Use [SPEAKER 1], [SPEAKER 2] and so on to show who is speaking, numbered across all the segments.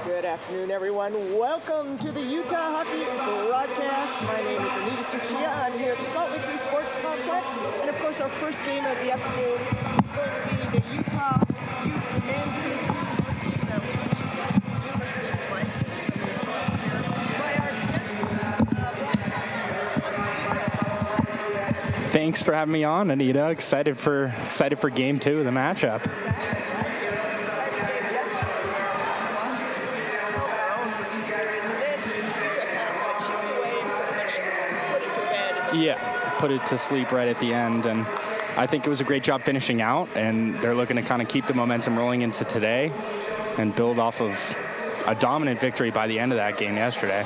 [SPEAKER 1] Good afternoon, everyone. Welcome to the Utah Hockey broadcast. My name is Anita Tsuchiya. I'm here at the Salt Lake City Sports Complex. And of course, our first game of the afternoon is going to be the Utah Utes men's D2 team that will be University of play. By our guest broadcaster.
[SPEAKER 2] Thanks for having me on, Anita. Excited for game 2 of the matchup. Yeah, put it to sleep right at the end, and I think it was a great job finishing out, and they're looking to kind of keep the momentum rolling into today and build off of a dominant victory by the end of that game yesterday.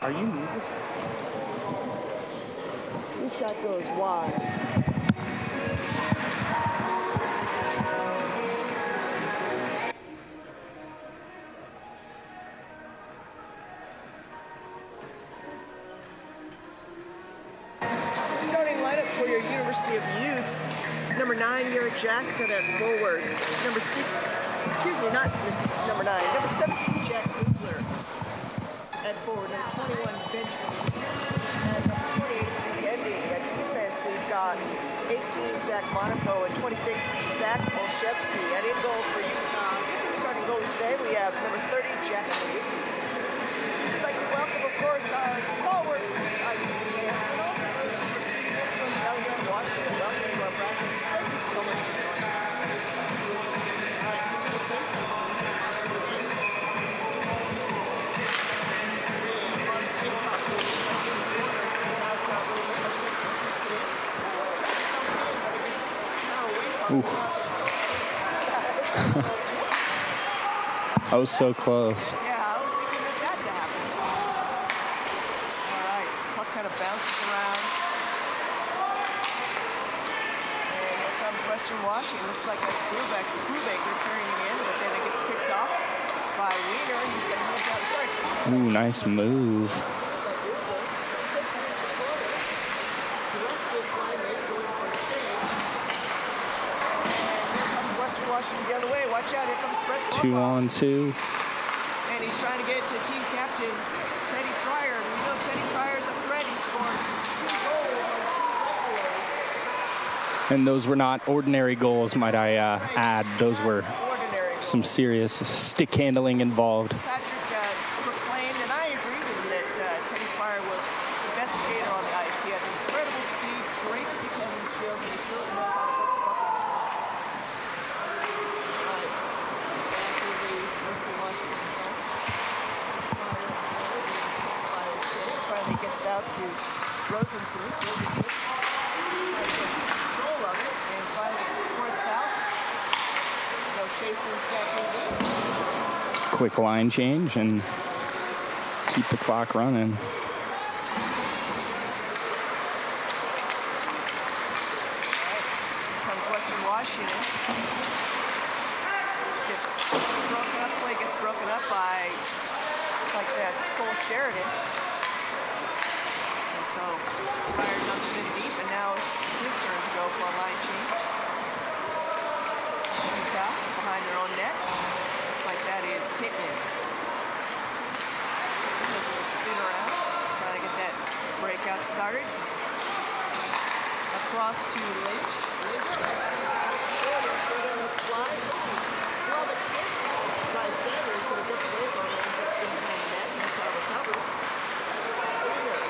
[SPEAKER 2] Are you muted?
[SPEAKER 1] This shot goes wide. Starting lineup for your University of Utes. Number 9, Garrett Jackson at forward. Number 6, excuse me, not number 9. Number 17, Jack Googler at forward. Number 21, Benjamin. And number 28, Zeke Endy. At defense, we've got 18, Zach Monaco, and 26, Zach Olszewski. And in goal for Utah, starting goalie today, we have number 30, Jack Lee. We'd like to welcome, of course, stalwart and also from Alabama, Washington. Welcome to our practice. Thank you so much for joining us.
[SPEAKER 2] Oh, so close.
[SPEAKER 1] Yeah, I was thinking of that to happen. All right, puck kind of bounces around. And here comes Western Washington. Looks like that's Brubaker carrying it in, but then it gets picked off by Wiener. He's going to move down the first.
[SPEAKER 2] Ooh, nice move.
[SPEAKER 1] The rest of his line mates going for a shave. And here comes Western Washington the other way. Watch out, here comes Brett.
[SPEAKER 2] 2-on-2.
[SPEAKER 1] And he's trying to get it to team captain Teddy Pryor. And we know Teddy Pryor's a threat. He scored 2 goals on 2 breakaways.
[SPEAKER 2] And those were not ordinary goals, might I add. Those were
[SPEAKER 1] Ordinary.
[SPEAKER 2] some serious stick handling involved.
[SPEAKER 1] Patrick proclaimed, and I agree with him, that Teddy Pryor was the best skater on the ice. He had incredible speed, great stick handling skills, and he still knows how to put the puck in. Right. Back to the Western Washington zone. Finally gets it out to Rosenquist. Rosenquist tries to get control of it, and finally it squirts out. No Shason's back in there.
[SPEAKER 2] Quick line change and keep the clock running.
[SPEAKER 1] Comes Western Washington. Gets broken up. Play gets broken up by, it's like that's Cole Sheridan. And so Pryor dumps it in deep, and now it's his turn to go for a line change. Utah behind their own net. Looks like that is Pittman. Taking a spin around, trying to get that breakout started. Across to Lynch. Lynch tries to let's fly. Glove attempt by Sanders, but it gets away from him. Ends up being behind the net. Utah recovers. Wiener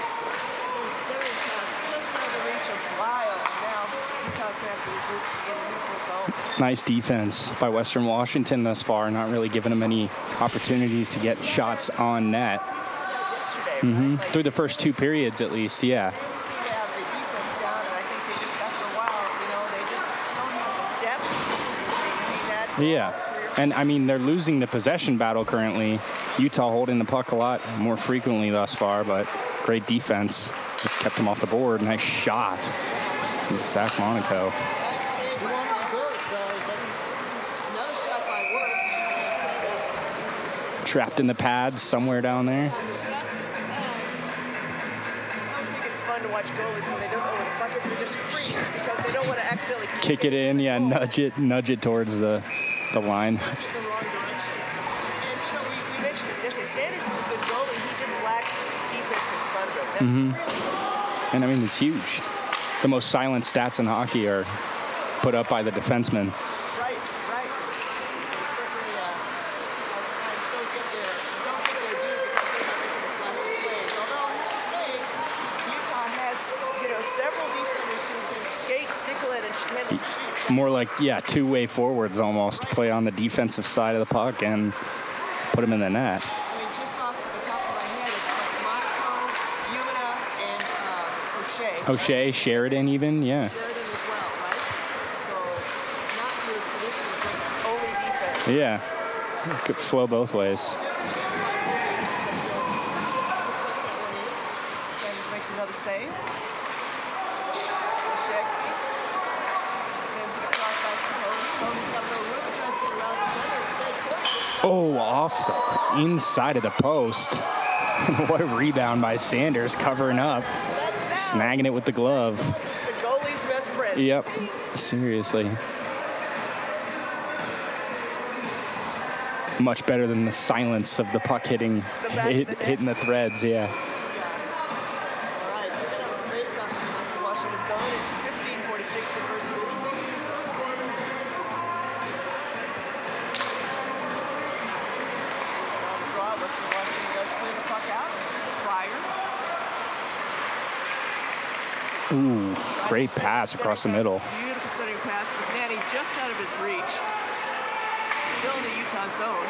[SPEAKER 1] sends Saren pass just out of the reach of Lyle. Now Utah's going to have to regroup in the neutral zone.
[SPEAKER 2] Nice defense by Western Washington thus far, not really giving them any opportunities to get shots on net.
[SPEAKER 1] We saw that yesterday, right? Like,
[SPEAKER 2] Through the first 2 periods, at least, yeah.
[SPEAKER 1] they seem to have the defense down, and I think they just, after a while, they just don't have the depth to maintain that. For
[SPEAKER 2] Yeah.
[SPEAKER 1] 3 or 4
[SPEAKER 2] And, I mean, they're losing the possession battle currently. Utah holding the puck a lot more frequently thus far, but great defense. Just kept them off the board. Nice shot. Zach Monaco.
[SPEAKER 1] Nice save by Sanders. Another shot by Work, and Sanders
[SPEAKER 2] Trapped in the pads somewhere down there.
[SPEAKER 1] snaps at the pads. I always think it's fun to watch goalies when they don't know where the puck is. They just freeze because they don't want to accidentally
[SPEAKER 2] Kick it in, yeah,
[SPEAKER 1] goal.
[SPEAKER 2] nudge it towards the line.
[SPEAKER 1] The wrong direction. And we mentioned this yesterday. Sanders is a good goalie. He just lacks defense in front of him. That's really what it is.
[SPEAKER 2] And I mean, it's huge. The most silent stats in hockey are put up by the defenseman.
[SPEAKER 1] Right. They certainly at times don't get their due because they're not making the flashy plays. Although I have to say, Utah has several defenders who can skate, stickle it, and shoot.
[SPEAKER 2] More like, yeah, 2-way forwards almost. Play on the defensive side of the puck and put them in the net.
[SPEAKER 1] I mean, just off the top of my head, it's like Monaco, Umina, and O'Shea.
[SPEAKER 2] O'Shea, Sheridan even, yeah.
[SPEAKER 1] Sheridan as well, right? So not your traditional just only defense.
[SPEAKER 2] Yeah. Could flow both ways.
[SPEAKER 1] Sanders makes another save. Olszewski sends it across past Cody. Cody's got no room. He tries to get around the defender instead. Cody gets
[SPEAKER 2] Oh, off the inside of the post. What a rebound by Sanders, covering up,
[SPEAKER 1] that's out.
[SPEAKER 2] snagging it with the glove.
[SPEAKER 1] The goalie's best friend.
[SPEAKER 2] Yep, seriously. Much better than the silence of the puck hitting the threads, yeah.
[SPEAKER 1] All right, so we have a face-off in the Washington zone. It's 15:46 the first period. Still scoreless. On the draw, Western Washington does clean the puck out. Pryor.
[SPEAKER 2] Ooh, great pass across the middle.
[SPEAKER 1] Beautiful centering pass, but Manny just out of his reach. Still in the Utah zone.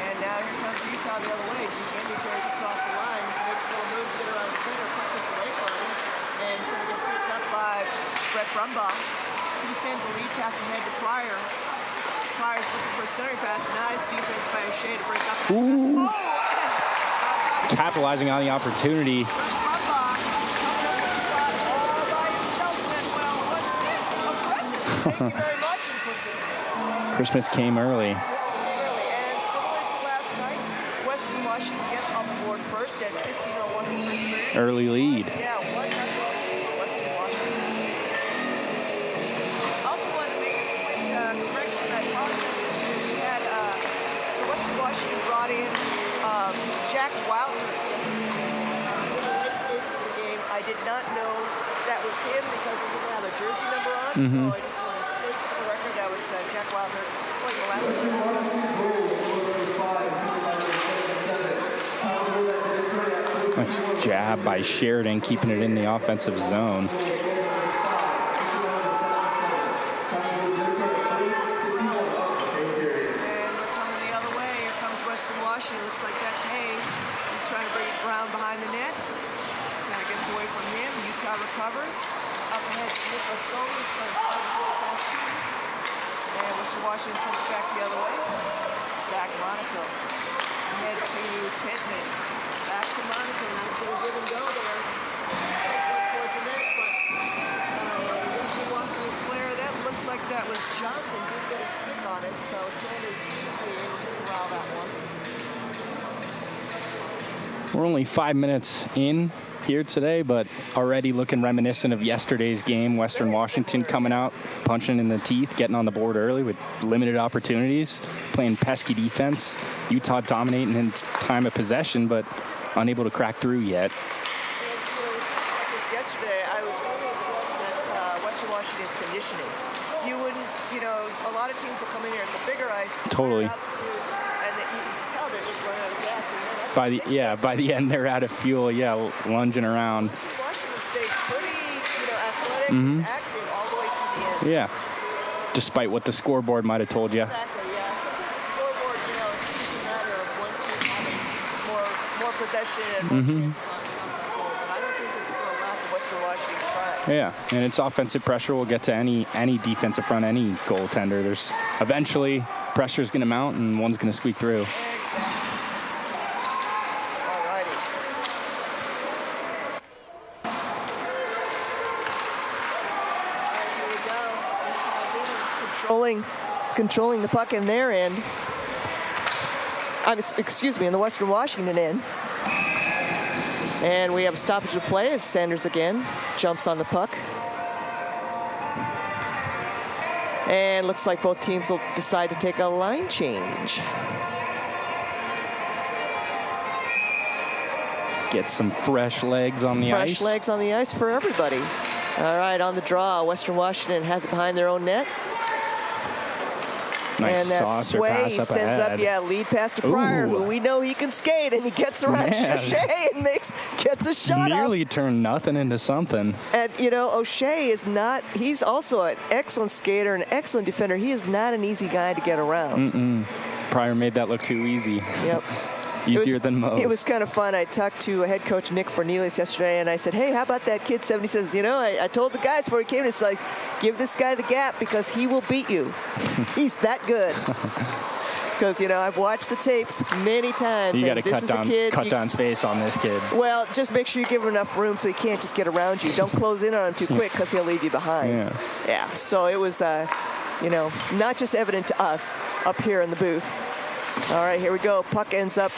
[SPEAKER 1] And now here comes Utah the other way. Zubendi carries across the line. Makes a little move to get around the defender. Puck gets away from him. And he's going Brett Brumbaugh. He sends a lead pass ahead to Pryor. Pryor's looking for a center pass. Nice defense by O'Shea to break up.
[SPEAKER 2] Ooh.
[SPEAKER 1] Oh, okay.
[SPEAKER 2] Capitalizing on the opportunity.
[SPEAKER 1] Brett Brumbaugh coming up the slot all by himself. Said, well, what's this? A present. Thank you very much. And puts it in.
[SPEAKER 2] Christmas came early.
[SPEAKER 1] And similar to last night, Western Washington gets on the board first at 15:01 in the first period.
[SPEAKER 2] Early lead.
[SPEAKER 1] Yeah, 1-0 Western Washington. Also wanted to make a quick correction. I apologize. We had Western Washington brought in Jack Wilder yesterday. In the mid stages of the game, I did not know that was him because he didn't have a jersey number on. So I just wanted to state for the record that was Jack Wilder playing the last game.
[SPEAKER 2] Nice jab by Sheridan, keeping it in the offensive zone.
[SPEAKER 1] Looks like that's Hay. He's trying to bring it around behind the net. Kind of gets away from him. Utah recovers. Up ahead to Nicholas Solis trying to fight the pass. And Western Washington sends it back the other way. Zach Monaco. Ahead to Pittman. Back to Monaco. Nice little give and go there. Towards the net, but Western Washington player, that looks like that was Johnson. Did get a stick on it, so Sanders easily able to corral that one.
[SPEAKER 2] We're only 5 minutes in here today, but already looking reminiscent of yesterday's game. Western Washington coming out, punching in the teeth, getting on the board early with limited opportunities, playing pesky defense. Utah dominating in time of possession, but unable to crack through yet.
[SPEAKER 1] Yesterday, I was really impressed at Western Washington's conditioning. You wouldn't, a lot of teams will come in here. It's a bigger ice.
[SPEAKER 2] Totally.
[SPEAKER 1] Altitude, and you can tell they're just running out of gas.
[SPEAKER 2] By the end, they're out of fuel. Yeah, lunging around.
[SPEAKER 1] Washington stayed pretty, athletic and active all the way through the end.
[SPEAKER 2] Yeah, despite what the scoreboard might have told you.
[SPEAKER 1] Exactly. Yeah. Sometimes the scoreboard, it's just a matter of one team having more possession and more chances on shots on goal. But I don't think it's for a lack of Western Washington trying.
[SPEAKER 2] Yeah, and it's offensive pressure. We'll get to any defensive front, any goaltender. There's eventually pressure's going to mount and one's going to squeak through.
[SPEAKER 1] Exactly. Controlling the puck in their end. Excuse me, in the Western Washington end. And we have a stoppage of play as Sanders again jumps on the puck. And looks like both teams will decide to take a line change.
[SPEAKER 2] Get some fresh legs on the ice.
[SPEAKER 1] Fresh legs on the ice for everybody. All right, on the draw, Western Washington has it behind their own net.
[SPEAKER 2] Nice
[SPEAKER 1] and that
[SPEAKER 2] saucer
[SPEAKER 1] Sway
[SPEAKER 2] pass up
[SPEAKER 1] sends
[SPEAKER 2] ahead.
[SPEAKER 1] up, lead pass to Pryor,
[SPEAKER 2] Ooh.
[SPEAKER 1] who we know he can skate, and he gets around O'Shea and gets a shot
[SPEAKER 2] Nearly turned nothing into something.
[SPEAKER 1] And, O'Shea is not, he's also an excellent skater, an excellent defender. He is not an easy guy to get around.
[SPEAKER 2] Pryor made that look too easy.
[SPEAKER 1] Yep.
[SPEAKER 2] Easier than most.
[SPEAKER 1] It was kind of fun. I talked to head coach Nick Fornelius yesterday, and I said, hey, how about that kid 70? He says, I told the guys before he came, it's like, give this guy the gap because he will beat you. He's that good. Because, I've watched the tapes many times.
[SPEAKER 2] You got to cut down space on this kid.
[SPEAKER 1] Well, just make sure you give him enough room so he can't just get around you. Don't close in on him too quick because he'll leave you behind. Yeah. So it was, not just evident to us up here in the booth. All right, here we go. Puck ends up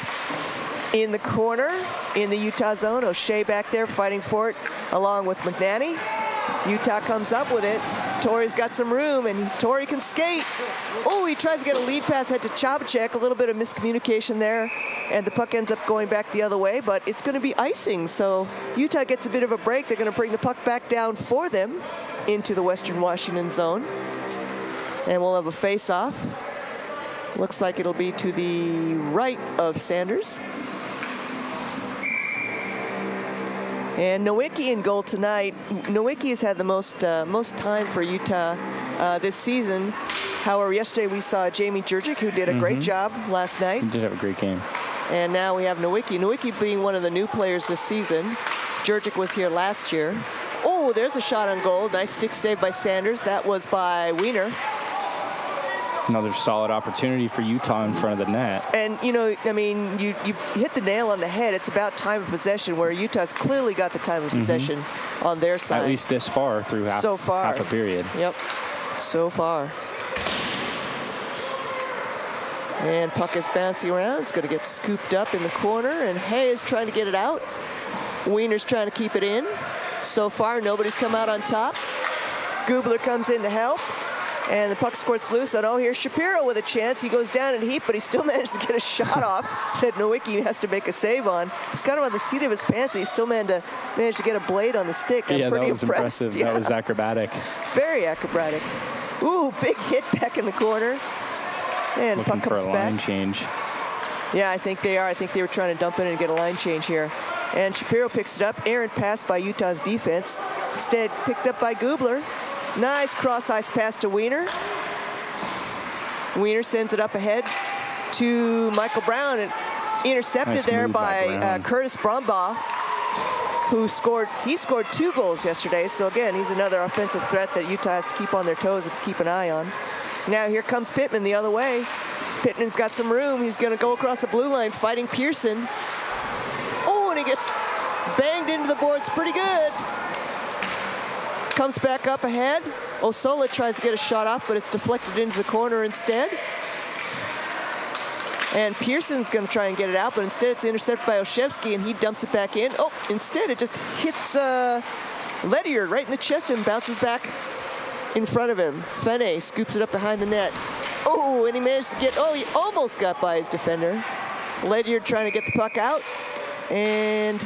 [SPEAKER 1] in the corner in the Utah zone. O'Shea back there fighting for it along with McNanny. Utah comes up with it. Torrey's got some room, and Torrey can skate. Oh, he tries to get a lead pass, head to Chabacek. A little bit of miscommunication there, and the puck ends up going back the other way, but it's going to be icing, so Utah gets a bit of a break. They're going to bring the puck back down for them into the Western Washington zone, and we'll have a face-off. Looks like it'll be to the right of Sanders. And Nowicki in goal tonight. Nowicki has had the most time for Utah this season. However, yesterday we saw Jamie Jurczyk, who did a great job last night.
[SPEAKER 2] He did have a great game.
[SPEAKER 1] And now we have Nowicki. Nowicki being one of the new players this season. Jurczyk was here last year. Oh, Oh, there's a shot on goal. Nice stick save by Sanders. That was by Wiener.
[SPEAKER 2] Another solid opportunity for Utah in front of the net.
[SPEAKER 1] And, you know, I mean, you hit the nail on the head. It's about time of possession, where Utah's clearly got the time of possession on their side.
[SPEAKER 2] At least this far through half a period.
[SPEAKER 1] Yep, so far. And puck is bouncing around. It's going to get scooped up in the corner, and Hayes trying to get it out. Wiener's trying to keep it in. So far, nobody's come out on top. Gubler comes in to help. And the puck squirts loose. And here's Shapiro with a chance. He goes down in heat, but he still managed to get a shot off that Nowicki has to make a save on. It's kind of on the seat of his pants. He still managed to get a blade on the stick. I'm pretty
[SPEAKER 2] that was
[SPEAKER 1] impressed.
[SPEAKER 2] impressive. Yeah. That was acrobatic.
[SPEAKER 1] Very acrobatic. Ooh, big hit back in the corner. And
[SPEAKER 2] looking
[SPEAKER 1] puck comes
[SPEAKER 2] for a line change.
[SPEAKER 1] Yeah, I think they are. I think they were trying to dump in and get a line change here. And Shapiro picks it up. Errant pass by Utah's defense. Instead, picked up by Gubler. Nice cross-ice pass to Wiener. Wiener sends it up ahead to Michael Brown, and intercepted
[SPEAKER 2] nice
[SPEAKER 1] there
[SPEAKER 2] by
[SPEAKER 1] Curtis Brumbaugh, who scored 2 goals yesterday. So again, he's another offensive threat that Utah has to keep on their toes and keep an eye on. Now here comes Pittman the other way. Pittman's got some room. He's going to go across the blue line fighting Pearson. Oh, and he gets banged into the boards pretty good. Comes back up ahead. Osola tries to get a shot off, but it's deflected into the corner instead. And Pearson's going to try and get it out, but instead it's intercepted by Olszewski, and he dumps it back in. Oh, instead it just hits Ledyard right in the chest and bounces back in front of him. Fene scoops it up behind the net. Oh, and he managed to get, he almost got by his defender. Ledyard trying to get the puck out, and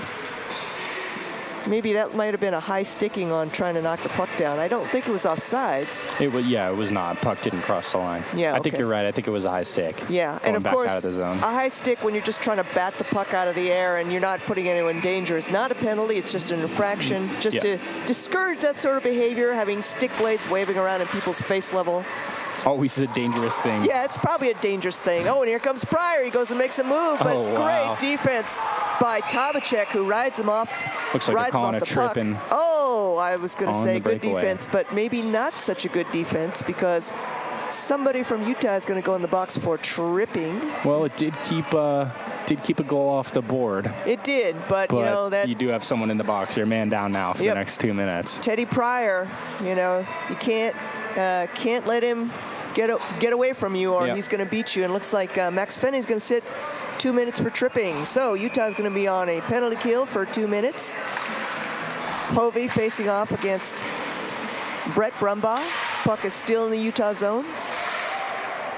[SPEAKER 1] maybe that might have been a high sticking on trying to knock the puck down. I don't think it was offsides.
[SPEAKER 2] It was not. Puck didn't cross the line.
[SPEAKER 1] Yeah,
[SPEAKER 2] I think you're right. I think it was a high stick.
[SPEAKER 1] Yeah, and of course,
[SPEAKER 2] out of the zone.
[SPEAKER 1] A high stick when you're just trying to bat the puck out of the air and you're not putting anyone in danger is not a penalty. It's just an infraction, just to discourage that sort of behavior, having stick blades waving around in people's face level.
[SPEAKER 2] Always a dangerous thing.
[SPEAKER 1] Yeah, it's probably a dangerous thing. Oh, and here comes Pryor. He goes and makes a move, but great defense by Tomacek, who rides him off.
[SPEAKER 2] Looks like they're calling a trip.
[SPEAKER 1] Oh, I was going to say good defense, but maybe not such a good defense, because somebody from Utah is going to go in the box for tripping.
[SPEAKER 2] Well, it did keep a goal off the board.
[SPEAKER 1] It did, but you know that
[SPEAKER 2] you do have someone in the box. You're man down now for the next 2 minutes.
[SPEAKER 1] Teddy Pryor, you can't let him get away from you, or he's going to beat you. And it looks like Max Fenne's going to sit 2 minutes for tripping. So Utah's going to be on a penalty kill for 2 minutes. Hovey facing off against Brett Brumbaugh. Puck is still in the Utah zone.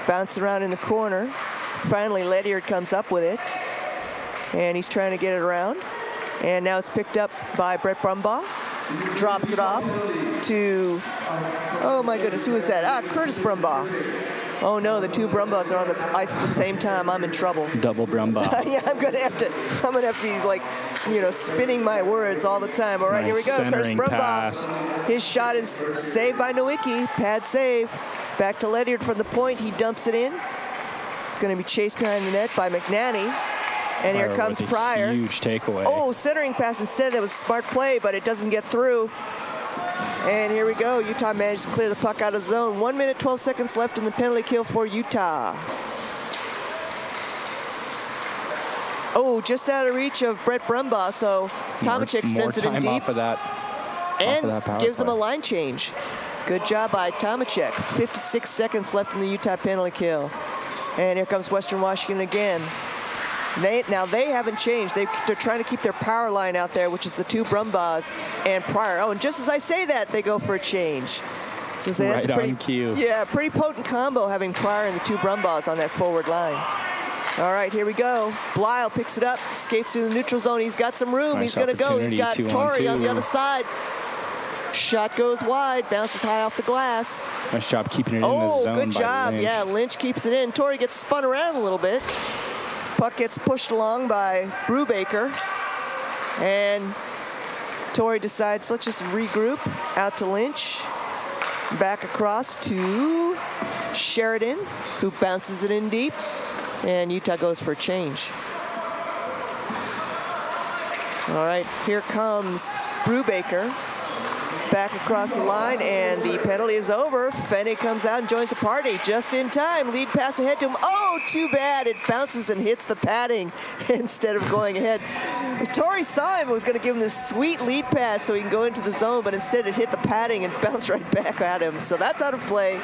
[SPEAKER 1] Bounced around in the corner. Finally, Ledyard comes up with it, and he's trying to get it around. And now it's picked up by Brett Brumbaugh. Drops it off to, oh my goodness, who is that? Curtis Brumbaugh. Oh no, the 2 Brumbaughs are on the ice at the same time. I'm in trouble.
[SPEAKER 2] Double Brumbaugh.
[SPEAKER 1] Yeah, I'm gonna have to be like, spinning my words all the time. All right,
[SPEAKER 2] nice,
[SPEAKER 1] here we go. Curtis Brumbaugh.
[SPEAKER 2] Pass.
[SPEAKER 1] His shot is saved by Nowicki. Pad save. Back to Ledyard from the point. He dumps it in. It's gonna be chased behind the net by McNanny. And here comes Pryor.
[SPEAKER 2] Huge takeaway.
[SPEAKER 1] Oh, centering pass instead. That was a smart play, but it doesn't get through. And here we go. Utah managed to clear the puck out of the zone. 1 minute, 12 seconds left in the penalty kill for Utah. Oh, just out of reach of Brett Brumbaugh, so Tomacek sends it in deep.
[SPEAKER 2] Off of that
[SPEAKER 1] Gives him a line change. Good job by Tomacek. 56 seconds left in the Utah penalty kill. And here comes Western Washington again. They haven't changed. They're trying to keep their power line out there, which is the 2 Brumbaughs and Pryor. Oh, and just as I say that, they go for a change. So that's
[SPEAKER 2] right on cue.
[SPEAKER 1] Yeah, pretty potent combo having Pryor and the 2 Brumbaughs on that forward line. All right, here we go. Blyle picks it up, skates through the neutral zone. He's got some room.
[SPEAKER 2] Nice,
[SPEAKER 1] he's going to go. He's got Torrey on the other side. Shot goes wide, bounces high off the glass.
[SPEAKER 2] Nice job keeping it in the zone.
[SPEAKER 1] Oh, good job.
[SPEAKER 2] Lynch.
[SPEAKER 1] Yeah, Lynch keeps it in. Torrey gets spun around a little bit. Puck gets pushed along by Brubaker. And Torrey decides, let's just regroup. Out to Lynch. Back across to Sheridan, who bounces it in deep. And Utah goes for a change. All right, here comes Brubaker. back across the line, and the penalty is over. Fenny comes out and joins the party just in time. Lead pass ahead to him. Oh, too bad. It bounces and hits the padding instead of going ahead. Torrey saw him, was going to give him this sweet lead pass so he can go into the zone, but instead it hit the padding and bounced right back at him. So that's out of play.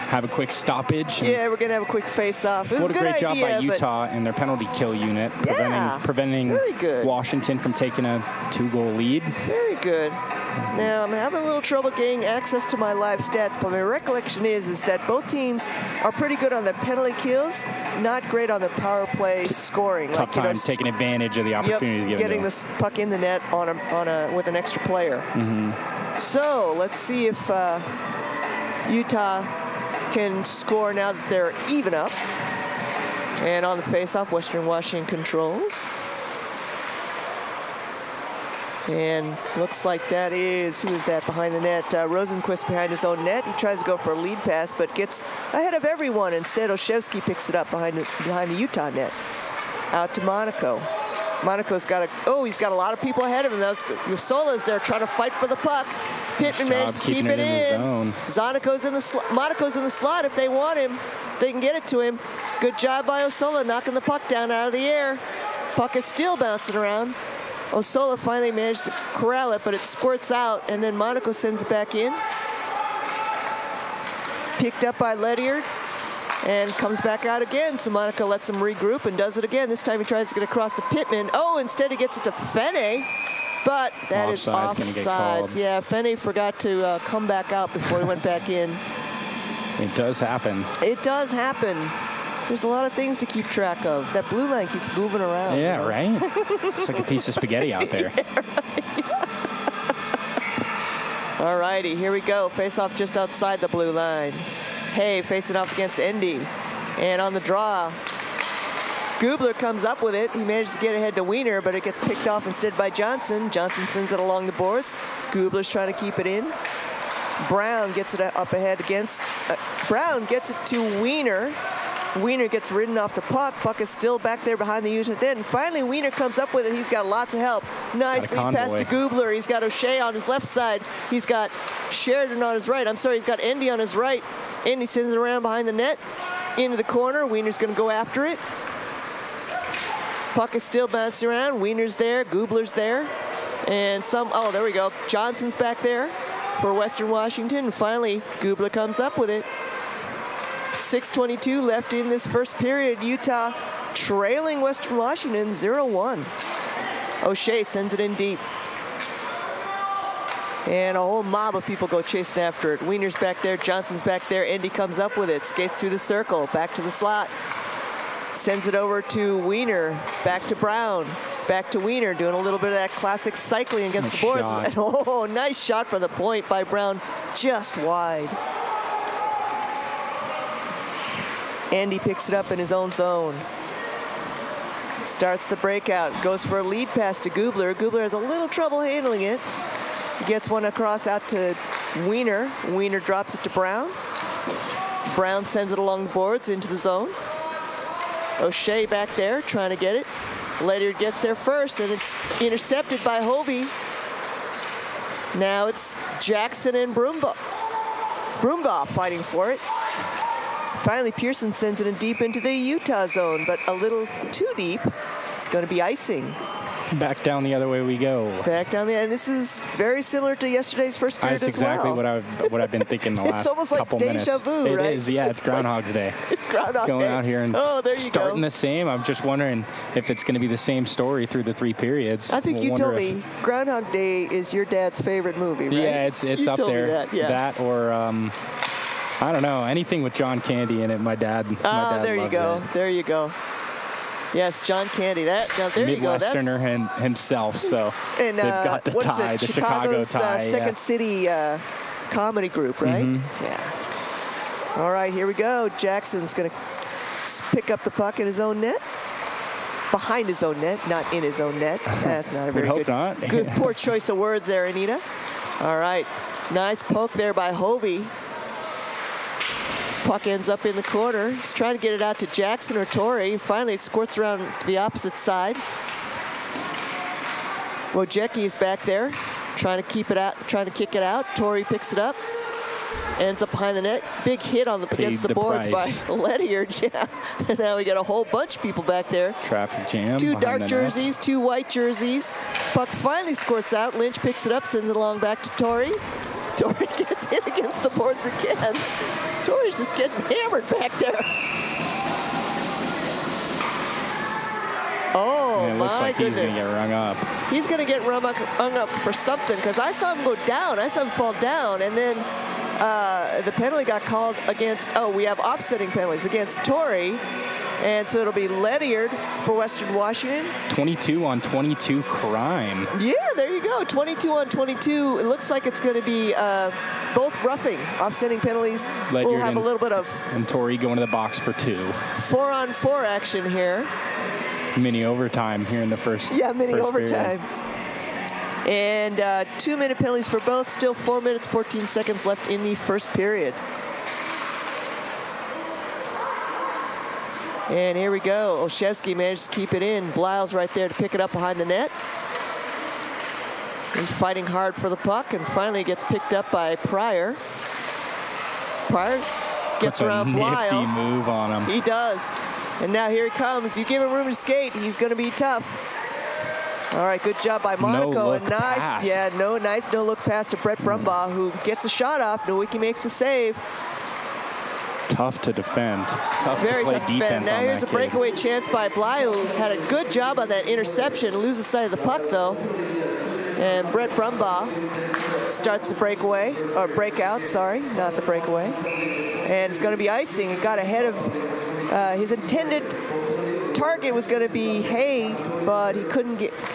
[SPEAKER 2] Have a quick stoppage.
[SPEAKER 1] Yeah, we're going to have a quick face-off. It was
[SPEAKER 2] what a
[SPEAKER 1] good
[SPEAKER 2] great
[SPEAKER 1] idea,
[SPEAKER 2] job by Utah and their penalty kill unit, preventing
[SPEAKER 1] very good.
[SPEAKER 2] Washington from taking a 2-goal lead.
[SPEAKER 1] Very good. Now, I'm having a little trouble getting access to my live stats, but my recollection is that both teams are pretty good on their penalty kills, not great on their power play scoring.
[SPEAKER 2] Tough time taking advantage of the opportunities given.
[SPEAKER 1] Getting the puck in the net with an extra player. So let's see if Utah can score now that they're even up. And on the faceoff, Western Washington controls. And looks like that is, who is that behind the net? Rosenquist behind his own net. He tries to go for a lead pass, but gets ahead of everyone. Instead, Olszewski picks it up behind the Utah net. Out to Monaco. Monaco's got he's got a lot of people ahead of him. Sola's there trying to fight for the puck. Pittman manages to keep it in. Monaco's in the slot if they want him. They can get it to him. Good job by Osola knocking the puck down out of the air. Puck is still bouncing around. Osola finally managed to corral it, but it squirts out, and then Monaco sends it back in. Picked up by Ledyard, and comes back out again. So Monaco lets him regroup and does it again. This time he tries to get across to Pittman. Oh, instead he gets it to Fenny, but that is offsides. Yeah, Fenny forgot to come back out before he went back in.
[SPEAKER 2] It does happen.
[SPEAKER 1] It does happen. There's a lot of things to keep track of. That blue line keeps moving around.
[SPEAKER 2] Yeah, right? It's like a piece of spaghetti out there.
[SPEAKER 1] Yeah, right. All righty, here we go. Face off just outside the blue line. Hay facing off against Endy. And on the draw, Gubler comes up with it. He manages to get ahead to Wiener, but it gets picked off instead by Johnson. Johnson sends it along the boards. Gubler's trying to keep it in. Brown gets it up ahead against... Brown gets it to Wiener. Wiener gets ridden off the puck. Puck is still back there behind the Utah net. And finally, Wiener comes up with it. He's got lots of help. Nice lead pass to Gubler. He's got O'Shea on his left side. He's got Sheridan on his right. I'm sorry, he's got Endy on his right. Endy sends it around behind the net. Into the corner. Wiener's going to go after it. Puck is still bouncing around. Wiener's there. Gubler's there. And oh, there we go. Johnson's back there for Western Washington. And finally, Gubler comes up with it. 6:22 left in this first period. Utah trailing Western Washington 0-1. O'Shea sends it in deep. And a whole mob of people go chasing after it. Wiener's back there. Johnson's back there. Endy comes up with it. Skates through the circle. Back to the slot. Sends it over to Wiener. Back to Brown. Back to Wiener. Doing a little bit of that classic cycling against the boards. And, oh, nice shot from the point by Brown. Just wide. Endy picks it up in his own zone. Starts the breakout. Goes for a lead pass to Gubler. Gubler has a little trouble handling it. Gets one across out to Wiener. Wiener drops it to Brown. Brown sends it along the boards into the zone. O'Shea back there trying to get it. Ledyard gets there first, and it's intercepted by Hovey. Now it's Jackson and Broombaugh fighting for it. Finally, Pearson sends it in deep into the Utah zone, but a little too deep. It's going to be icing.
[SPEAKER 2] Back down the other way we go.
[SPEAKER 1] Back down the end. This is very similar to yesterday's first period
[SPEAKER 2] as well. That's exactly what I've been thinking the last couple minutes.
[SPEAKER 1] It's almost like deja vu, right?
[SPEAKER 2] It is, yeah. It's Groundhog's Day.
[SPEAKER 1] It's Groundhog Day.
[SPEAKER 2] Going out here and starting
[SPEAKER 1] go.
[SPEAKER 2] the same. I'm just wondering if it's going to be the same story through the 3 periods.
[SPEAKER 1] I think you told me Groundhog Day is your dad's favorite movie, right?
[SPEAKER 2] Yeah, it's up there.
[SPEAKER 1] That, yeah.
[SPEAKER 2] That or I don't know, anything with John Candy in it. My dad.
[SPEAKER 1] There you go.
[SPEAKER 2] It.
[SPEAKER 1] There you go. Yes, John Candy. There you go.
[SPEAKER 2] Midwesterner himself, so
[SPEAKER 1] and,
[SPEAKER 2] they've got the tie, the Chicago tie.
[SPEAKER 1] Second City comedy group, right?
[SPEAKER 2] Mm-hmm.
[SPEAKER 1] Yeah. All right, here we go. Jackson's going to pick up the puck in his own net. Behind his own net, not in his own net. That's not a very good. Poor choice of words there, Anita. All right. Nice poke there by Hovey. Puck ends up in the corner. He's trying to get it out to Jackson or Torrey. Finally, it squirts around to the opposite side. Wojcicki is back there. trying to keep it out, trying to kick it out. Tori picks it up, ends up behind the net. Big hit on against the boards by Ledyard. Yeah, and now we got a whole bunch of people back there.
[SPEAKER 2] Traffic jam.
[SPEAKER 1] 2 dark jerseys, 2 white jerseys. Puck finally squirts out. Lynch picks it up, sends it along back to Tori. Tori gets hit against the boards again. Tori's just getting hammered back there. Oh,
[SPEAKER 2] it looks like
[SPEAKER 1] goodness.
[SPEAKER 2] He's going to get rung up.
[SPEAKER 1] He's going to get rung up for something, because I saw him go down. I saw him fall down, and then the penalty got called against, we have offsetting penalties against Tori. And so it'll be Ledyard for Western Washington.
[SPEAKER 2] 22 on 22 crime.
[SPEAKER 1] Yeah, there you go. 22 on 22. It looks like it's going to be both roughing, offsetting penalties.
[SPEAKER 2] Ledyard
[SPEAKER 1] we'll have a little bit of...
[SPEAKER 2] And Tori go into the box for 2.
[SPEAKER 1] 4-on-4 action here.
[SPEAKER 2] Mini overtime here in the first.
[SPEAKER 1] Yeah, mini overtime.
[SPEAKER 2] Period.
[SPEAKER 1] And 2-minute penalties for both. Still 4 minutes, 14 seconds left in the first period. And here we go. Olszewski managed to keep it in. Blyle's right there to pick it up behind the net. He's fighting hard for the puck, and finally gets picked up by Pryor. Pryor gets around Blyle.
[SPEAKER 2] Nifty move on him.
[SPEAKER 1] He does. And now here he comes. You give him room to skate, he's going to be tough. All right, good job by Monaco.
[SPEAKER 2] And nice
[SPEAKER 1] pass. Nice no-look pass to Brett Brumbaugh, who gets a shot off. Nowicki makes the save.
[SPEAKER 2] Tough to defend.
[SPEAKER 1] Very
[SPEAKER 2] to play
[SPEAKER 1] tough to
[SPEAKER 2] defense
[SPEAKER 1] defend. Now
[SPEAKER 2] on
[SPEAKER 1] here's
[SPEAKER 2] that
[SPEAKER 1] a breakaway chance by Blyle, who had a good job on that interception. Loses sight of the puck, though. And Brett Brumbaugh starts the breakaway, or breakout, sorry, not the breakaway. And it's going to be icing. It got ahead of his intended target was going to be Hay, but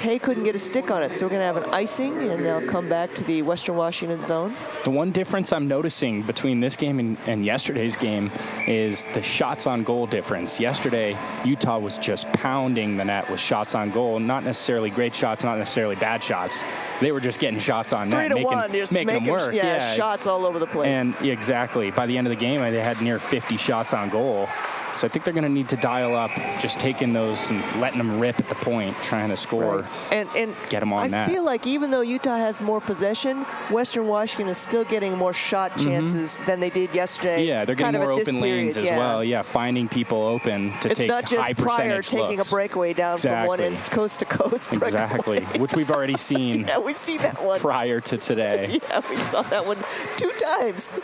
[SPEAKER 1] Hay couldn't get a stick on it. So we're going to have an icing, and they'll come back to the Western Washington zone.
[SPEAKER 2] The one difference I'm noticing between this game and yesterday's game is the shots on goal difference. Yesterday, Utah was just pounding the net with shots on goal. Not necessarily great shots, not necessarily bad shots. They were just getting shots on net,
[SPEAKER 1] 3-1,
[SPEAKER 2] making them work.
[SPEAKER 1] Yeah, shots all over the place.
[SPEAKER 2] And exactly. By the end of the game, they had near 50 shots on goal. So I think they're going to need to dial up just taking those and letting them rip at the point, trying to score,
[SPEAKER 1] and
[SPEAKER 2] get them on net.
[SPEAKER 1] I feel like even though Utah has more possession, Western Washington is still getting more shot chances than they did yesterday.
[SPEAKER 2] Yeah, they're getting more open lanes as well. Yeah, finding people open to take high percentage looks.
[SPEAKER 1] It's not just Pryor taking a breakaway down from one end, coast to coast.
[SPEAKER 2] Exactly, which we've already seen.
[SPEAKER 1] Yeah, we see that one
[SPEAKER 2] prior to today.
[SPEAKER 1] Yeah, we saw that one 2 times.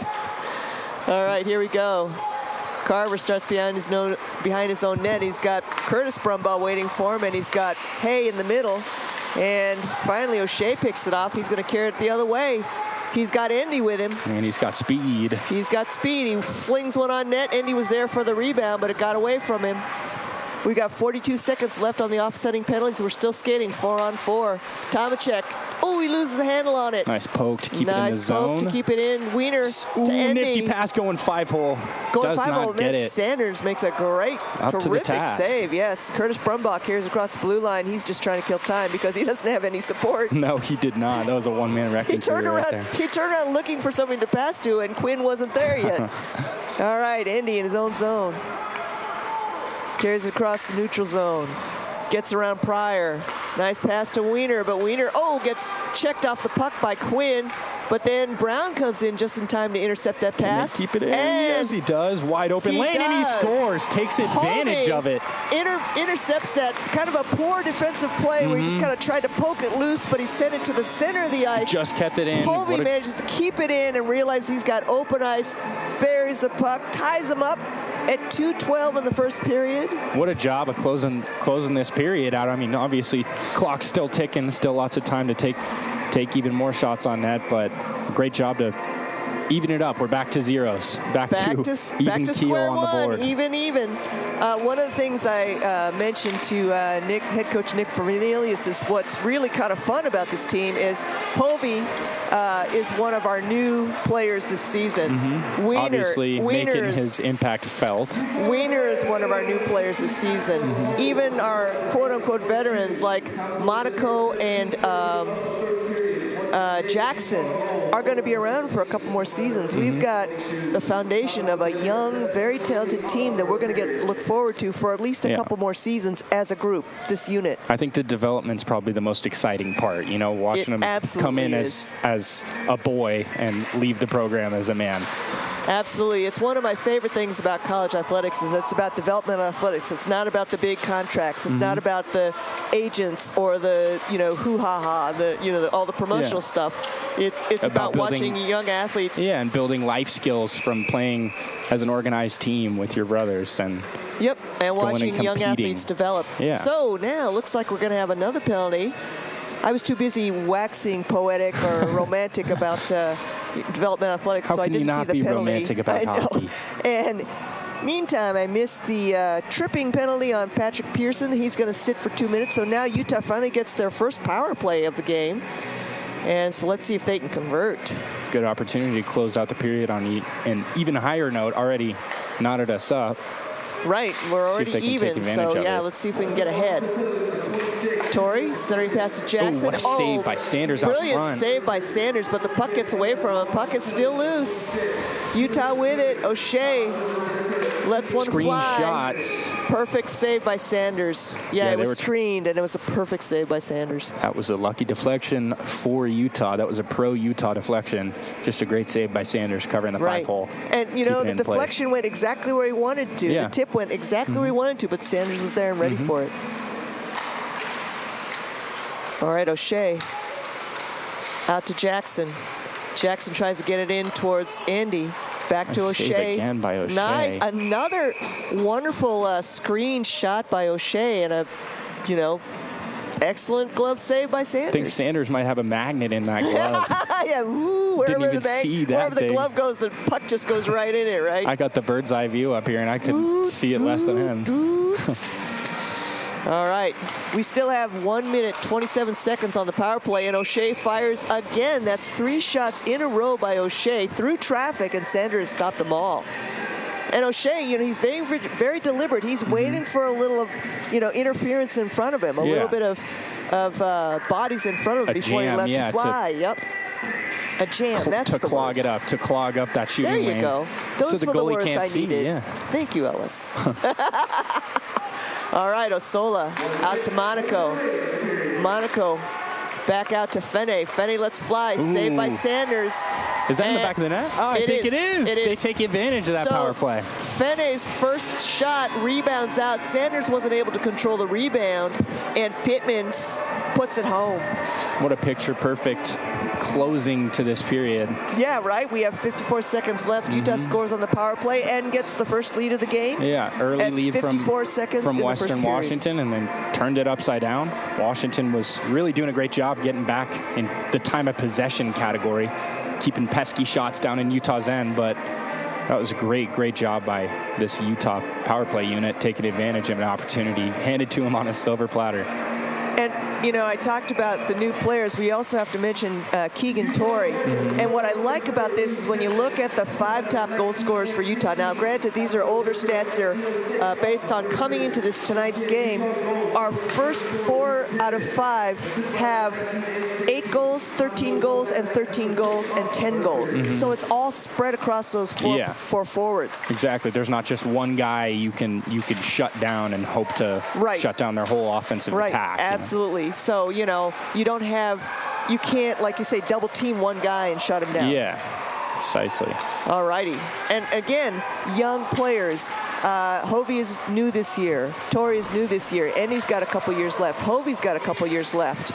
[SPEAKER 1] All right, here we go. Carver starts behind his own net. He's got Curtis Brumbaugh waiting for him, and he's got Hay in the middle. And finally, O'Shea picks it off. He's going to carry it the other way. He's got Endy with him.
[SPEAKER 2] And he's got speed.
[SPEAKER 1] He's got speed. He flings one on net. Endy was there for the rebound, but it got away from him. We got 42 seconds left on the offsetting penalties. We're still skating 4-on-4. Tomacek. Oh, he loses the handle on it.
[SPEAKER 2] Nice poke to keep it in the zone.
[SPEAKER 1] Nice poke to keep it in. Wiener to Endy.
[SPEAKER 2] Nifty pass going 5-hole. Does not get it.
[SPEAKER 1] Sanders makes a great, terrific save. Yes, Curtis Brumbaugh carries across the blue line. He's just trying to kill time because he doesn't have any support.
[SPEAKER 2] No, he did not. That was a one-man wrecking.
[SPEAKER 1] He turned around looking for something to pass to, and Quinn wasn't there yet. All right, Endy in his own zone. Carries it across the neutral zone. Gets around Pryor. Nice pass to Wiener, but Wiener, gets checked off the puck by Quinn. But then Brown comes in just in time to intercept that pass.
[SPEAKER 2] Keep it in. Yes, he does. Wide open lane, and he scores. Takes advantage of it.
[SPEAKER 1] Intercepts that kind of a poor defensive play where he just kind of tried to poke it loose, but he sent it to the center of the ice.
[SPEAKER 2] Just kept it in.
[SPEAKER 1] Hovey manages to keep it in and realizes he's got open ice, buries the puck, ties him up at 2:12 in the first period.
[SPEAKER 2] What a job of closing this period out. I mean, obviously, clock's still ticking, still lots of time to take even more shots on net, but great job to even it up. We're back to zeros. Back to
[SPEAKER 1] square
[SPEAKER 2] on the board.
[SPEAKER 1] Even. One of the things I mentioned to head coach Nick Fernelius is what's really kind of fun about this team is Hovey is one of our new players this season.
[SPEAKER 2] Obviously making his impact felt.
[SPEAKER 1] Wiener is one of our new players this season. Even our quote-unquote veterans like Monaco and Jackson are going to be around for a couple more seasons. We've got the foundation of a young, very talented team that we're going to get to look forward to for at least a couple more seasons as a group, this unit.
[SPEAKER 2] I think the development's probably the most exciting part, you know, watching them come in as a boy and leave the program as a man.
[SPEAKER 1] Absolutely. It's one of my favorite things about college athletics is it's about development athletics. It's not about the big contracts. It's not about the agents or the, you know, hoo-ha-ha, the, you know, all the promotional stuff. It's about watching young athletes.
[SPEAKER 2] Yeah, and building life skills from playing as an organized team with your brothers. And
[SPEAKER 1] and watching young athletes develop.
[SPEAKER 2] Yeah.
[SPEAKER 1] So now looks like we're going to have another penalty. I was too busy waxing poetic or romantic about development athletics, so I didn't see the penalty.
[SPEAKER 2] How can you not be romantic about hockey?
[SPEAKER 1] And meantime, I missed the tripping penalty on Patrick Pearson. He's going to sit for 2 minutes. So now Utah finally gets their first power play of the game. And so let's see if they can convert.
[SPEAKER 2] Good opportunity to close out the period on an even higher note. Already knotted us up.
[SPEAKER 1] Right, we're already even. So yeah, let's see if we can get ahead. Torrey centering pass to Jackson.
[SPEAKER 2] What a save by Sanders out front.
[SPEAKER 1] Brilliant save by Sanders, but the puck gets away from him. Puck is still loose. Utah with it. O'Shea lets one fly.
[SPEAKER 2] Shots.
[SPEAKER 1] Perfect save by Sanders. Yeah, it was screened, and it was a perfect save by Sanders.
[SPEAKER 2] That was a lucky deflection for Utah. That was a pro-Utah deflection. Just a great save by Sanders covering the 5-hole.
[SPEAKER 1] And, you know, the deflection went exactly where he wanted to.
[SPEAKER 2] Yeah.
[SPEAKER 1] The tip went exactly where he wanted to, but Sanders was there and ready for it. All right, O'Shea out to Jackson. Jackson tries to get it in towards Andy. Back to O'Shea.
[SPEAKER 2] Save again by O'Shea.
[SPEAKER 1] Nice. Another wonderful screen shot by O'Shea and a, you know, excellent glove save by Sanders.
[SPEAKER 2] I think Sanders might have a magnet in that glove.
[SPEAKER 1] Yeah, wherever the glove goes, the puck just goes right in it, right?
[SPEAKER 2] I got the bird's eye view up here, and I could see it less than him.
[SPEAKER 1] All right, we still have 1 minute, 27 seconds on the power play, and O'Shea fires again. That's 3 shots in a row by O'Shea through traffic, and Sanders stopped them all. And O'Shea, you know, he's being very deliberate. He's waiting for a little of, you know, interference in front of him, a little bit of bodies in front of him before he lets fly. A jam. That's
[SPEAKER 2] to clog it up, to clog up that shooting lane.
[SPEAKER 1] There you go. Those
[SPEAKER 2] so
[SPEAKER 1] were
[SPEAKER 2] the goalie
[SPEAKER 1] the words
[SPEAKER 2] can't
[SPEAKER 1] I
[SPEAKER 2] see.
[SPEAKER 1] needed.
[SPEAKER 2] Yeah.
[SPEAKER 1] Thank you, Ellis. All right, Osola out to Monaco. Monaco back out to Fene. Fene lets fly. Saved by Sanders.
[SPEAKER 2] Is that in the back of the net? Oh, I think it is. They take advantage of that power play.
[SPEAKER 1] Fene's first shot rebounds out. Sanders wasn't able to control the rebound, and Pittman puts it home.
[SPEAKER 2] What a picture-perfect closing to this period.
[SPEAKER 1] Yeah, right. We have 54 seconds left. Utah scores on the power play and gets the first lead of the game.
[SPEAKER 2] Yeah, early lead
[SPEAKER 1] 54 seconds
[SPEAKER 2] from Western Washington, and then turned it upside down. Washington was really doing a great job getting back in the time of possession category, keeping pesky shots down in Utah's end, but that was a great job by this Utah power play unit, taking advantage of an opportunity handed to him on a silver platter.
[SPEAKER 1] And, you know, I talked about the new players. We also have to mention Keegan Torrey. And what I like about this is when you look at the 5 top goal scorers for Utah. Now, granted, these are older stats here based on coming into tonight's game. Our first 4 out of 5 have 8 goals, 13 goals, and 13 goals, and 10 goals. So it's all spread across those four forwards.
[SPEAKER 2] Exactly. There's not just one guy you can shut down and hope to shut down their whole offensive attack.
[SPEAKER 1] Absolutely. So, you know, you can't, like you say, double team one guy and shut him down.
[SPEAKER 2] Yeah, precisely.
[SPEAKER 1] All righty. And again, young players. Hovey is new this year. Torrey is new this year. And he's got a couple years left. Hovey's got a couple years left.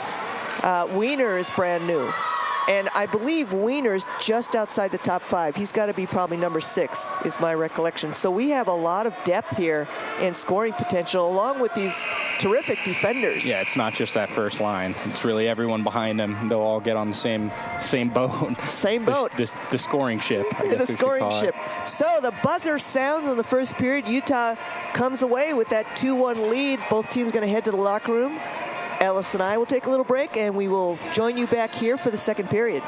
[SPEAKER 1] Wiener is brand new. And I believe Wiener's just outside the top 5. He's got to be probably number 6, is my recollection. So we have a lot of depth here and scoring potential, along with these terrific defenders.
[SPEAKER 2] Yeah, it's not just that first line. It's really everyone behind them. They'll all get on the same boat.
[SPEAKER 1] Same boat.
[SPEAKER 2] The scoring ship, I guess
[SPEAKER 1] the scoring ship. So the buzzer sounds in the first period. Utah comes away with that 2-1 lead. Both teams going to head to the locker room. Ellis and I will take a little break, and we will join you back here for the second period.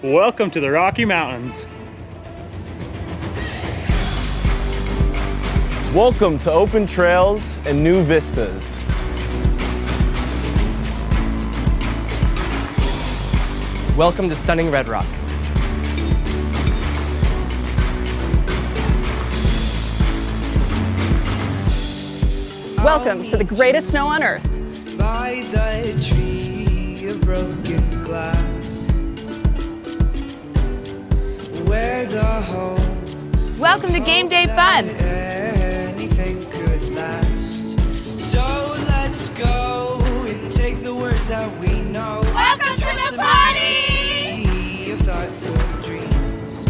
[SPEAKER 3] Welcome to the Rocky Mountains.
[SPEAKER 4] Welcome to open trails and new vistas.
[SPEAKER 5] Welcome to stunning Red Rock.
[SPEAKER 6] Welcome to the greatest snow on earth.
[SPEAKER 7] By the tree of broken glass, where the hope
[SPEAKER 6] Welcome to game day fun.
[SPEAKER 7] anything could last. So let's go and take the words that we know.
[SPEAKER 6] Welcome to
[SPEAKER 7] Toss
[SPEAKER 6] the
[SPEAKER 7] them
[SPEAKER 6] party!
[SPEAKER 7] in the sea of thoughtful dreams.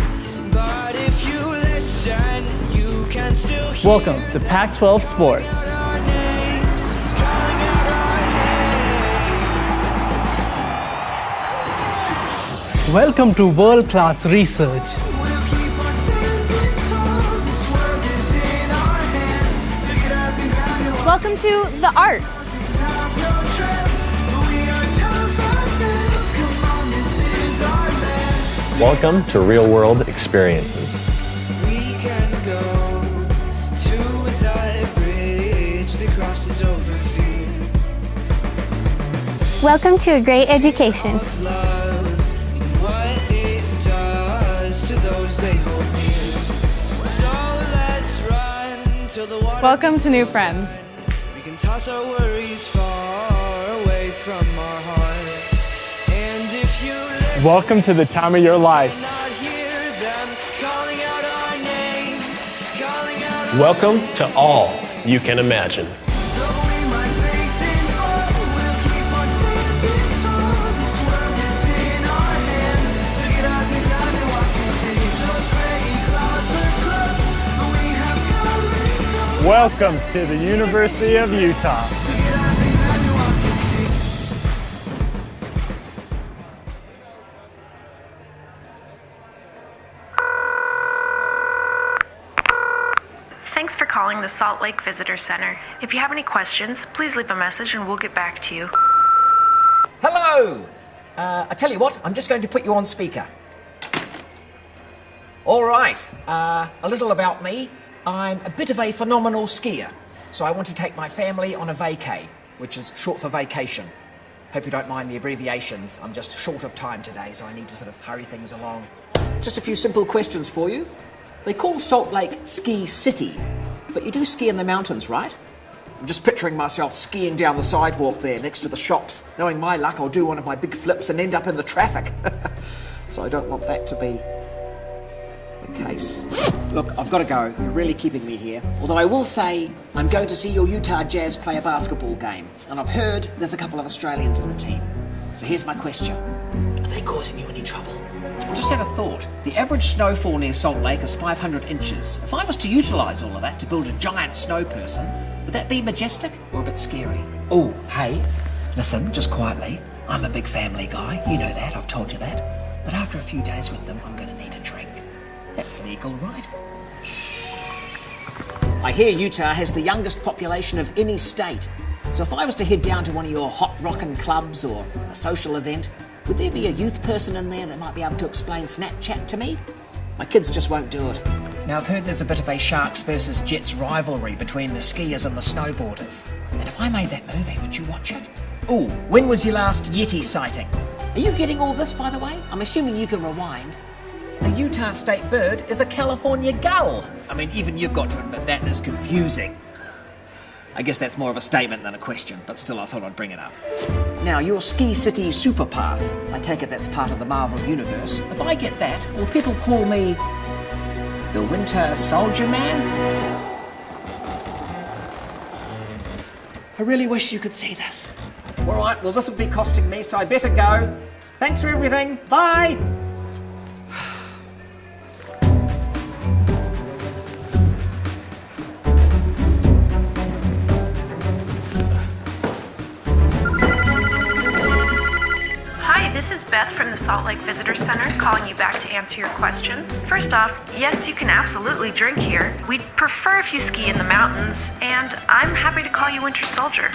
[SPEAKER 7] But if you listen, you can still hear
[SPEAKER 8] Welcome to Pac-12 Sports.
[SPEAKER 7] our names, calling out our names.
[SPEAKER 8] Welcome to world-class research.
[SPEAKER 7] We'll keep on standing tall. This world is in our hands. So get up and grab your
[SPEAKER 6] Welcome to the arts.
[SPEAKER 7] top, no trap. We are tough as nails. Come on, this is our land.
[SPEAKER 4] Welcome to real-world experiences.
[SPEAKER 7] We can go to the bridge that crosses over fear.
[SPEAKER 9] Welcome to a great education.
[SPEAKER 7] Love and what it does to those they hold near. So let's run till the water.
[SPEAKER 6] Welcome to new friends.
[SPEAKER 7] We can toss our worries far away from our hearts. And if you listen,
[SPEAKER 3] Welcome to the time of your life.
[SPEAKER 7] not hear them calling out our names, calling out our
[SPEAKER 4] Welcome to all you can imagine.
[SPEAKER 7] Though we might fade and fall, we'll keep on standing tall. This world is in our hands. So get up and grab your walk and see. Those gray clouds look close, but we have come and gone.
[SPEAKER 3] Welcome to the University of Utah.
[SPEAKER 7] So get up and grab your walk and see.
[SPEAKER 10] Thanks for calling the Salt Lake Visitor Center. If you have any questions, please leave a message and we'll get back to you.
[SPEAKER 11] Hello! I tell you what, I'm just going to put you on speaker. All right, a little about me. I'm a bit of a phenomenal skier, so I want to take my family on a vacay, which is short for vacation. Hope you don't mind the abbreviations. I'm just short of time today, so I need to sort of hurry things along. Just a few simple questions for you. They call Salt Lake Ski City, but you do ski in the mountains, right? I'm just picturing myself skiing down the sidewalk there next to the shops. Knowing my luck, I'll do one of my big flips and end up in the traffic. So I don't want that to be the case. Look, I've got to go. You're really keeping me here. Although I will say, I'm going to see your Utah Jazz play a basketball game. And I've heard there's a couple of Australians in the team. So here's my question. Are they causing you any trouble? I just had a thought. The average snowfall near Salt Lake is 500 inches. If I was to utilise all of that to build a giant snow person, would that be majestic or a bit scary? Oh, hey, listen, just quietly. I'm a big family guy. You know that, I've told you that. But after a few days with them, I'm going to need a drink. That's legal, right? I hear Utah has the youngest population of any state. So if I was to head down to one of your hot rockin' clubs or a social event, would there be a youth person in there that might be able to explain Snapchat to me? My kids just won't do it. Now, I've heard there's a bit of a Sharks versus Jets rivalry between the skiers and the snowboarders. And if I made that movie, would you watch it? Ooh, when was your last Yeti sighting? Are you getting all this, by the way? I'm assuming you can rewind. The Utah state bird is a California gull. I mean, even you've got to admit that is confusing. I guess that's more of a statement than a question, but still I thought I'd bring it up. Now, your Ski City Super Pass, I take it that's part of the Marvel Universe. If I get that, will people call me the Winter Soldier Man? I really wish you could see this. All right, well, this will be costing me, so I better go. Thanks for everything. Bye.
[SPEAKER 10] Hi, this is Beth from the Salt Lake Visitor Center calling you back to answer your questions. First off, yes, you can absolutely drink here. We'd prefer if you ski in the mountains, and I'm happy to call you Winter Soldier.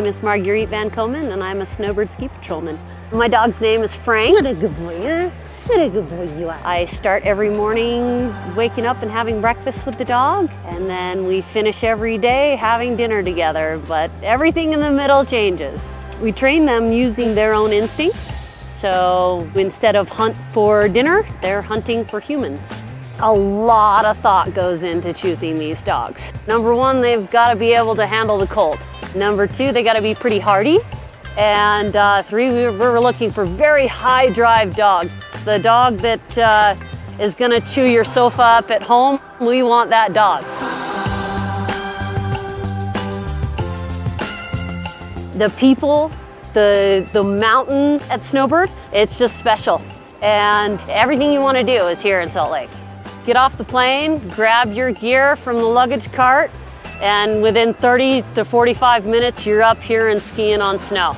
[SPEAKER 12] name is Marguerite Van Komen, and I'm a snowbird ski patrolman. My dog's name is Frank. What a good boy, huh? What a good boy you are. I start every morning waking up and having breakfast with the dog, and then we finish every day having dinner together, but everything in the middle changes. We train them using their own instincts, so instead of hunt for dinner, they're hunting for humans. A lot of thought goes into choosing these dogs. Number one, they've got to be able to handle the cold. Number two, they got to be pretty hardy. And three, we're looking for very high drive dogs. The dog that is going to chew your sofa up at home, we want that dog. The people, the mountain at Snowbird, it's just special. And everything you want to do is here in Salt Lake. Get off the plane, grab your gear from the luggage cart, and within 30 to 45 minutes, you're up here and skiing on snow.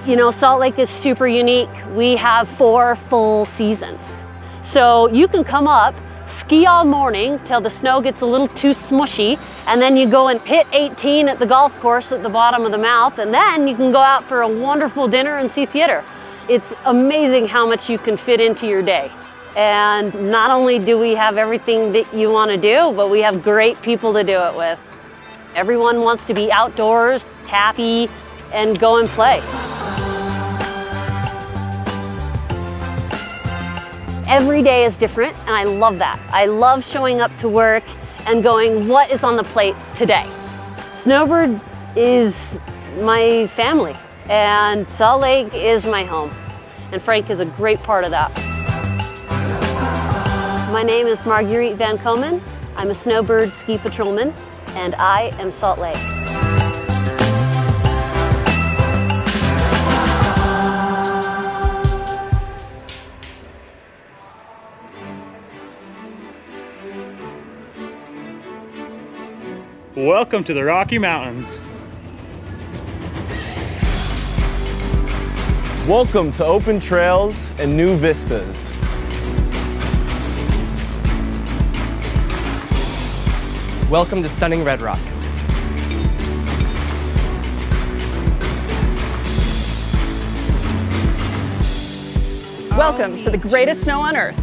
[SPEAKER 12] You know, Salt Lake is super unique. We have 4 full seasons. So you can come up, ski all morning till the snow gets a little too smushy, and then you go and hit 18 at the golf course at the bottom of the mouth, and then you can go out for a wonderful dinner and see theater. It's amazing how much you can fit into your day. And not only do we have everything that you want to do, but we have great people to do it with. Everyone wants to be outdoors, happy, and go and play. Every day is different, and I love that. I love showing up to work and going, what is on the plate today? Snowbird is my family, and Salt Lake is my home. And Frank is a great part of that. My name is Marguerite Van Komen. I'm a snowbird ski patrolman, and I am Salt Lake.
[SPEAKER 3] Welcome to the Rocky Mountains.
[SPEAKER 4] Welcome to open trails and new vistas.
[SPEAKER 5] Welcome to stunning Red Rock.
[SPEAKER 6] Welcome to the greatest snow on earth.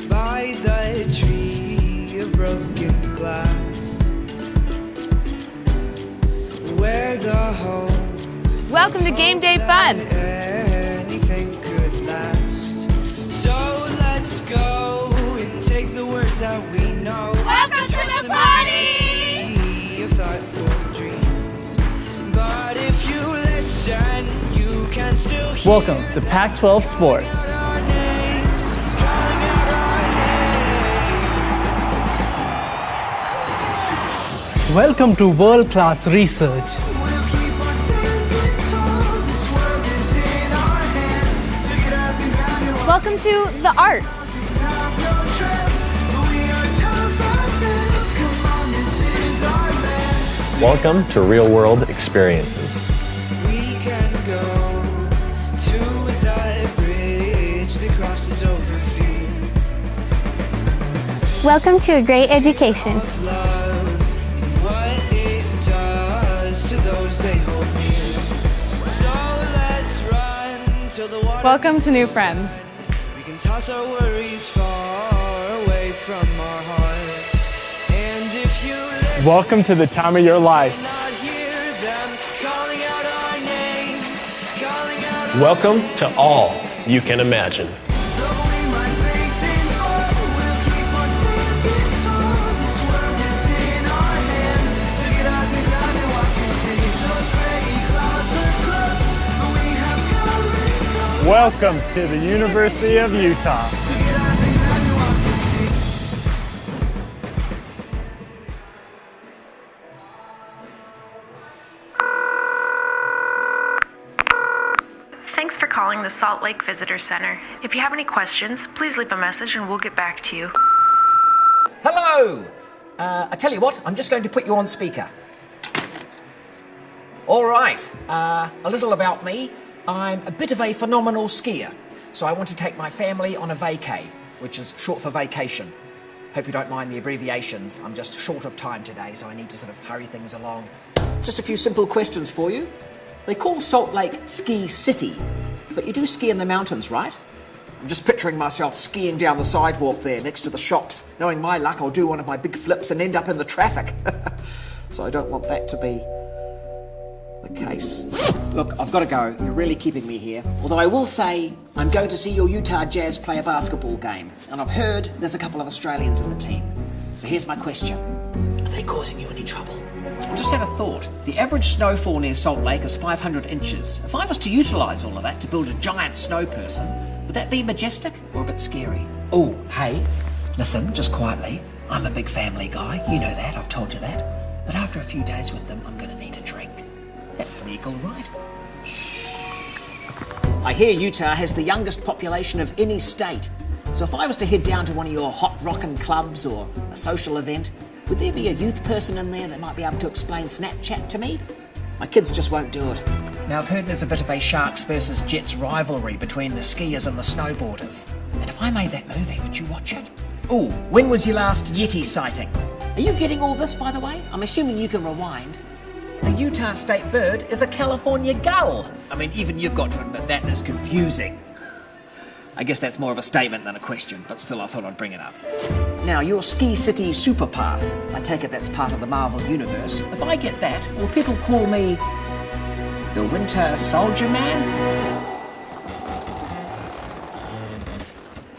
[SPEAKER 7] By the tree of broken glass, where the home
[SPEAKER 6] Welcome to Game Day Fun.
[SPEAKER 7] anything could last. So let's go and take the words that we know.
[SPEAKER 6] Welcome to the party!
[SPEAKER 7] Sea of thoughtful dreams. But if you listen, you can still hear
[SPEAKER 8] Welcome to Pac-12 Sports.
[SPEAKER 7] our names, calling out our names.
[SPEAKER 8] Welcome to world-class research.
[SPEAKER 7] We'll keep on standing tall. This world is in our hands. So get up and grab your
[SPEAKER 6] Welcome to the arts.
[SPEAKER 7] have no trip. We are tough as nails. Come on, this is our land.
[SPEAKER 4] Welcome to real-world experiences.
[SPEAKER 7] We can go to that bridge that crosses over fear.
[SPEAKER 9] Welcome to a great education.
[SPEAKER 7] Love and what it does to those they hold near. So let's run till the water.
[SPEAKER 6] Welcome to new friends.
[SPEAKER 7] We can toss our worries far away from our hearts. And if you listen,
[SPEAKER 3] Welcome to the time of your life.
[SPEAKER 7] not hear them calling out our names, calling out our
[SPEAKER 4] Welcome to all you can imagine.
[SPEAKER 7] Though we might faint and fall, we'll keep on standing tall. This world is in our hands. So get up and grab and walk and see. Those gray clouds look close, but we have come and gone.
[SPEAKER 3] Welcome to the University of Utah.
[SPEAKER 7] So get up and grab and walk and see.
[SPEAKER 10] Thanks for calling the Salt Lake Visitor Center. If you have any questions, please leave a message and we'll get back to you.
[SPEAKER 11] Hello! I tell you what, I'm just going to put you on speaker. All right, a little about me. I'm a bit of a phenomenal skier, so I want to take my family on a vacay, which is short for vacation. Hope you don't mind the abbreviations. I'm just short of time today, so I need to sort of hurry things along. Just a few simple questions for you. They call Salt Lake Ski City, but you do ski in the mountains, right? I'm just picturing myself skiing down the sidewalk there next to the shops. Knowing my luck, I'll do one of my big flips and end up in the traffic. So I don't want that to be the case. Look, I've got to go. You're really keeping me here. Although I will say, I'm going to see your Utah Jazz play a basketball game. And I've heard there's a couple of Australians in the team. So here's my question. Are they causing you any trouble? I just had a thought. The average snowfall near Salt Lake is 500 inches. If I was to utilise all of that to build a giant snow person, would that be majestic or a bit scary? Oh, hey, listen, just quietly. I'm a big family guy. You know that. I've told you that. But after a few days with them, I'm going to need a drink. That's legal, right? Shh. I hear Utah has the youngest population of any state. So if I was to head down to one of your hot rockin' clubs or a social event, would there be a youth person in there that might be able to explain Snapchat to me? My kids just won't do it. Now, I've heard there's a bit of a Sharks versus Jets rivalry between the skiers and the snowboarders. And if I made that movie, would you watch it? Ooh, when was your last Yeti sighting? Are you getting all this, by the way? I'm assuming you can rewind. The Utah state bird is a California gull. I mean, even you've got to admit that is confusing. I guess that's more of a statement than a question, but still I thought I'd bring it up. Now, your Ski City Super Pass, I take it that's part of the Marvel Universe. If I get that, will people call me the Winter Soldier Man?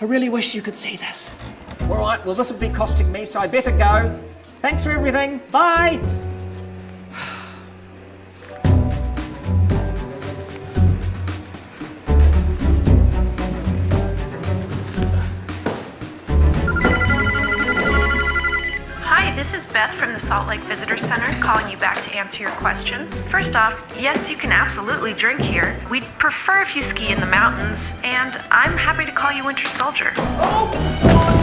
[SPEAKER 11] I really wish you could see this. All right, well, this will be costing me, so I better go. Thanks for everything. Bye.
[SPEAKER 10] Hi, this is Beth from the Salt Lake Visitor Center calling you back to answer your questions. First off, yes, you can absolutely drink here. We'd prefer if you ski in the mountains, and I'm happy to call you Winter Soldier.
[SPEAKER 11] Oh!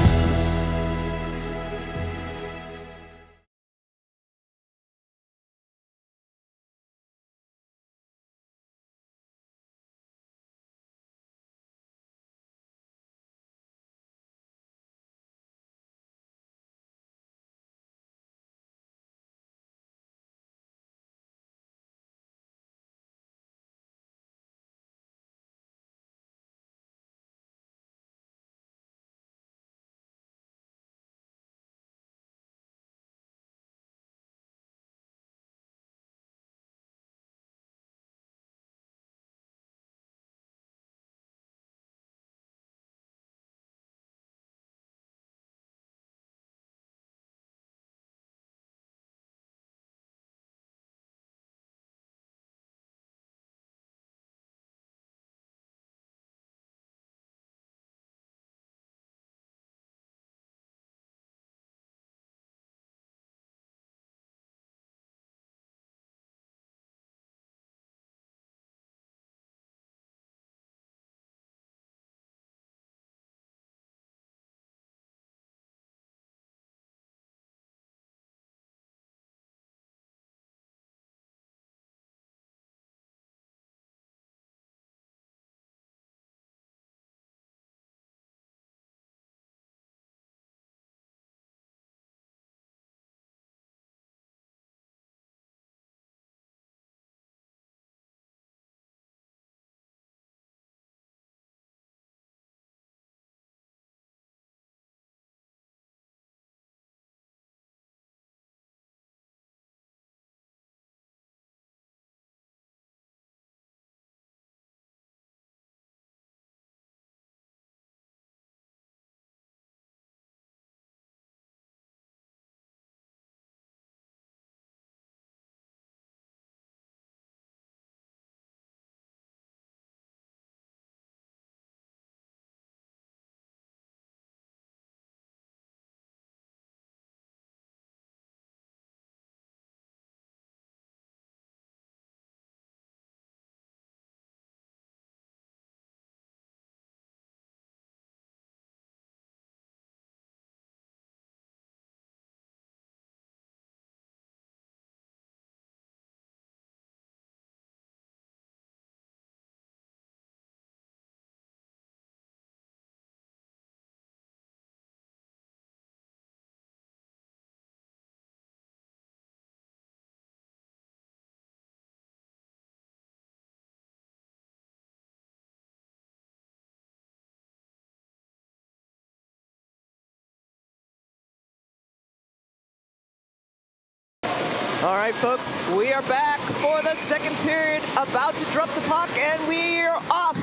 [SPEAKER 1] All right, folks, we are back for the second period, about to drop the puck, and we're off.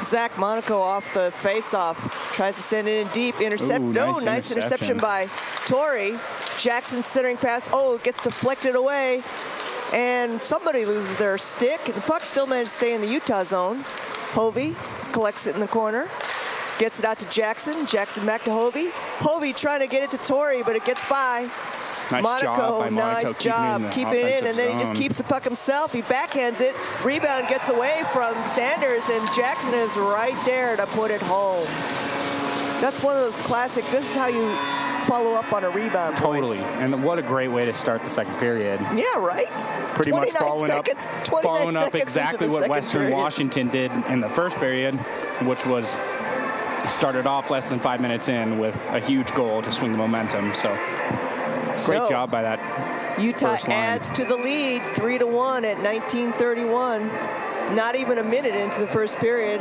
[SPEAKER 1] Zach Monaco off the face-off, tries to send it in deep, intercept. Nice interception by Torrey. Jackson centering pass, gets deflected away, and somebody loses their stick. The puck still managed to stay in the Utah zone. Hovey collects it in the corner, gets it out to Jackson. Jackson back to Hovey. Hovey trying to get it to Torrey, but it gets by.
[SPEAKER 2] Nice job by Monaco.
[SPEAKER 1] Nice job keeping it in, and then he just keeps the puck himself. He backhands it. Rebound gets away from Sanders, and Jackson is right there to put it home. That's one of those classic, this is how you follow up on a rebound.
[SPEAKER 2] Totally,
[SPEAKER 1] boys.
[SPEAKER 2] And what a great way to start the second period.
[SPEAKER 1] Yeah, right?
[SPEAKER 2] Pretty much following up exactly what Western Washington did in the first period, which was started off less than 5 minutes in with a huge goal to swing the momentum. So great job by that
[SPEAKER 1] Utah
[SPEAKER 2] first line.
[SPEAKER 1] adds to the lead 3-1 at 19:31. Not even a minute into the first period.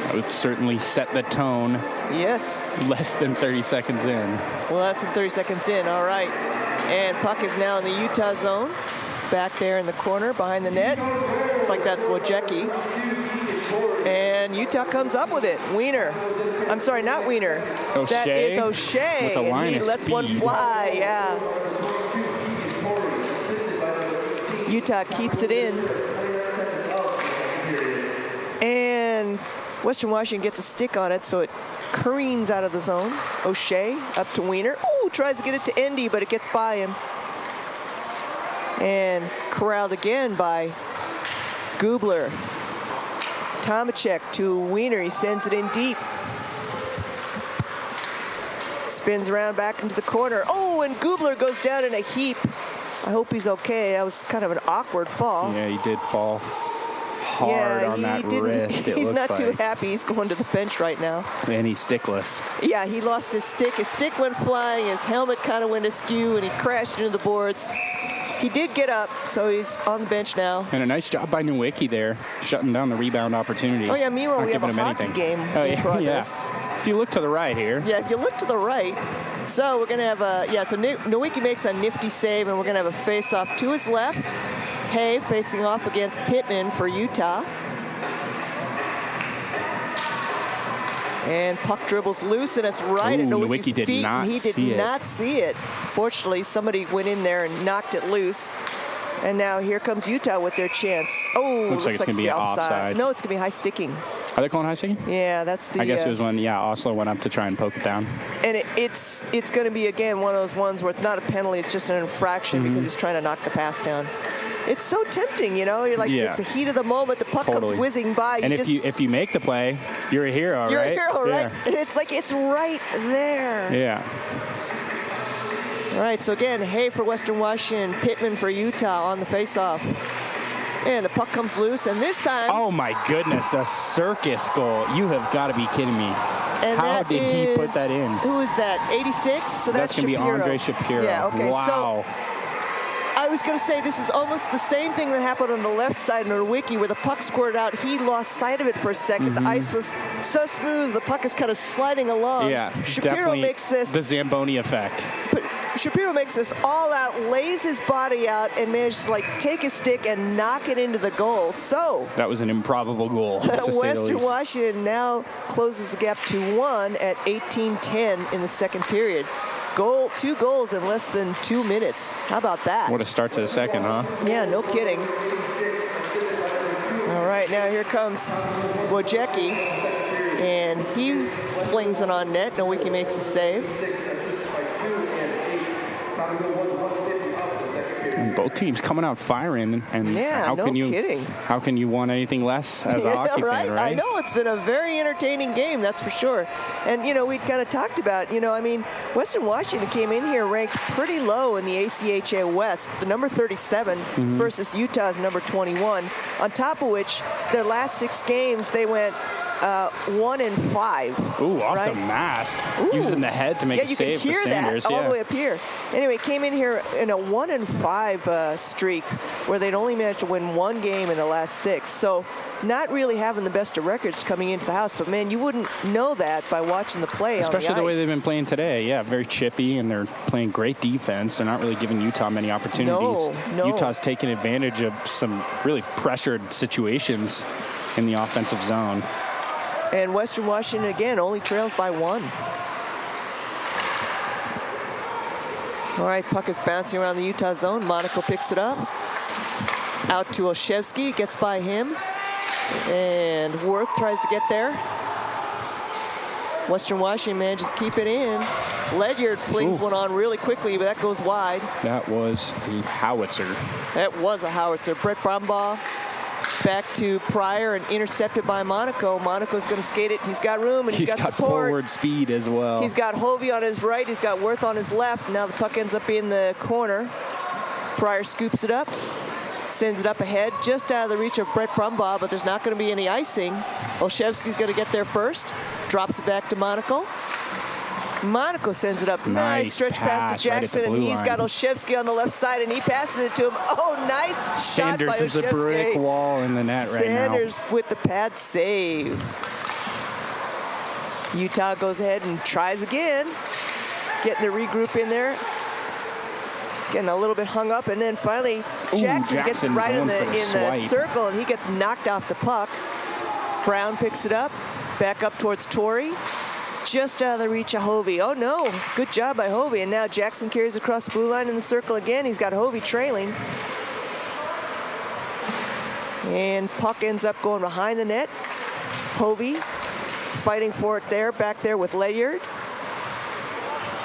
[SPEAKER 2] It would certainly set the tone.
[SPEAKER 1] Yes.
[SPEAKER 2] Less than 30 seconds in.
[SPEAKER 1] Less than 30 seconds in, all right. And puck is now in the Utah zone. Back there in the corner behind the net. Looks like that's Wojcicki. And Utah comes up with it. Wiener. I'm sorry, not Wiener.
[SPEAKER 2] O'Shea.
[SPEAKER 1] That is O'Shea.
[SPEAKER 2] With a line
[SPEAKER 1] and he
[SPEAKER 2] of
[SPEAKER 1] lets one
[SPEAKER 2] speed.
[SPEAKER 1] fly, yeah. Utah keeps it in. And Western Washington gets a stick on it, so it careens out of the zone. O'Shea up to Wiener. Ooh, tries to get it to Indy, but it gets by him. And corralled again by Gubler. Tomacek to Wiener. He sends it in deep. Spins around back into the corner. Oh, and Gubler goes down in a heap. I hope he's okay. That was kind of an awkward fall.
[SPEAKER 2] Yeah, he did fall hard on that wrist.
[SPEAKER 1] He's not too happy. He's going to the bench right now.
[SPEAKER 2] And he's stickless.
[SPEAKER 1] Yeah, he lost his stick. His stick went flying. His helmet kind of went askew, and he crashed into the boards. He did get up, so he's on the bench now.
[SPEAKER 2] And a nice job by Nowicki there, shutting down the rebound opportunity.
[SPEAKER 1] Oh, yeah, meanwhile, we have a hockey game in progress.
[SPEAKER 2] Yeah. If you look to the right here.
[SPEAKER 1] Yeah, if you look to the right. So we're going to have so Nowicki makes a nifty save, and we're going to have a face-off to his left. Hay facing off against Pittman for Utah. And puck dribbles loose, and it's right at Nowicki's feet, and he did not see it. Fortunately, somebody went in there and knocked it loose. And now here comes Utah with their chance. Oh,
[SPEAKER 2] looks like it's going to be offside.
[SPEAKER 1] No, it's going to be high sticking.
[SPEAKER 2] Are they calling high sticking?
[SPEAKER 1] Yeah, that's the...
[SPEAKER 2] I guess it was when, Oslo went up to try and poke it down.
[SPEAKER 1] And it's going to be, again, one of those ones where it's not a penalty, it's just an infraction because he's trying to knock the pass down. It's so tempting, you know? You're like, it's the heat of the moment. The puck comes whizzing by.
[SPEAKER 2] And if you make the play, you're a hero,
[SPEAKER 1] you're
[SPEAKER 2] right?
[SPEAKER 1] You're a hero, right?
[SPEAKER 2] Yeah.
[SPEAKER 1] And it's like, it's right there.
[SPEAKER 2] Yeah.
[SPEAKER 1] All right, so again, Hay for Western Washington, Pittman for Utah on the faceoff. And the puck comes loose, and this time...
[SPEAKER 2] Oh, my goodness, a circus goal. You have got to be kidding me.
[SPEAKER 1] And
[SPEAKER 2] how did he put that in?
[SPEAKER 1] Who is that, 86? So
[SPEAKER 2] that's going to be Andre Shapiro.
[SPEAKER 1] Yeah, okay,
[SPEAKER 2] wow.
[SPEAKER 1] So I was going to say this is almost the same thing that happened on the left side of Nowicki where the puck squirted out. He lost sight of it for a second. The ice was so smooth, the puck is kind of sliding along.
[SPEAKER 2] Yeah,
[SPEAKER 1] Shapiro makes this...
[SPEAKER 2] the Zamboni effect.
[SPEAKER 1] Shapiro makes this all out, lays his body out, and managed to take his stick and knock it into the goal. So
[SPEAKER 2] that was an improbable goal.
[SPEAKER 1] Western Washington now closes the gap to 1 at 18:10 in the second period. 2 goals in less than 2 minutes. How about that?
[SPEAKER 2] What a start to the second, huh?
[SPEAKER 1] Yeah, no kidding. All right, now here comes Wojcicki, and he flings it on net. Nowicki makes a save.
[SPEAKER 2] And both teams coming out firing, and how can you want anything less as a hockey fan, right?
[SPEAKER 1] I know, it's been a very entertaining game, that's for sure. And we'd kind of talked about, Western Washington came in here ranked pretty low in the ACHA West, the number 37 versus Utah's number 21. On top of which, their last 6 games, they went 1 and 5.
[SPEAKER 2] Ooh, off
[SPEAKER 1] right?
[SPEAKER 2] the mask.
[SPEAKER 1] Ooh.
[SPEAKER 2] Using the head to make a
[SPEAKER 1] you
[SPEAKER 2] save
[SPEAKER 1] can hear
[SPEAKER 2] for Sanders.
[SPEAKER 1] that all the way up here. Anyway, came in here in a 1 and 5 streak where they'd only managed to win 1 game in the last 6. So not really having the best of records coming into the house. But, man, you wouldn't know that by watching the play
[SPEAKER 2] Especially
[SPEAKER 1] on the
[SPEAKER 2] way
[SPEAKER 1] ice.
[SPEAKER 2] they've been playing today. Yeah, very chippy, and they're playing great defense. They're not really giving Utah many opportunities.
[SPEAKER 1] No.
[SPEAKER 2] Utah's taking advantage of some really pressured situations in the offensive zone.
[SPEAKER 1] And Western Washington, again, only trails by 1. All right, puck is bouncing around the Utah zone. Monaco picks it up. Out to Olszewski, gets by him. And Worth tries to get there. Western Washington manages to keep it in. Ledyard flings one on really quickly, but that goes wide.
[SPEAKER 2] That was a howitzer.
[SPEAKER 1] That was a howitzer. Brett Brumbaugh back to Pryor and intercepted by Monaco. Monaco's going to skate it. He's got room and he's got support.
[SPEAKER 2] Forward speed as well.
[SPEAKER 1] He's got Hovey on his right. He's got Worth on his left. Now the puck ends up in the corner. Pryor scoops it up, sends it up ahead, just out of the reach of Brett Brumbaugh, but there's not going to be any icing. Olszewski's going to get there first. Drops it back to Monaco. Monaco sends it up. Nice stretch pass to Jackson, and he's got Olszewski on the left side, and he passes it to him. Oh, nice shot by Olszewski.
[SPEAKER 2] Sanders is a brick wall in the net right now.
[SPEAKER 1] Sanders with the pad save. Utah goes ahead and tries again. Getting the regroup in there. Getting a little bit hung up, and then finally Jackson gets it right in the circle, and he gets knocked off the puck. Brown picks it up, back up towards Torrey. Just out of the reach of Hovey. Oh, no. Good job by Hovey. And now Jackson carries across the blue line in the circle again. He's got Hovey trailing. And puck ends up going behind the net. Hovey fighting for it there, back there with Ledyard.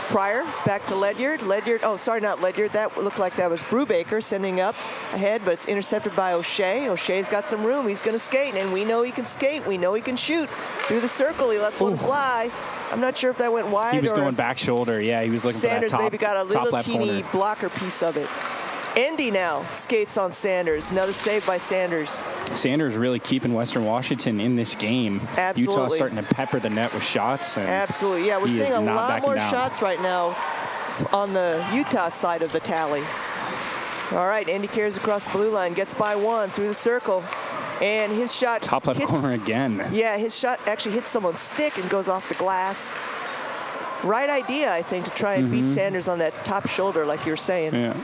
[SPEAKER 1] Pryor back to Ledyard. Ledyard, oh, sorry, not Ledyard. That looked like that was Brubaker sending up ahead, but it's intercepted by O'Shea. O'Shea's got some room. He's going to skate, and we know he can skate. We know he can shoot. Through the circle, he lets one fly. I'm not sure if that went wide.
[SPEAKER 2] He was going back shoulder. Yeah, he was looking
[SPEAKER 1] Sanders
[SPEAKER 2] for that top,
[SPEAKER 1] maybe got a little teeny
[SPEAKER 2] corner.
[SPEAKER 1] blocker piece of it. Endy now skates on Sanders. Another save by Sanders.
[SPEAKER 2] Sanders really keeping Western Washington in this game.
[SPEAKER 1] Absolutely.
[SPEAKER 2] Utah's starting to pepper the net with shots. And
[SPEAKER 1] absolutely, yeah. We're seeing a lot more shots right now on the Utah side of the tally. All right, Endy carries across the blue line, gets by 1 through the circle. And his shot
[SPEAKER 2] top left corner again.
[SPEAKER 1] Yeah, his shot actually hits someone's stick and goes off the glass. Right idea, I think, to try and beat Sanders on that top shoulder, like you were saying.
[SPEAKER 2] Yeah.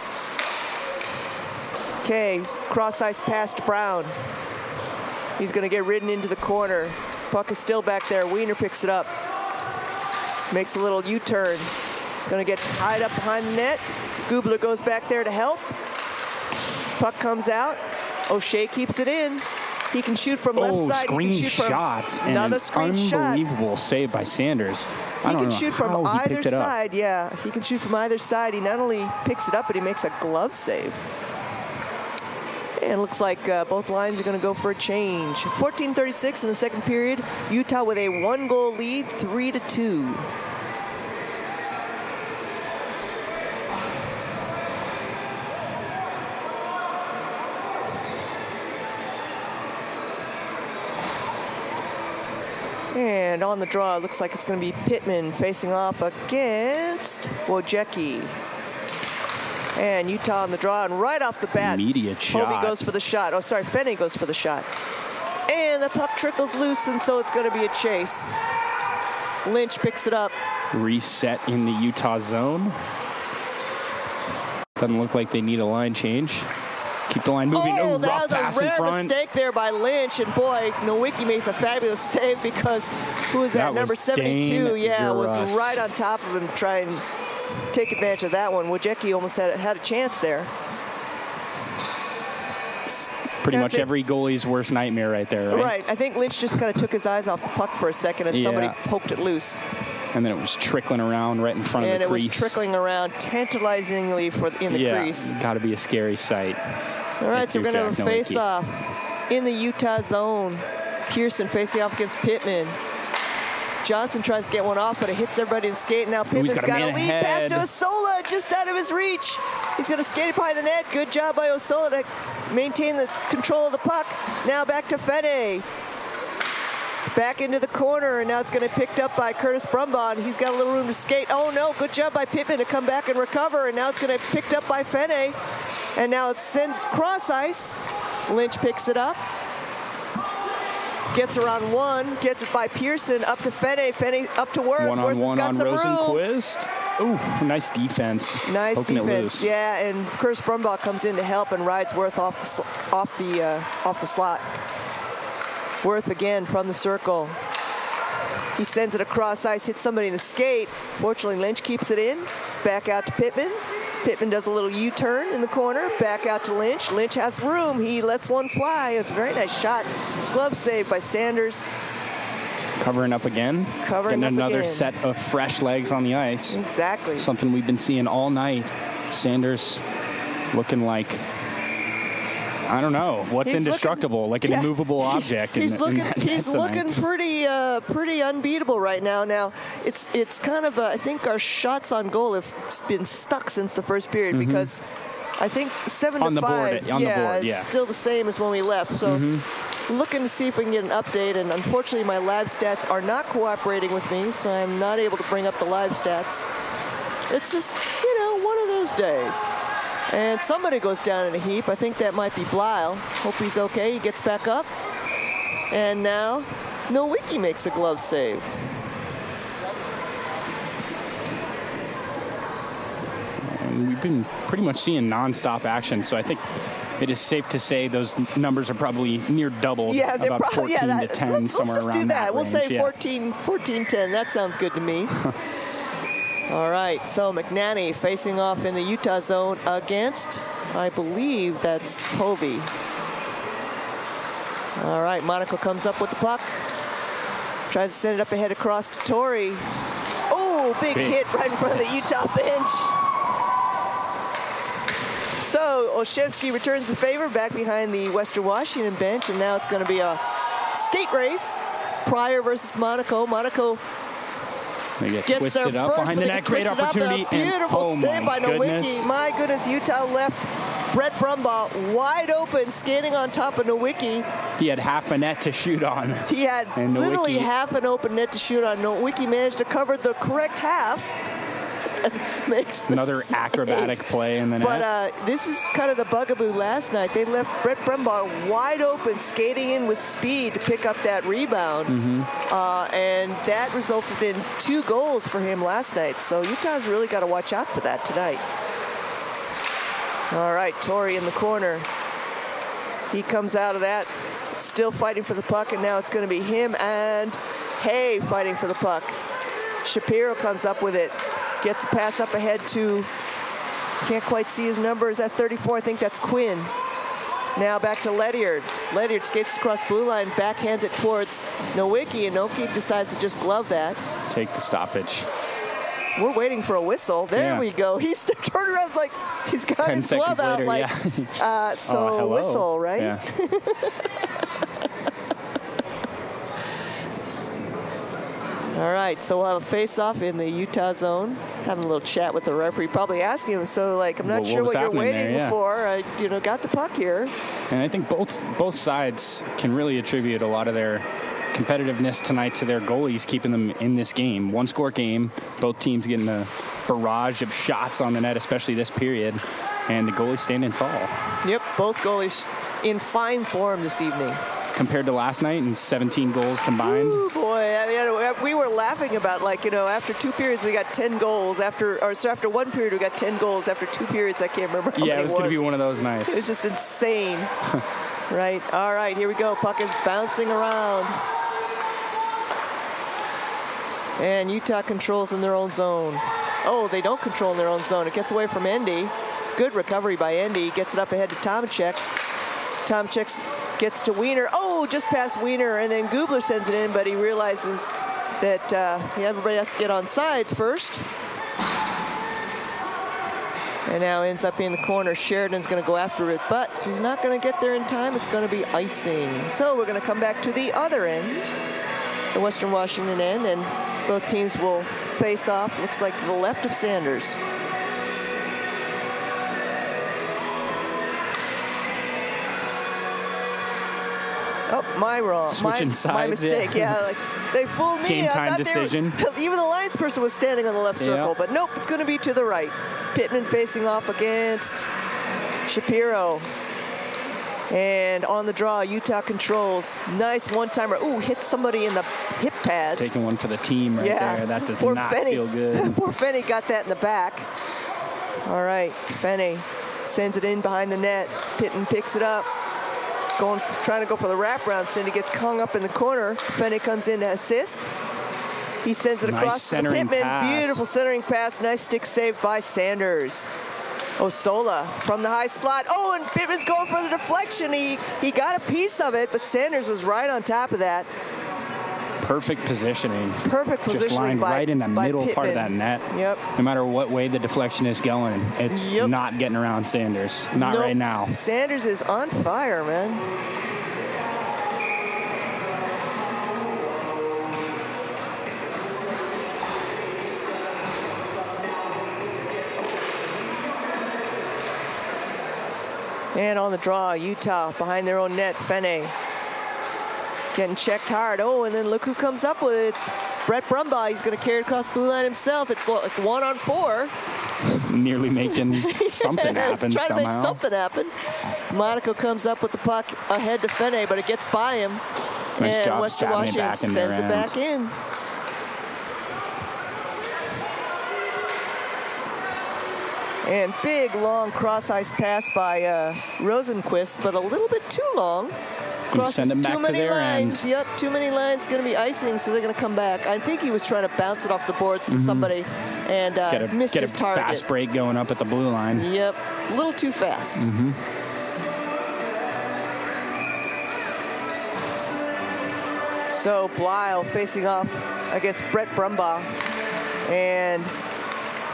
[SPEAKER 1] Okay, cross-ice pass to Brown. He's going to get ridden into the corner. Puck is still back there. Wiener picks it up. Makes a little U-turn. He's going to get tied up behind the net. Gubler goes back there to help. Puck comes out. O'Shea keeps it in. He can shoot from left side.
[SPEAKER 2] Screen
[SPEAKER 1] he can shoot
[SPEAKER 2] shots.
[SPEAKER 1] from another screen shot.
[SPEAKER 2] Unbelievable save by Sanders.
[SPEAKER 1] He can shoot from either side. Yeah, he can shoot from either side. He not only picks it up, but he makes a glove save. And it looks like both lines are going to go for a change. 14:36 in the second period. Utah with a 1-goal lead, 3-2. And on the draw, it looks like it's going to be Pittman facing off against Wojcicki. And Utah on the draw, and right off the bat,
[SPEAKER 2] immediate shot.
[SPEAKER 1] Hovey goes for the shot. Oh, sorry, Fenney goes for the shot. And the puck trickles loose, and so it's going to be a chase. Lynch picks it up.
[SPEAKER 2] Reset in the Utah zone. Doesn't look like they need a line change. Keep the line moving.
[SPEAKER 1] Oh, that
[SPEAKER 2] rough pass
[SPEAKER 1] was a
[SPEAKER 2] in
[SPEAKER 1] rare
[SPEAKER 2] front.
[SPEAKER 1] mistake there by Lynch, and boy, Nowicki makes a fabulous save because who was that? Number 72. Yeah, was right on top of him, trying to take advantage of that one. Wojcicki almost had a chance there.
[SPEAKER 2] Pretty much every goalie's worst nightmare right there, right?
[SPEAKER 1] Right. I think Lynch just kind of took his eyes off the puck for a second, and somebody poked it loose.
[SPEAKER 2] And then it was trickling around right in front of the crease.
[SPEAKER 1] And it was trickling around tantalizingly in the crease.
[SPEAKER 2] Yeah, got to be a scary sight.
[SPEAKER 1] All right, so we're going to have a face-off in the Utah zone. Pearson facing off against Pittman. Johnson tries to get one off, but it hits everybody in the skate. Now Pittman's got a lead pass to Osola, just out of his reach. He's going to skate it behind the net. Good job by Osola to maintain the control of the puck. Now back to Fede. Back into the corner, and now it's going to be picked up by Curtis Brumbaugh. He's got a little room to skate. Oh, no, good job by Pittman to come back and recover, and now it's going to be picked up by Fene. And now it sends cross ice. Lynch picks it up. Gets around one, gets it by Pearson, up to Fene. Fene up to Worth.
[SPEAKER 2] One-on-one on
[SPEAKER 1] some
[SPEAKER 2] Rosenquist. Ooh, nice defense.
[SPEAKER 1] Nice
[SPEAKER 2] Poking
[SPEAKER 1] defense, yeah. And Curtis Brumbaugh comes in to help and rides Worth off the slot. Worth again from the circle. He sends it across ice, hits somebody in the skate. Fortunately, Lynch keeps it in. Back out to Pittman. Pittman does a little U-turn in the corner. Back out to Lynch. Lynch has room. He lets one fly. It's a very nice shot. Glove save by Sanders.
[SPEAKER 2] Covering up again.
[SPEAKER 1] Covering up
[SPEAKER 2] another
[SPEAKER 1] again.
[SPEAKER 2] set of fresh legs on the ice.
[SPEAKER 1] Exactly.
[SPEAKER 2] Something we've been seeing all night. Sanders looking like, I don't know, what's
[SPEAKER 1] He's
[SPEAKER 2] indestructible,
[SPEAKER 1] looking,
[SPEAKER 2] like an immovable object.
[SPEAKER 1] He's
[SPEAKER 2] in
[SPEAKER 1] looking
[SPEAKER 2] tonight.
[SPEAKER 1] pretty unbeatable right now. Now it's kind of I think our shots on goal have been stuck since the first period because I think 7 to 5. It's still the same as when we left. So looking to see if we can get an update. And unfortunately, my live stats are not cooperating with me, so I'm not able to bring up the live stats. It's just one of those days. And somebody goes down in a heap. I think that might be Blyle. Hope he's okay. He gets back up. And now Nowicki makes a glove save.
[SPEAKER 2] And we've been pretty much seeing nonstop action, so I think it is safe to say those numbers are probably near double.
[SPEAKER 1] Yeah, they're
[SPEAKER 2] about
[SPEAKER 1] probably
[SPEAKER 2] 14 to 10,
[SPEAKER 1] let's
[SPEAKER 2] somewhere
[SPEAKER 1] just
[SPEAKER 2] around
[SPEAKER 1] do that. We'll
[SPEAKER 2] range,
[SPEAKER 1] say 14-10. That sounds good to me. All right, so McNanny facing off in the Utah zone against, I believe that's Hovey. All right, Monaco comes up with the puck. Tries to send it up ahead across to Torrey. Oh, big hit right in front of the Utah bench. So Olszewski returns the favor back behind the Western Washington bench, and now it's going to be a skate race. Pryor versus Monaco. Monaco
[SPEAKER 2] they get
[SPEAKER 1] gets
[SPEAKER 2] twisted
[SPEAKER 1] there
[SPEAKER 2] up
[SPEAKER 1] first,
[SPEAKER 2] behind the net. Great opportunity.
[SPEAKER 1] Beautiful save by Nowicki. My goodness, Utah left Brett Brumbaugh wide open, skating on top of Nowicki.
[SPEAKER 2] He had half a net to shoot on.
[SPEAKER 1] He had literally half an open net to shoot on. Nowicki managed to cover the correct half. Makes
[SPEAKER 2] another acrobatic play in the net.
[SPEAKER 1] But this is kind of the bugaboo last night. They left Brett Brumbaugh wide open, skating in with speed to pick up that rebound. And that resulted in 2 goals for him last night. So Utah's really got to watch out for that tonight. All right, Torrey in the corner. He comes out of that, still fighting for the puck, and now it's going to be him and Hay fighting for the puck. Shapiro comes up with it. Gets a pass up ahead to, can't quite see his number. Is that 34? I think that's Quinn. Now back to Ledyard. Ledyard skates across blue line, backhands it towards Nowicki, and Nowicki decides to just glove that.
[SPEAKER 2] Take the stoppage.
[SPEAKER 1] We're waiting for a whistle. There we go. He's turned around like he's got his glove out.
[SPEAKER 2] Later,
[SPEAKER 1] Whistle, right?
[SPEAKER 2] Yeah.
[SPEAKER 1] All right, so we'll have a face-off in the Utah zone. Having a little chat with the referee, probably asking him, so like, I'm not sure what you're waiting for. I, got the puck here.
[SPEAKER 2] And I think both sides can really attribute a lot of their competitiveness tonight to their goalies keeping them in this game. 1-score game, both teams getting a barrage of shots on the net, especially this period, and the goalies standing tall. Yep,
[SPEAKER 1] both goalies in fine form this evening.
[SPEAKER 2] Compared to last night and 17 goals combined.
[SPEAKER 1] Ooh, boy, we were laughing about after 2 periods we got 10 goals. After 1 period we got 10 goals. After 2 periods I can't remember how many
[SPEAKER 2] it was going to be one of those nights.
[SPEAKER 1] It was just insane. Right, all right, here we go. Puck is bouncing around. And Utah controls in their own zone. Oh, they don't control in their own zone. It gets away from Endy. Good recovery by Endy. Gets it up ahead to Tomacek. Tomacek gets to Wiener. Oh, just past Wiener, and then Gubler sends it in, but he realizes that everybody has to get on sides first. And now ends up in the corner. Sheridan's going to go after it, but he's not going to get there in time. It's going to be icing. So we're going to come back to the other end, the Western Washington end, and both teams will face off, looks like to the left of Sanders. Oh, my wrong.
[SPEAKER 2] Switching
[SPEAKER 1] my
[SPEAKER 2] sides,
[SPEAKER 1] mistake.
[SPEAKER 2] yeah.
[SPEAKER 1] Like they fooled me.
[SPEAKER 2] Game
[SPEAKER 1] I
[SPEAKER 2] time
[SPEAKER 1] thought
[SPEAKER 2] decision.
[SPEAKER 1] Even the Lions person was standing on the left circle, but nope, it's going to be to the right. Pittman facing off against Shapiro. And on the draw, Utah controls. Nice one-timer. Ooh, hits somebody in the hip pads.
[SPEAKER 2] Taking one for the team right there. That does not feel good.
[SPEAKER 1] Poor Fenney got that in the back. All right, Fenney sends it in behind the net. Pittman picks it up. Trying to go for the wraparound. Cindy gets hung up in the corner. Fenney comes in to assist. He sends it across to Pittman.
[SPEAKER 2] Pass.
[SPEAKER 1] Beautiful centering pass. Nice stick save by Sanders. Osola from the high slot. Oh, and Pittman's going for the deflection. He got a piece of it, but Sanders was right on top of that.
[SPEAKER 2] Perfect positioning.
[SPEAKER 1] Perfect positioning.
[SPEAKER 2] Just lined right in the middle
[SPEAKER 1] Pittman.
[SPEAKER 2] part of that net.
[SPEAKER 1] Yep.
[SPEAKER 2] No matter what way the deflection is going, it's not getting around Sanders. Not right now.
[SPEAKER 1] Sanders is on fire, man. And on the draw, Utah behind their own net. Fenney getting checked hard. Oh, and then look who comes up with it. It's Brett Brumbaugh. He's going to carry it across the blue line himself. It's like 1-on-4.
[SPEAKER 2] Nearly making something happen
[SPEAKER 1] Trying
[SPEAKER 2] somehow.
[SPEAKER 1] to make something happen. Monaco comes up with the puck ahead to Fenney, but it gets by him.
[SPEAKER 2] Nice
[SPEAKER 1] and
[SPEAKER 2] job
[SPEAKER 1] Western
[SPEAKER 2] stabbing it
[SPEAKER 1] Washington
[SPEAKER 2] back in
[SPEAKER 1] sends
[SPEAKER 2] their
[SPEAKER 1] it back in. And big, long cross-ice pass by Rosenquist, but a little bit too long. Crosses
[SPEAKER 2] send them back
[SPEAKER 1] too
[SPEAKER 2] to
[SPEAKER 1] many
[SPEAKER 2] their
[SPEAKER 1] lines.
[SPEAKER 2] end.
[SPEAKER 1] Yep, too many lines. Going to be icing, so they're going to come back. I think he was trying to bounce it off the boards to somebody and missed his target.
[SPEAKER 2] Get a fast break going up at the blue line.
[SPEAKER 1] Yep, a little too fast. So Blyle facing off against Brett Brumbaugh, and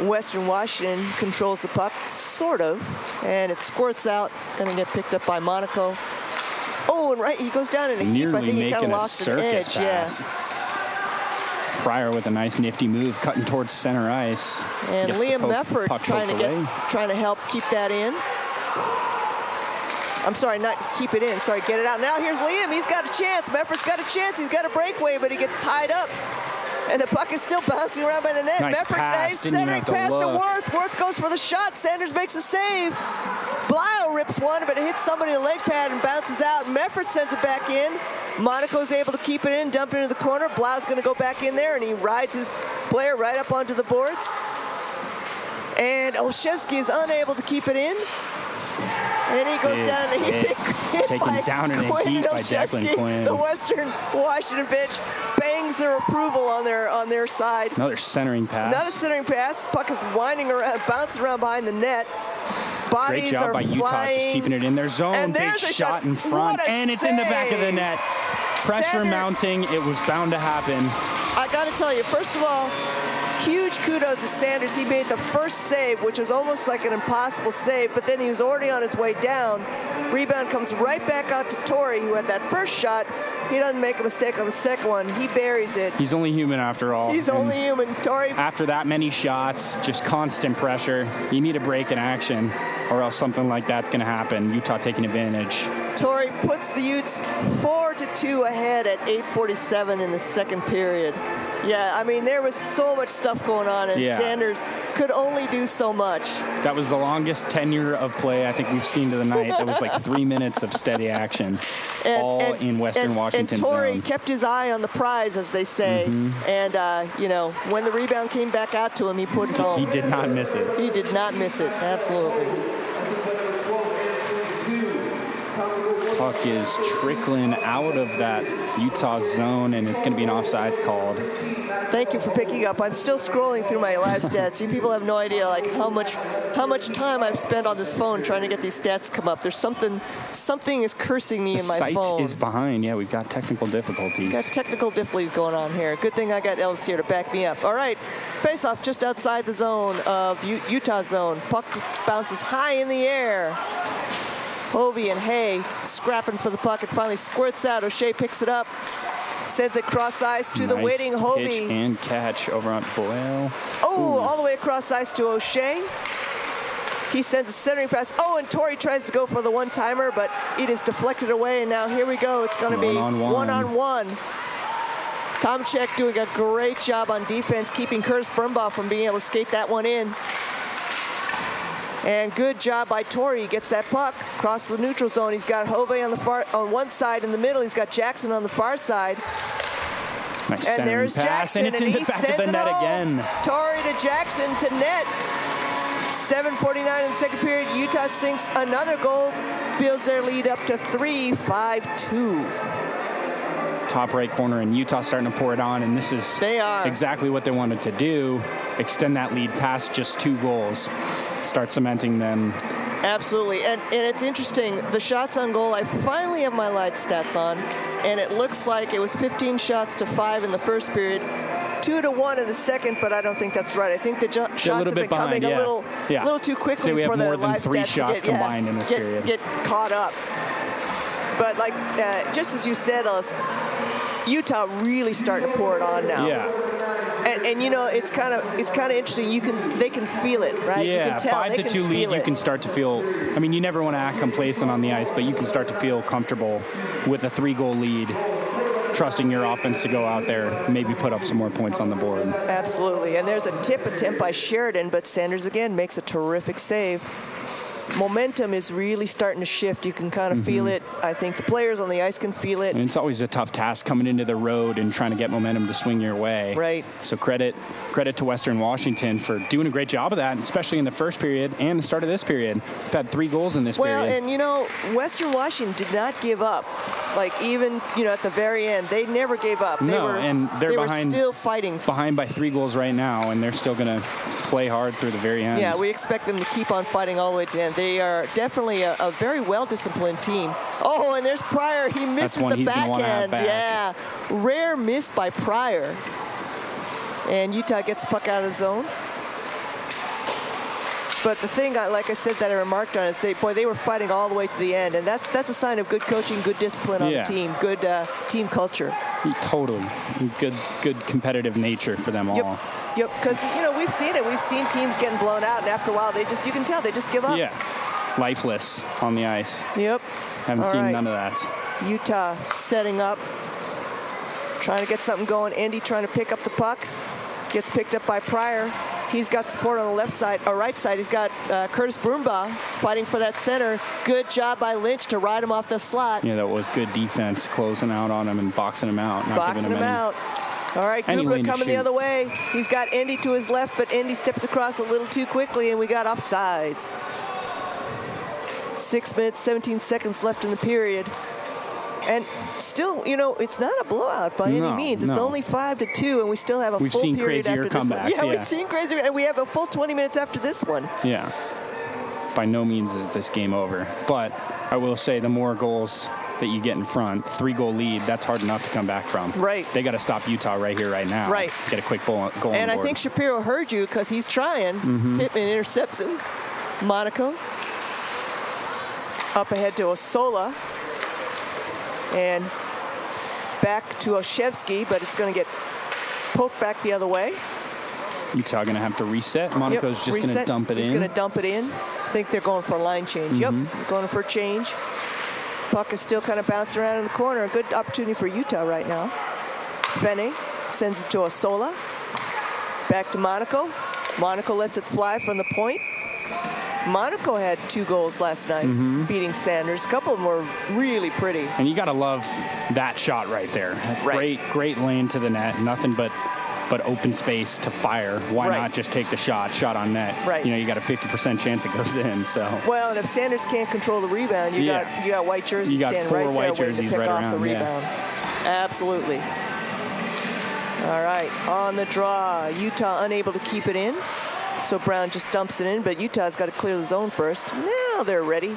[SPEAKER 1] Western Washington controls the puck, sort of, and it squirts out, gonna get picked up by Monaco. Oh, and right, he goes down in a heap. I think he kind of lost an edge.
[SPEAKER 2] Pass. Pryor with a nice nifty move, cutting towards center ice.
[SPEAKER 1] And
[SPEAKER 2] Gets
[SPEAKER 1] Liam Mefford trying to help keep that in. I'm sorry, not keep it in. Sorry, get it out. Now here's Liam. He's got a chance. Mefford's got a chance. He's got a breakaway, but he gets tied up. And the puck is still bouncing around by the net.
[SPEAKER 2] Nice
[SPEAKER 1] Mefford,
[SPEAKER 2] pass.
[SPEAKER 1] nice
[SPEAKER 2] Didn't
[SPEAKER 1] centering pass to Worth. Worth goes for the shot. Sanders makes a save. Blyle rips one, but it hits somebody in the leg pad and bounces out. Mefford sends it back in. Monaco's able to keep it in, dump it into the corner. Blyle's going to go back in there, and he rides his player right up onto the boards. And Olszewski is unable to keep it in. And he goes down and he
[SPEAKER 2] taken down in a heap by Declan Quinn.
[SPEAKER 1] The Western Washington bench bangs their approval on their side.
[SPEAKER 2] Another centering pass.
[SPEAKER 1] Another centering pass. Puck is winding around, bouncing around behind the net. Bodies
[SPEAKER 2] Great job by Utah,
[SPEAKER 1] flying.
[SPEAKER 2] just keeping it in their zone.
[SPEAKER 1] And
[SPEAKER 2] Big shot in front, and it's in the back of the net. Pressure mounting. It was bound to happen.
[SPEAKER 1] I got to tell you, first of all, huge kudos to Sanders. He made the first save, which was almost like an impossible save, but then he was already on his way down. Rebound comes right back out to Torrey, who had that first shot. He doesn't make a mistake on the second one. He buries it.
[SPEAKER 2] He's only human after all.
[SPEAKER 1] He's only human. Torrey.
[SPEAKER 2] After that many shots, just constant pressure. You need a break in action, or else something like that's going to happen. Utah taking advantage.
[SPEAKER 1] Torrey puts the Utes 4-2 ahead at 8:47 in the second period. Yeah, I mean, there was so much stuff going on, and Sanders could only do so much.
[SPEAKER 2] That was the longest tenure of play I think we've seen tonight. That was like 3 minutes of steady action, all in Western Washington
[SPEAKER 1] And Torrey
[SPEAKER 2] zone.
[SPEAKER 1] kept his eye on the prize, as they say. And, you know, when the rebound came back out to him, he put it home.
[SPEAKER 2] He did not miss it.
[SPEAKER 1] He did not miss it, absolutely.
[SPEAKER 2] Puck is trickling out of that Utah zone, and it's going to be an offsides called.
[SPEAKER 1] Thank you for picking up. I'm still scrolling through my live stats. You people have no idea like how much time I've spent on this phone trying to get these stats to come up. There's something is cursing me in my phone.
[SPEAKER 2] The site is behind. Yeah, we've got technical difficulties.
[SPEAKER 1] Got technical difficulties going on here. Good thing I got Ellis here to back me up. All right, face-off just outside the zone of Utah zone. Puck bounces high in the air. Hovey and Hay scrapping for the puck. It finally squirts out. O'Shea picks it up. Sends it cross ice to the waiting Hovey.
[SPEAKER 2] Pitch and catch over on Boyle.
[SPEAKER 1] Oh, all the way across ice to O'Shea. He sends a centering pass. Oh, and Torrey tries to go for the one-timer, but it is deflected away, and now here we go. It's going to be one-on-one. Tomczyk doing a great job on defense, keeping Curtis Brumbaugh from being able to skate that one in. And good job by Torrey. He gets that puck across the neutral zone. He's got Hove on one side in the middle. He's got Jackson on the far side.
[SPEAKER 2] Nice
[SPEAKER 1] and there's
[SPEAKER 2] pass,
[SPEAKER 1] Jackson,
[SPEAKER 2] and it's in the back of the net again.
[SPEAKER 1] Torrey to Jackson to net. 7:49 in the second period. Utah sinks another goal, builds their lead up to 3-5-2.
[SPEAKER 2] Top right corner, and Utah starting to pour it on, and this is exactly what they wanted to do. Extend that lead past just 2 goals. Start cementing them.
[SPEAKER 1] Absolutely, and it's interesting, the shots on goal, I finally have my live stats on, and it looks like it was 15 shots to 5 in the first period, 2 to 1 in the second, but I don't think that's right. I think the shots have been coming a little too quickly
[SPEAKER 2] we have
[SPEAKER 1] for the
[SPEAKER 2] more than
[SPEAKER 1] live
[SPEAKER 2] 3
[SPEAKER 1] stats
[SPEAKER 2] shots
[SPEAKER 1] to get,
[SPEAKER 2] combined in this period.
[SPEAKER 1] Get caught up. But like, just as you said, Utah really starting to pour it on now.
[SPEAKER 2] Yeah.
[SPEAKER 1] And you know, it's kind of interesting. They can feel it, right?
[SPEAKER 2] Yeah,
[SPEAKER 1] you can tell.
[SPEAKER 2] 5-2 lead, you can start to feel, I mean, you never want to act complacent on the ice, but you can start to feel comfortable with a 3-goal lead, trusting your offense to go out there, maybe put up some more points on the board.
[SPEAKER 1] Absolutely, and there's a tip attempt by Sheridan, but Sanders again makes a terrific save. Momentum is really starting to shift. You can kind of feel it. I think the players on the ice can feel it.
[SPEAKER 2] And it's always a tough task coming into the road and trying to get momentum to swing your way.
[SPEAKER 1] Right.
[SPEAKER 2] So credit to Western Washington for doing a great job of that, especially in the first period and the start of this period. We've had 3 goals in this period.
[SPEAKER 1] Well, and you know, Western Washington did not give up. Like even, you know, at the very end, they never gave up.
[SPEAKER 2] They
[SPEAKER 1] were still fighting.
[SPEAKER 2] Behind by 3 goals right now, and they're still going to play hard through the very end.
[SPEAKER 1] Yeah, we expect them to keep on fighting all the way to the end. They are definitely a very well-disciplined team. Oh, and there's Pryor. He misses the backhand. Yeah, rare miss by Pryor. And Utah gets the puck out of the zone. But the thing, like I said, that I remarked on is they were fighting all the way to the end, and that's a sign of good coaching, good discipline on the team, good team culture.
[SPEAKER 2] Totally, good competitive nature for them all.
[SPEAKER 1] Yep, because you know we've seen it. We've seen teams getting blown out, and after a while, you can tell they just give up.
[SPEAKER 2] Yeah, lifeless on the ice.
[SPEAKER 1] Yep.
[SPEAKER 2] Haven't seen none of that.
[SPEAKER 1] Utah setting up, trying to get something going. Andy trying to pick up the puck, gets picked up by Pryor. He's got support on the left side, or right side. He's got Curtis Brumbaugh fighting for that center. Good job by Lynch to ride him off the slot.
[SPEAKER 2] Yeah, that was good defense, closing out on him and boxing him out.
[SPEAKER 1] Boxing him out. All right, Gubler coming the other way. He's got Indy to his left, but Indy steps across a little too quickly, and we got offsides. 6 minutes, 17 seconds left in the period. And still, you know, it's not a blowout by any means. It's only 5-2, and we still have a full period after this one. Yeah, we've seen crazier, and we have a full 20 minutes after this one.
[SPEAKER 2] Yeah. By no means is this game over. But I will say the more goals that you get in front, 3-goal lead, that's hard enough to come back from.
[SPEAKER 1] Right.
[SPEAKER 2] They got to stop Utah right here, right now.
[SPEAKER 1] Right.
[SPEAKER 2] Get a quick goal on the board.
[SPEAKER 1] And I think Shapiro heard you because he's trying. Pittman intercepts him. Monaco. Up ahead to Osola. And back to Oshevsky, but it's going to get poked back the other way.
[SPEAKER 2] Utah going to have to reset. Monaco's just going to dump it in.
[SPEAKER 1] He's going to dump it in. I think they're going for a line change. Yep, going for a change. Puck is still kind of bouncing around in the corner. A good opportunity for Utah right now. Fene sends it to Osola. Back to Monaco. Monaco lets it fly from the point. Monaco had 2 goals last night, beating Sanders. A couple of them were really pretty.
[SPEAKER 2] And you got to love that shot right there.
[SPEAKER 1] Right.
[SPEAKER 2] Great lane to the net. Nothing but open space to fire. Why not just take the shot on net?
[SPEAKER 1] Right.
[SPEAKER 2] You know, you got a 50% chance it goes in. So.
[SPEAKER 1] Well, and if Sanders can't control the rebound, you got white jerseys standing right there.
[SPEAKER 2] You got 4 white jerseys right around.
[SPEAKER 1] The rebound. Absolutely. All right, on the draw, Utah unable to keep it in. So Brown just dumps it in, but Utah's got to clear the zone first. Now they're ready.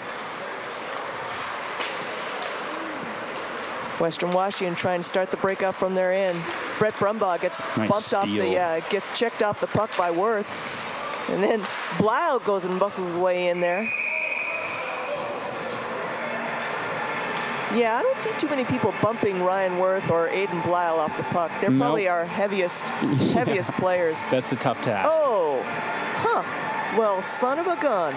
[SPEAKER 1] Western Washington trying to start the breakout from their end. Brett Brumbaugh gets bumped off gets checked off the puck by Worth. And then Blau goes and muscles his way in there. Yeah, I don't see too many people bumping Ryan Worth or Aiden Blau off the puck. They're probably our heaviest players.
[SPEAKER 2] That's a tough task.
[SPEAKER 1] Oh, Well, son of a gun.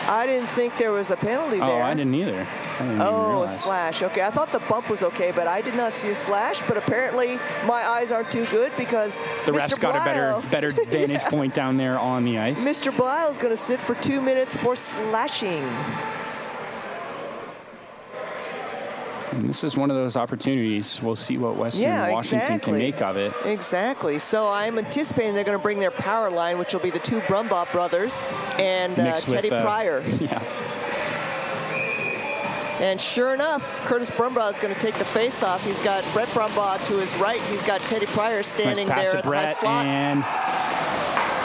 [SPEAKER 1] I didn't think there was a penalty there.
[SPEAKER 2] Oh, I didn't either. I didn't even
[SPEAKER 1] a
[SPEAKER 2] realize.
[SPEAKER 1] slash. Okay, I thought the bump was okay, but I did not see a slash. But apparently my eyes aren't too good because
[SPEAKER 2] The
[SPEAKER 1] Mr.
[SPEAKER 2] refs got a better vantage point down there on the ice.
[SPEAKER 1] Mr. Blyle's going to sit for 2 minutes for slashing.
[SPEAKER 2] And this is one of those opportunities. We'll see what Western Washington can make of it.
[SPEAKER 1] Exactly. So I'm anticipating they're going to bring their power line, which will be the two Brumbaugh brothers and Teddy Pryor.
[SPEAKER 2] Yeah.
[SPEAKER 1] And sure enough, Curtis Brumbaugh is going to take the face-off. He's got Brett Brumbaugh to his right. He's got Teddy Pryor standing
[SPEAKER 2] nice pass
[SPEAKER 1] there
[SPEAKER 2] to
[SPEAKER 1] at the
[SPEAKER 2] Brett,
[SPEAKER 1] high slot.
[SPEAKER 2] And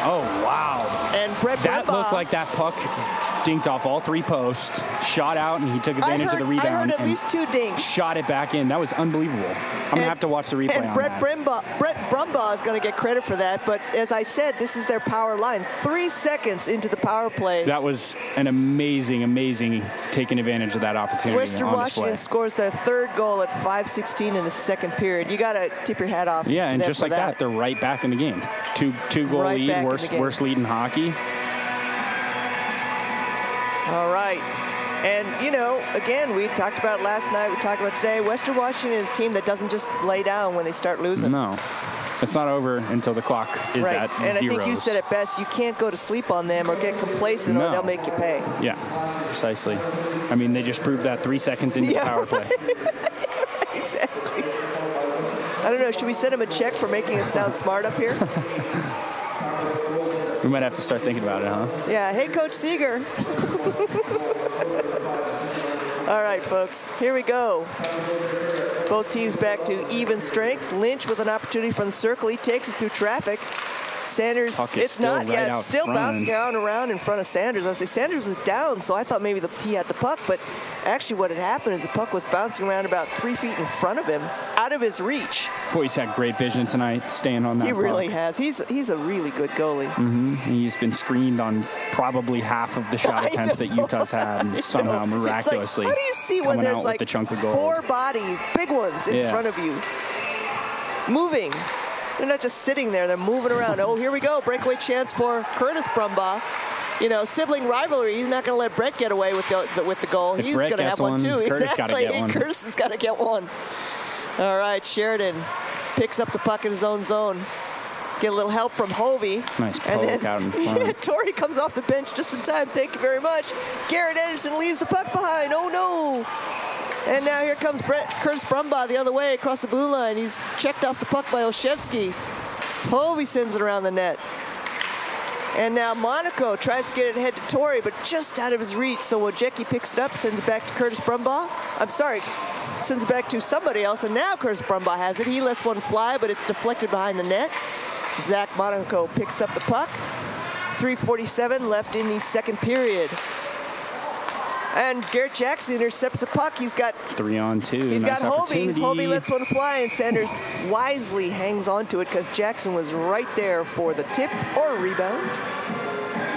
[SPEAKER 2] oh, wow.
[SPEAKER 1] And Brett
[SPEAKER 2] That
[SPEAKER 1] Brumbaugh,
[SPEAKER 2] looked like that puck dinked off all three posts, shot out, and he took advantage of the rebound.
[SPEAKER 1] I heard at
[SPEAKER 2] and
[SPEAKER 1] least 2 dinks.
[SPEAKER 2] Shot it back in. That was unbelievable. I'm going to have to watch the replay
[SPEAKER 1] and
[SPEAKER 2] on
[SPEAKER 1] Brett
[SPEAKER 2] that.
[SPEAKER 1] Brett Brumbaugh is going to get credit for that. But as I said, this is their power line. 3 seconds into the power play.
[SPEAKER 2] That was an amazing taking advantage of that opportunity.
[SPEAKER 1] Western Washington scores their 3rd goal at 5:16 in the 2nd period. You got to tip your hat off.
[SPEAKER 2] Yeah,
[SPEAKER 1] to
[SPEAKER 2] and
[SPEAKER 1] them
[SPEAKER 2] just
[SPEAKER 1] for
[SPEAKER 2] like that, they're right back in the game. Two goal
[SPEAKER 1] Right back
[SPEAKER 2] lead,
[SPEAKER 1] in the game.
[SPEAKER 2] worst lead in hockey.
[SPEAKER 1] All right. And, you know, again, we talked about last night, we talked about today. Western Washington is a team that doesn't just lay down when they start losing.
[SPEAKER 2] No. It's not over until the clock is
[SPEAKER 1] right.
[SPEAKER 2] at
[SPEAKER 1] And
[SPEAKER 2] zeros.
[SPEAKER 1] I think you said it best. You can't go to sleep on them or get complacent or they'll make you pay.
[SPEAKER 2] Yeah, precisely. I mean, they just proved that 3 seconds into the power play.
[SPEAKER 1] Exactly. I don't know. Should we send him a check for making us sound smart up here?
[SPEAKER 2] We might have to start thinking about it, huh?
[SPEAKER 1] Yeah. Hey, Coach Seeger. All right, folks. Here we go. Both teams back to even strength. Lynch with an opportunity from the circle. He takes it through traffic. Sanders,
[SPEAKER 2] Puck is
[SPEAKER 1] it's
[SPEAKER 2] still
[SPEAKER 1] not
[SPEAKER 2] right
[SPEAKER 1] yet.
[SPEAKER 2] out
[SPEAKER 1] It's still
[SPEAKER 2] front.
[SPEAKER 1] bouncing around in front of Sanders. I say Sanders was down, so I thought maybe he had the puck, but actually what had happened is the puck was bouncing around about 3 feet in front of him, out of his reach.
[SPEAKER 2] Boy, he's had great vision tonight, staying on that
[SPEAKER 1] He really
[SPEAKER 2] puck.
[SPEAKER 1] has. He's a really good goalie.
[SPEAKER 2] He's been screened on probably half of the shot attempts that Utah's had, and somehow miraculously
[SPEAKER 1] It's like, how do you see when
[SPEAKER 2] coming
[SPEAKER 1] there's
[SPEAKER 2] out
[SPEAKER 1] like
[SPEAKER 2] with the chunk of gold.
[SPEAKER 1] 4 bodies, big ones, in front of you, moving? They're not just sitting there, they're moving around. Oh, here we go, breakaway chance for Curtis Brumbaugh. You know, sibling rivalry, he's not going to let Brett get away with the goal.
[SPEAKER 2] If
[SPEAKER 1] He's
[SPEAKER 2] Brett
[SPEAKER 1] going to
[SPEAKER 2] gets
[SPEAKER 1] have one too.
[SPEAKER 2] Curtis
[SPEAKER 1] Exactly.
[SPEAKER 2] gotta get one.
[SPEAKER 1] Curtis has got to get one. All right, Sheridan picks up the puck in his own zone. Get a little help from Hovey.
[SPEAKER 2] Nice
[SPEAKER 1] And
[SPEAKER 2] poke
[SPEAKER 1] then,
[SPEAKER 2] out in front.
[SPEAKER 1] Yeah, Torrey comes off the bench just in time. Thank you very much. Garrett Anderson leaves the puck behind. Oh, no. And now here comes Curtis Brumbaugh the other way across the blue line. He's checked off the puck by Olszewski. Hovey sends it around the net. And now Monaco tries to get it ahead to Torrey, but just out of his reach. So Wojcicki picks it up, sends it back to Curtis Brumbaugh. I'm sorry, sends it back to somebody else, and now Curtis Brumbaugh has it. He lets one fly, but it's deflected behind the net. Zach Monaco picks up the puck. 3:47 left in the 2nd period. And Garrett Jackson intercepts the puck. He's got
[SPEAKER 2] 3-on-2.
[SPEAKER 1] He's
[SPEAKER 2] nice
[SPEAKER 1] got Hovey.
[SPEAKER 2] opportunity.
[SPEAKER 1] Hovey lets one fly, and Sanders wisely hangs on to it because Jackson was right there for the tip or rebound.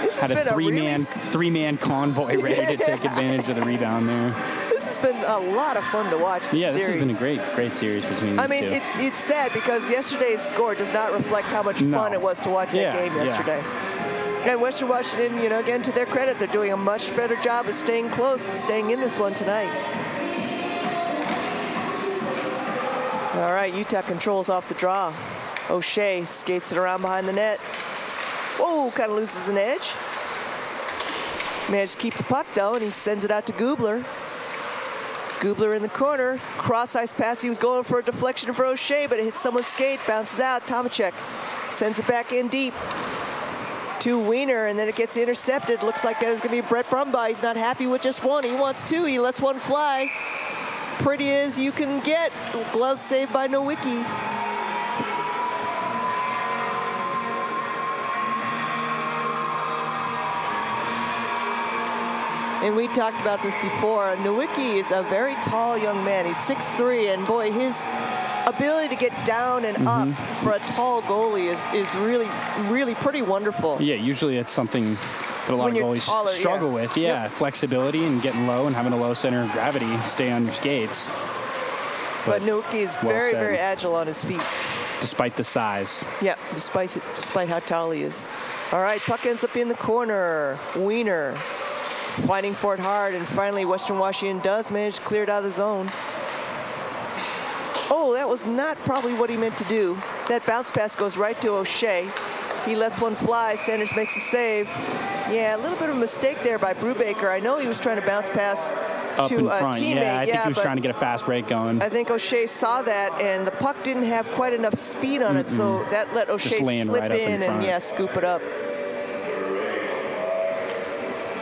[SPEAKER 1] This
[SPEAKER 2] Had
[SPEAKER 1] has
[SPEAKER 2] a
[SPEAKER 1] been
[SPEAKER 2] three-man convoy ready to take advantage of the rebound there.
[SPEAKER 1] This has been a lot of fun to watch. This
[SPEAKER 2] Yeah, this
[SPEAKER 1] series.
[SPEAKER 2] has been a great series between these
[SPEAKER 1] I mean,
[SPEAKER 2] two.
[SPEAKER 1] it's sad because yesterday's score does not reflect how much fun it was to watch that game yesterday. And Western Washington, you know, again, to their credit, they're doing a much better job of staying close and staying in this one tonight. All right, Utah controls off the draw. O'Shea skates it around behind the net. Whoa, kind of loses an edge. Managed to keep the puck, though, and he sends it out to Gubler. Gubler in the corner. Cross-ice pass. He was going for a deflection for O'Shea, but it hits someone's skate, bounces out. Tomacek sends it back in deep to Wiener, and then it gets intercepted. Looks like that is going to be Brett Brumbaugh. He's not happy with just one. He wants 2. He lets one fly. Pretty as you can get. Glove saved by Nowicki. And we talked about this before. Nowicki is a very tall young man. He's 6'3", and boy, his ability to get down and up for a tall goalie is really pretty wonderful.
[SPEAKER 2] Yeah, usually it's something that a lot of goalies struggle with. Yeah, flexibility and getting low and having a low center of gravity, stay on your skates.
[SPEAKER 1] But Nowicki is very agile on his feet.
[SPEAKER 2] despite the size.
[SPEAKER 1] Yeah, despite how tall he is. All right, puck ends up in the corner. Wiener fighting for it hard, and finally Western Washington does manage to clear it out of the zone. Oh, that was not probably what he meant to do. That bounce pass goes right to O'Shea. He lets one fly. Sanders makes a save. Yeah, a little bit of a mistake there by Brubaker. I know he was trying to bounce pass
[SPEAKER 2] Up
[SPEAKER 1] to
[SPEAKER 2] in
[SPEAKER 1] a
[SPEAKER 2] front.
[SPEAKER 1] teammate.
[SPEAKER 2] Yeah, I think he was trying to get a fast break going.
[SPEAKER 1] I think O'Shea saw that, and the puck didn't have quite enough speed on it, so that let O'Shea slip
[SPEAKER 2] right
[SPEAKER 1] in and, yeah, scoop it up.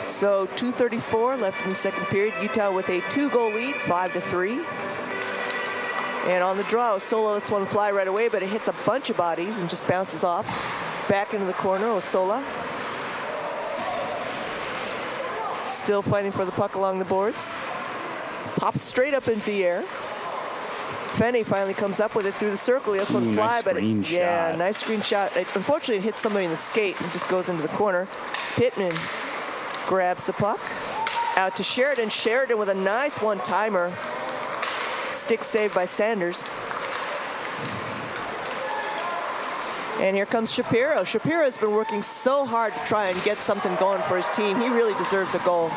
[SPEAKER 1] So 2:34 left in the second period. Utah with a 2-goal lead, 5-3. And on the draw, Osola lets one fly right away, but it hits a bunch of bodies and just bounces off. Back into the corner, Osola. Still fighting for the puck along the boards. Pops straight up into the air. Fenny finally comes up with it through the circle. He lets one fly,
[SPEAKER 2] nice
[SPEAKER 1] but
[SPEAKER 2] screen shot.
[SPEAKER 1] nice screen shot. Unfortunately, it hits somebody in the skate and just goes into the corner. Pittman grabs the puck. Out to Sheridan. Sheridan with a nice one-timer. Stick save by Sanders. And here comes Shapiro. Shapiro has been working so hard to try and get something going for his team. He really deserves a goal.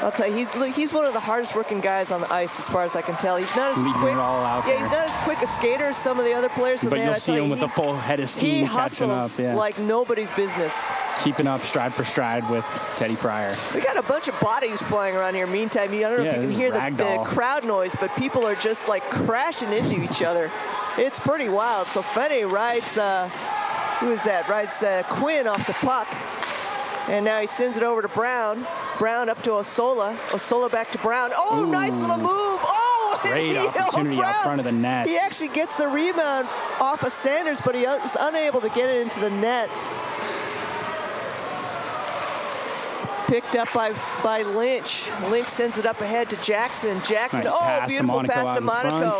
[SPEAKER 1] I'll tell you, he's one of the hardest working guys on the ice as far as I can tell. He's not as quick. He's not as quick a skater as some of the other players. But man,
[SPEAKER 2] you'll see him with a full head of steam
[SPEAKER 1] he
[SPEAKER 2] catching up.
[SPEAKER 1] hustles
[SPEAKER 2] Yeah.
[SPEAKER 1] like nobody's business.
[SPEAKER 2] Keeping up stride for stride with Teddy Pryor.
[SPEAKER 1] We got a bunch of bodies flying around here. Meantime, I don't know if you can hear the crowd noise, but people are just like crashing into each other. It's pretty wild. So Fenny rides, who is that? Rides Quinn off the puck. And now he sends it over to Brown. Brown up to Osola. Osola back to Brown. Oh, nice little move. Oh,
[SPEAKER 2] great opportunity out front of the net.
[SPEAKER 1] He actually gets the rebound off of Sanders, but he is unable to get it into the net. Picked up by Lynch. Lynch sends it up ahead to Jackson. Jackson,
[SPEAKER 2] nice pass
[SPEAKER 1] beautiful pass to Monaco.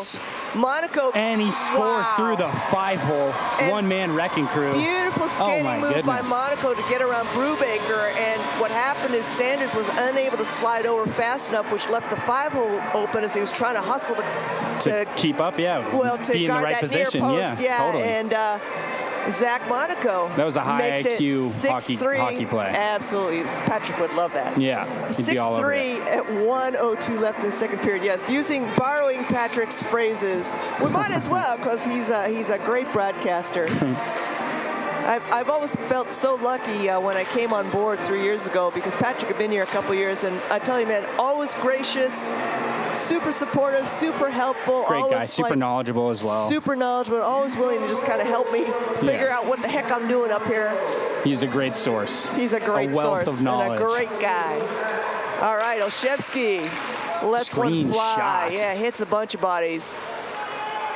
[SPEAKER 1] Monaco.
[SPEAKER 2] And he scores through the 5-hole. One-man wrecking crew.
[SPEAKER 1] Beautiful skating move by Monaco to get around Brubaker. And what happened is Sanders was unable to slide over fast enough, which left the 5-hole open as he was trying to hustle to
[SPEAKER 2] keep up,
[SPEAKER 1] well, to
[SPEAKER 2] be in
[SPEAKER 1] guard
[SPEAKER 2] the right
[SPEAKER 1] that
[SPEAKER 2] position.
[SPEAKER 1] near post,
[SPEAKER 2] Totally.
[SPEAKER 1] And Zach Monaco.
[SPEAKER 2] That was a high IQ hockey play.
[SPEAKER 1] Absolutely. Patrick would love that.
[SPEAKER 2] Yeah.
[SPEAKER 1] 6-3 at 1:02 left in the second period. Yes, borrowing Patrick's phrases. We might as well, because he's a great broadcaster. I've always felt so lucky when I came on board 3 years ago, because Patrick had been here a couple years, and I tell you, man, always gracious, super supportive, super helpful.
[SPEAKER 2] Great guy, super knowledgeable as well.
[SPEAKER 1] Super knowledgeable, always willing to just kind of help me figure out what the heck I'm doing up here.
[SPEAKER 2] He's a great source.
[SPEAKER 1] He's a great
[SPEAKER 2] wealth
[SPEAKER 1] source
[SPEAKER 2] of knowledge.
[SPEAKER 1] and a great guy. All right, Olszewski lets one fly.
[SPEAKER 2] Shot.
[SPEAKER 1] Yeah, hits a bunch of bodies.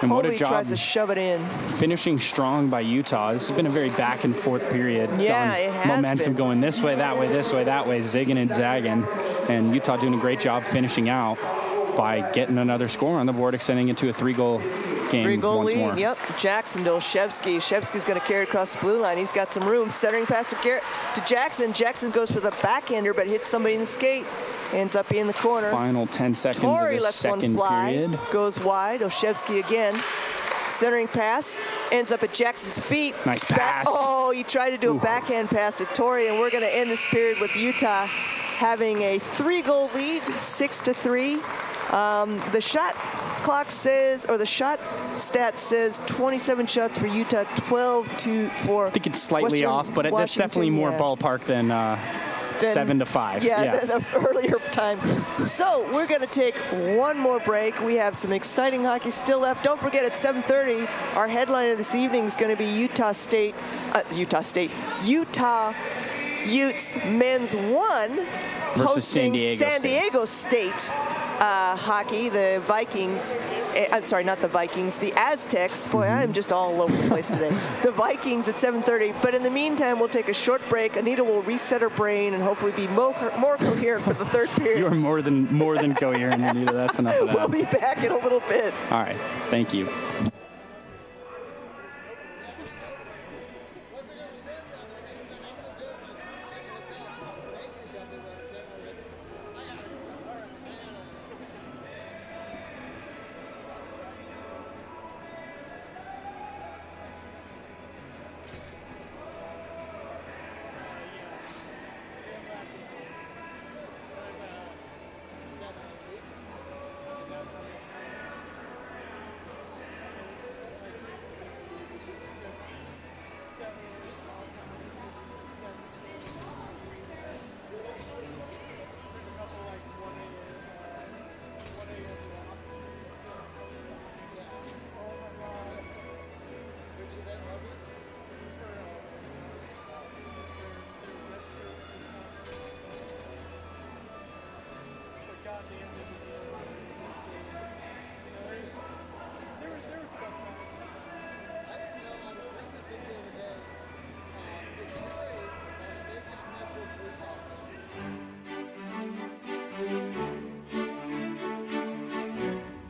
[SPEAKER 2] And what a job
[SPEAKER 1] tries to shove it in.
[SPEAKER 2] Finishing strong by Utah. This has been a very back and forth period.
[SPEAKER 1] Yeah, it has
[SPEAKER 2] momentum
[SPEAKER 1] been.
[SPEAKER 2] going this way, that way, this way, that way, zigging and zagging. And Utah doing a great job finishing out by getting another score on the board, extending it to a 3-goal game.
[SPEAKER 1] 3-goal
[SPEAKER 2] once
[SPEAKER 1] lead,
[SPEAKER 2] more.
[SPEAKER 1] yep. Jackson to Olszewski. Olszewski's going to carry it across the blue line. He's got some room. Centering pass to Jackson. Jackson goes for the backhander, but hits somebody in the skate. Ends up in the corner.
[SPEAKER 2] Final 10 seconds
[SPEAKER 1] Torrey
[SPEAKER 2] of the
[SPEAKER 1] lets one
[SPEAKER 2] second
[SPEAKER 1] fly.
[SPEAKER 2] period.
[SPEAKER 1] Goes wide. Olszewski again. Centering pass. Ends up at Jackson's feet.
[SPEAKER 2] Nice pass.
[SPEAKER 1] He tried to do a backhand pass to Torrey, and we're going to end this period with Utah having a 3-goal lead, 6-3. The shot clock says, or the shot stat says 27 shots for Utah, 12 for
[SPEAKER 2] I think it's slightly
[SPEAKER 1] Western
[SPEAKER 2] off, but that's
[SPEAKER 1] Washington,
[SPEAKER 2] definitely more ballpark than 7-5.
[SPEAKER 1] Yeah, the earlier time. So we're going to take one more break. We have some exciting hockey still left. Don't forget, at 7:30, our headliner this evening is going to be Utah Utes men's 1
[SPEAKER 2] versus
[SPEAKER 1] hosting San Diego State hockey. The Vikings, I'm sorry, not the Vikings, the Aztecs. Boy, I'm just all over the place today. The Vikings at 7:30. But in the meantime, we'll take a short break. Anita will reset her brain and hopefully be more coherent for the third period.
[SPEAKER 2] You're more than coherent, Anita. That's enough of that.
[SPEAKER 1] We'll be back in a little bit.
[SPEAKER 2] All right. Thank you.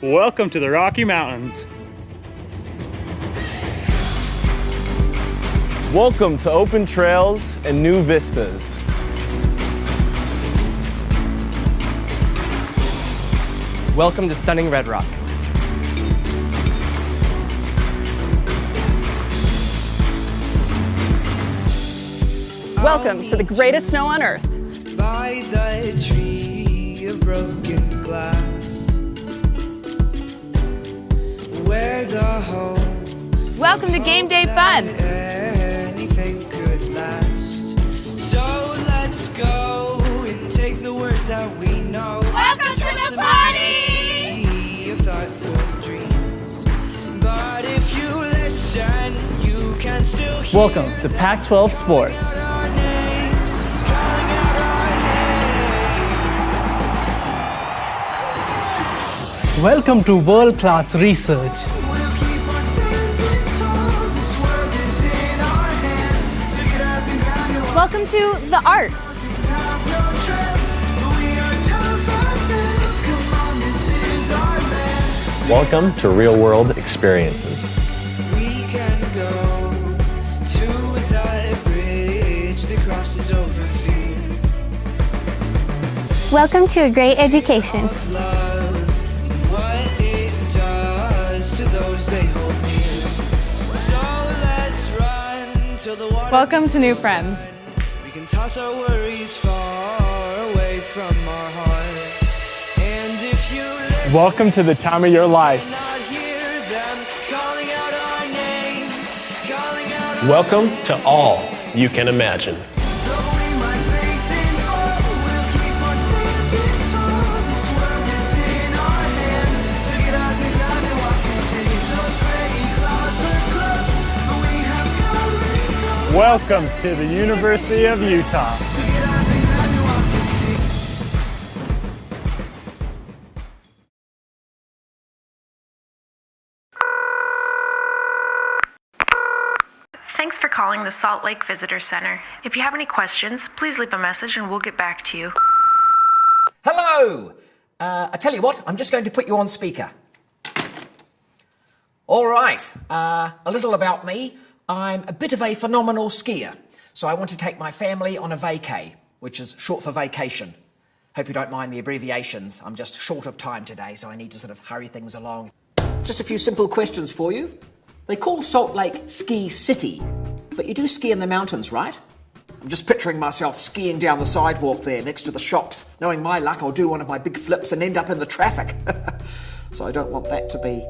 [SPEAKER 3] Welcome to the Rocky Mountains.
[SPEAKER 4] Welcome to open trails and new vistas.
[SPEAKER 5] Welcome to stunning Red Rock.
[SPEAKER 6] Welcome to the greatest snow on earth.
[SPEAKER 7] By the tree of broken glass, where the home
[SPEAKER 6] Welcome to game day fun.
[SPEAKER 7] anything could last. So let's go and take the words that we know.
[SPEAKER 6] Welcome to the party!
[SPEAKER 7] Sea of thoughtful dreams. But if you listen, you can still hear
[SPEAKER 8] Welcome to Pac-12 Sports.
[SPEAKER 7] our names, calling out our names.
[SPEAKER 8] Welcome to world-class research.
[SPEAKER 7] We'll keep on standing tall. This world is in our hands. So get up and grab your
[SPEAKER 6] Welcome to the art.
[SPEAKER 7] Have no trip. We are tough as nails. Come on, this is our land.
[SPEAKER 4] Welcome to real world experiences.
[SPEAKER 7] We can go to that bridge that crosses over fear.
[SPEAKER 9] Welcome to a great education.
[SPEAKER 7] Love and what it does to those they hold near. So let's run till the water.
[SPEAKER 6] Welcome to new friends.
[SPEAKER 7] We can toss our worries far away from our hearts. And if you listen,
[SPEAKER 3] Welcome to the time of your life.
[SPEAKER 7] not hear them calling out our names, calling out our
[SPEAKER 4] Welcome to all you can imagine.
[SPEAKER 7] Though we might faint and fall, we'll keep on standing tall. This world is in our hands. So get up and grab and walk and see. Those gray clouds look close, but we have come and gone.
[SPEAKER 3] Welcome to the University of Utah.
[SPEAKER 7] So get up and grab and walk and see.
[SPEAKER 10] Thanks for calling the Salt Lake Visitor Center. If you have any questions, please leave a message and we'll get back to you.
[SPEAKER 11] Hello! I tell you what, I'm just going to put you on speaker. All right, a little about me. I'm a bit of a phenomenal skier, so I want to take my family on a vacay, which is short for vacation. Hope you don't mind the abbreviations. I'm just short of time today, so I need to sort of hurry things along. Just a few simple questions for you. They call Salt Lake Ski City, but you do ski in the mountains, right? I'm just picturing myself skiing down the sidewalk there next to the shops. Knowing my luck, I'll do one of my big flips and end up in the traffic. So I don't want that to be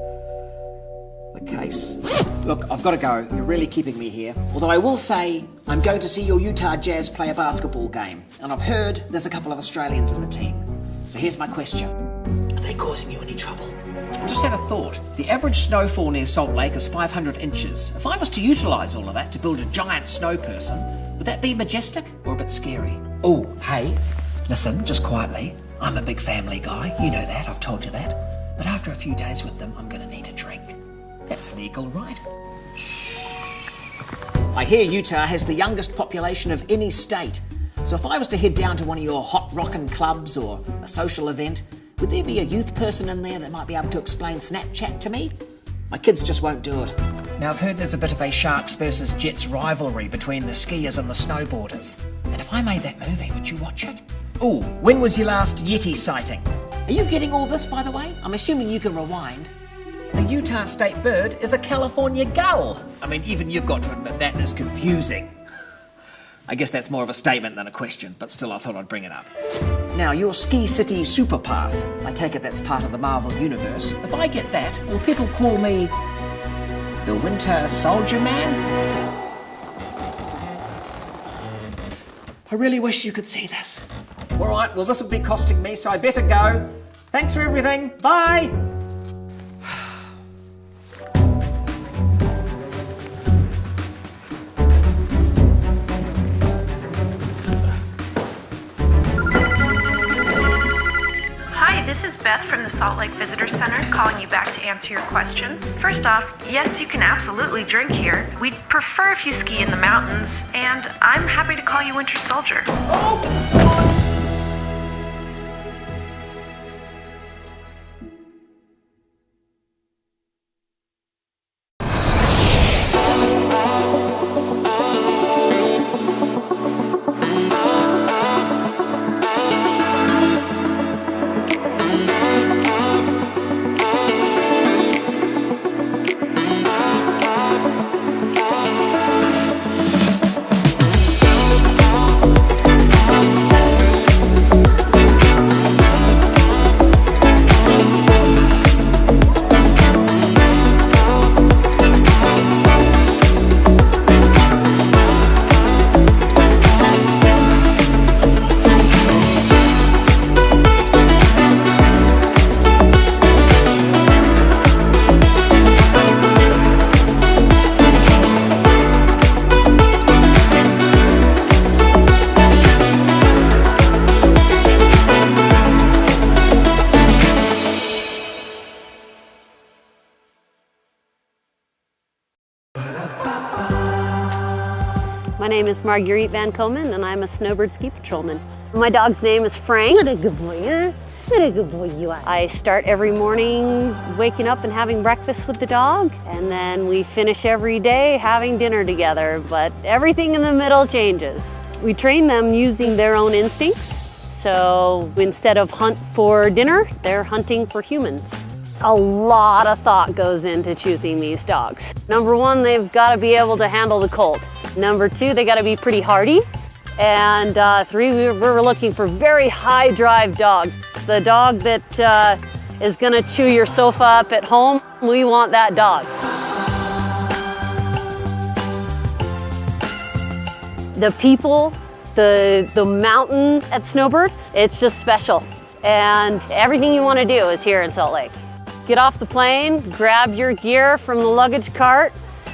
[SPEAKER 11] the case. Look, I've got to go. You're really keeping me here. Although I will say, I'm going to see your Utah Jazz play a basketball game. And I've heard there's a couple of Australians in the team. So here's my question. Are they causing you any trouble? I just had a thought. The average snowfall near Salt Lake is 500 inches. If I was to utilise all of that to build a giant snow person, would that be majestic or a bit scary? Oh, hey, listen, just quietly. I'm a big family guy. You know that, I've told you that. But after a few days with them, I'm going to need a drink. That's legal, right? I hear Utah has the youngest population of any state. So if I was to head down to one of your hot rockin' clubs or a social event, would there be a youth person in there that might be able to explain Snapchat to me? My kids just won't do it. Now, I've heard there's a bit of a Sharks versus Jets rivalry between the skiers and the snowboarders. And if I made that movie, would you watch it? Oh, when was your last Yeti sighting? Are you getting all this, by the way? I'm assuming you can rewind. The Utah state bird is a California gull. I mean, even you've got to admit that is confusing. I guess that's more of a statement than a question, but still I thought I'd bring it up. Now, your Ski City Super Pass, I take it that's part of the Marvel Universe. If I get that, will people call me the Winter Soldier Man? I really wish you could see this. All right, well, this will be costing me, so I better go. Thanks for everything. Bye.
[SPEAKER 10] This is Beth from the Salt Lake Visitor Center calling you back to answer your questions. First off, yes, you can absolutely drink here. We'd prefer if you ski in the mountains, and I'm happy to call you Winter Soldier.
[SPEAKER 12] My name is Marguerite Van Komen, and I'm a snowbird ski patrolman. My dog's name is Frank. What a good boy, huh? What a good boy you are. I start every morning waking up and having breakfast with the dog, and then we finish every day having dinner together, but everything in the middle changes. We train them using their own instincts, so instead of hunt for dinner, they're hunting for humans. A lot of thought goes into choosing these dogs. Number one, they've got to be able to handle the cold. Number two, they got to be pretty hardy. And three, we're looking for very high drive dogs. The dog that is gonna chew your sofa up at home, we want that dog. The people, the mountain at Snowbird, it's just special. And everything you wanna do is here in Salt Lake. Get off the plane, grab your gear from the luggage cart,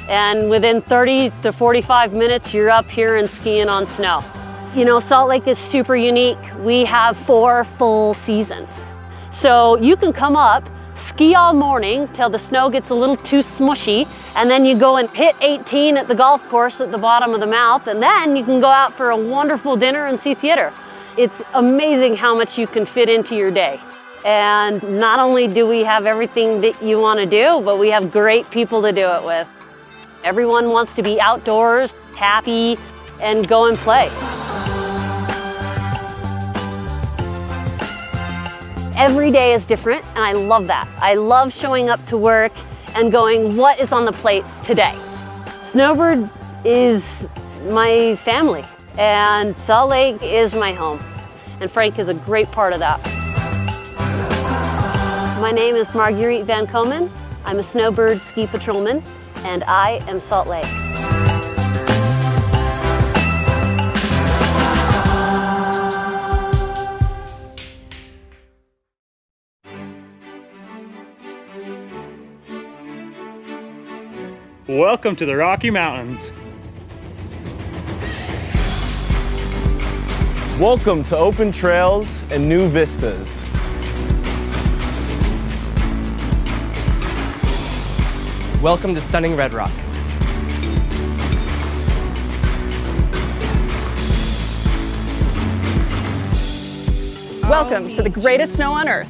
[SPEAKER 12] and within 30 to 45 minutes, you're up here and skiing on snow. You know, Salt Lake is super unique. We have 4 full seasons. So you can come up, ski all morning till the snow gets a little too smushy, and then you go and hit 18 at the golf course at the bottom of the mouth, and then you can go out for a wonderful dinner and see theater. It's amazing how much you can fit into your day. And not only do we have everything that you want to do, but we have great people to do it with. Everyone wants to be outdoors, happy, and go and play. Every day is different, and I love that. I love showing up to work and going, what is on the plate today? Snowbird is my family, and Salt Lake is my home. And Frank is a great part of that. My name is Marguerite Van Komen. I'm a snowbird ski patrolman, and I am Salt Lake.
[SPEAKER 3] Welcome to the Rocky Mountains.
[SPEAKER 4] Welcome to open trails and new vistas.
[SPEAKER 5] Welcome to stunning Red Rock.
[SPEAKER 6] Welcome to the greatest snow on earth.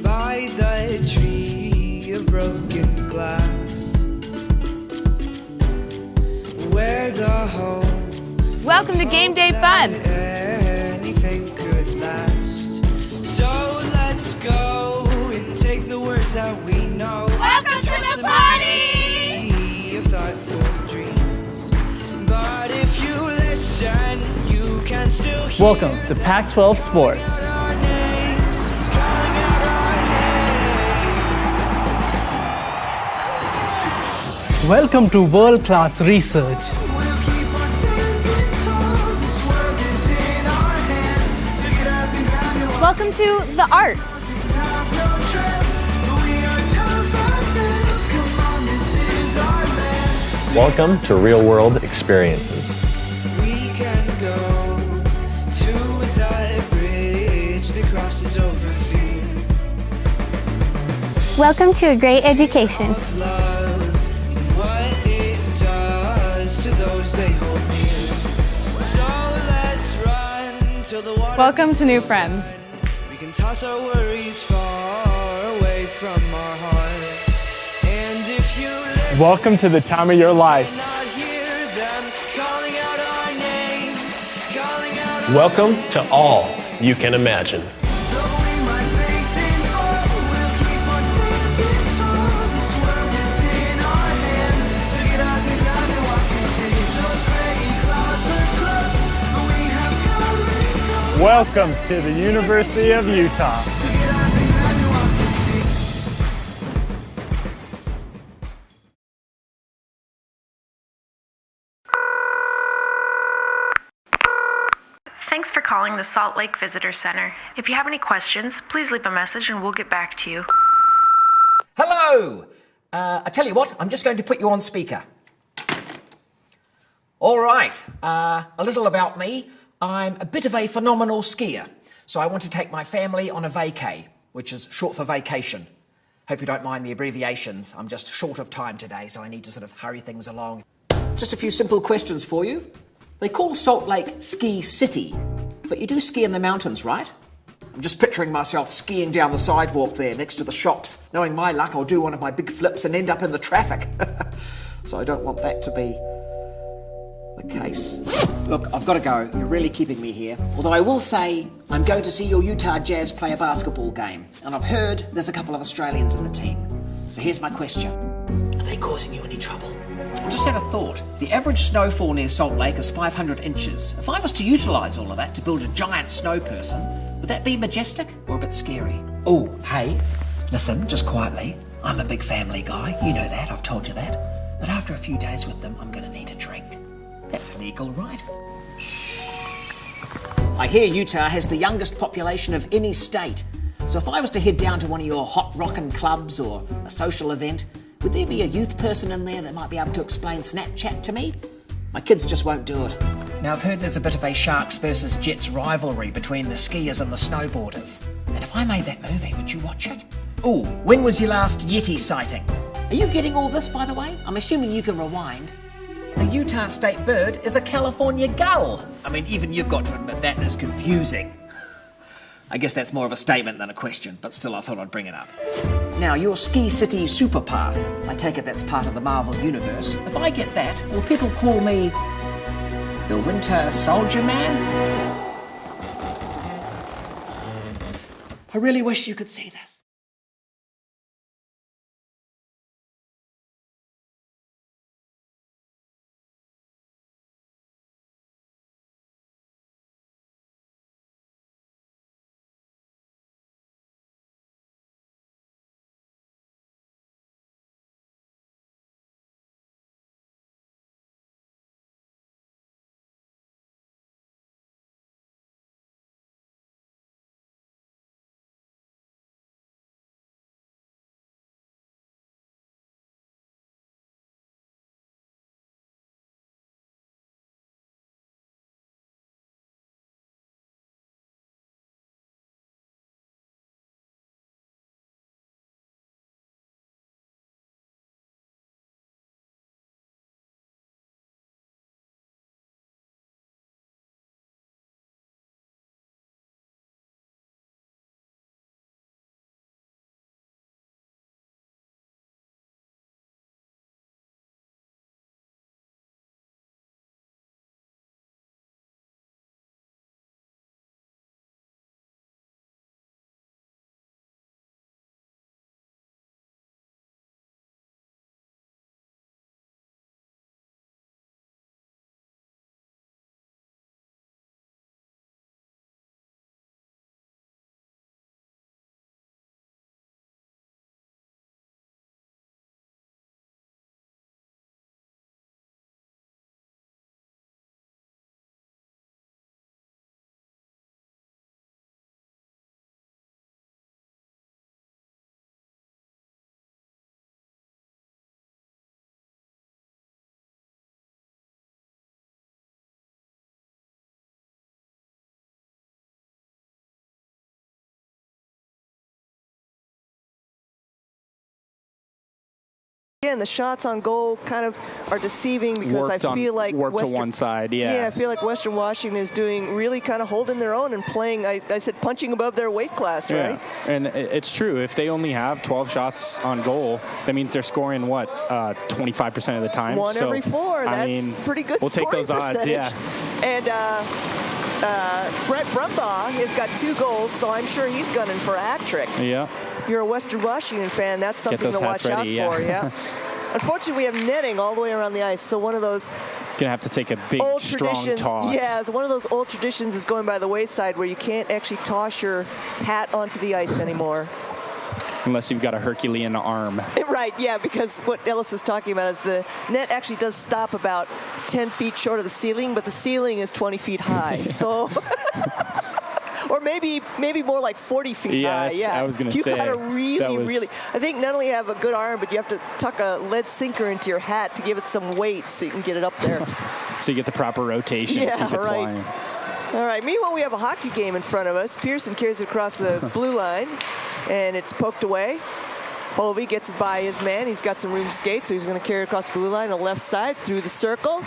[SPEAKER 7] By the tree of broken glass, where the home
[SPEAKER 6] Welcome to game day fun.
[SPEAKER 7] anything could last. So let's go and take the words that we know.
[SPEAKER 6] Welcome to the party!
[SPEAKER 7] Sea of thoughtful dreams. But if you listen, you can still hear
[SPEAKER 8] Welcome to Pac-12 Sports.
[SPEAKER 7] our names, calling out our names.
[SPEAKER 8] Welcome to world-class research.
[SPEAKER 7] We'll keep on standing tall. This world is in our hands. So get up and grab your
[SPEAKER 6] Welcome to the art.
[SPEAKER 7] Have no trip. We are tough as nails. Come on, this is our land.
[SPEAKER 4] Welcome to real world experiences.
[SPEAKER 7] We can go to that bridge that crosses over fear.
[SPEAKER 9] Welcome to a great education.
[SPEAKER 7] Love and what it does to those they hold near. So let's run till the water
[SPEAKER 6] Welcome to new friends.
[SPEAKER 7] we can toss our worries far away from our hearts. And if you listen,
[SPEAKER 3] Welcome to the time of your life.
[SPEAKER 7] not hear them calling out our names, calling out our
[SPEAKER 4] Welcome to all you can imagine.
[SPEAKER 7] Though we might faint and fall, we'll keep on standing tall. This world is in our hands. So get up and grab and walk and see. Those gray clouds look close, but we have come and gone.
[SPEAKER 3] Welcome to the University of Utah.
[SPEAKER 7] So get up and grab and walk and see.
[SPEAKER 10] Thanks for calling the Salt Lake Visitor Center. If you have any questions, please leave a message and we'll get back to you.
[SPEAKER 11] Hello! I tell you what, I'm just going to put you on speaker. All right, a little about me. I'm a bit of a phenomenal skier, so I want to take my family on a vacay, which is short for vacation. Hope you don't mind the abbreviations. I'm just short of time today, so I need to sort of hurry things along. Just a few simple questions for you. They call Salt Lake Ski City, but you do ski in the mountains, right? I'm just picturing myself skiing down the sidewalk there next to the shops. Knowing my luck, I'll do one of my big flips and end up in the traffic. So I don't want that to be the case. Look, I've got to go. You're really keeping me here. Although I will say, I'm going to see your Utah Jazz play a basketball game. And I've heard there's a couple of Australians in the team. So here's my question. Are they causing you any trouble? I just had a thought. The average snowfall near Salt Lake is 500 inches. If I was to utilise all of that to build a giant snow person, would that be majestic or a bit scary? Oh, hey, listen, just quietly. I'm a big family guy. You know that. I've told you that. But after a few days with them, I'm going to need a drink. That's legal, right? I hear Utah has the youngest population of any state. So if I was to head down to one of your hot rockin' clubs or a social event, would there be a youth person in there that might be able to explain Snapchat to me? My kids just won't do it. Now, I've heard there's a bit of a Sharks versus Jets rivalry between the skiers and the snowboarders. And if I made that movie, would you watch it? Ooh, when was your last Yeti sighting? Are you getting all this, by the way? I'm assuming you can rewind. The Utah state bird is a California gull. I mean, even you've got to admit that is confusing. I guess that's more of a statement than a question, but still I thought I'd bring it up. Now, your Ski City Super Pass, I take it that's part of the Marvel Universe. If I get that, will people call me the Winter Soldier Man? I really wish you could see this.
[SPEAKER 1] Again, the shots on goal kind of are deceiving because I feel like
[SPEAKER 2] warped to one side, yeah.
[SPEAKER 1] I feel like Western Washington is doing really kind of holding their own and playing, I said punching above their weight class, right?
[SPEAKER 2] Yeah, and it's true. If they only have 12 shots on goal, that means they're scoring, 25% of the time?
[SPEAKER 1] One every four. That's pretty good
[SPEAKER 2] we'll take those odds,
[SPEAKER 1] percentage.
[SPEAKER 2] yeah.
[SPEAKER 1] And Brett Brumbaugh has got 2 goals, so I'm sure he's gunning for a hat trick.
[SPEAKER 2] Yeah.
[SPEAKER 1] If you're a Western Washington fan, that's something to watch out for, yeah. Unfortunately, we have netting all the way around the ice, so one of those
[SPEAKER 2] gonna have to take a big,
[SPEAKER 1] old
[SPEAKER 2] strong
[SPEAKER 1] traditions.
[SPEAKER 2] toss.
[SPEAKER 1] Yeah, it's one of those old traditions is going by the wayside where you can't actually toss your hat onto the ice anymore.
[SPEAKER 2] Unless you've got a Herculean arm.
[SPEAKER 1] Right, yeah, because what Ellis is talking about is the net actually does stop about 10 feet short of the ceiling, but the ceiling is 20 feet high, so... Or maybe more like 40 feet high. Yeah,
[SPEAKER 2] I was going to
[SPEAKER 1] say.
[SPEAKER 2] You
[SPEAKER 1] got to really, I think not only have a good arm, but you have to tuck a lead sinker into your hat to give it some weight so you can get it up there.
[SPEAKER 2] So you get the proper rotation to keep it flying.
[SPEAKER 1] All right, meanwhile, we have a hockey game in front of us. Pearson carries it across the blue line, and it's poked away. Hovey gets it by his man. He's got some room to skate, so he's going to carry it across the blue line on the left side through the circle.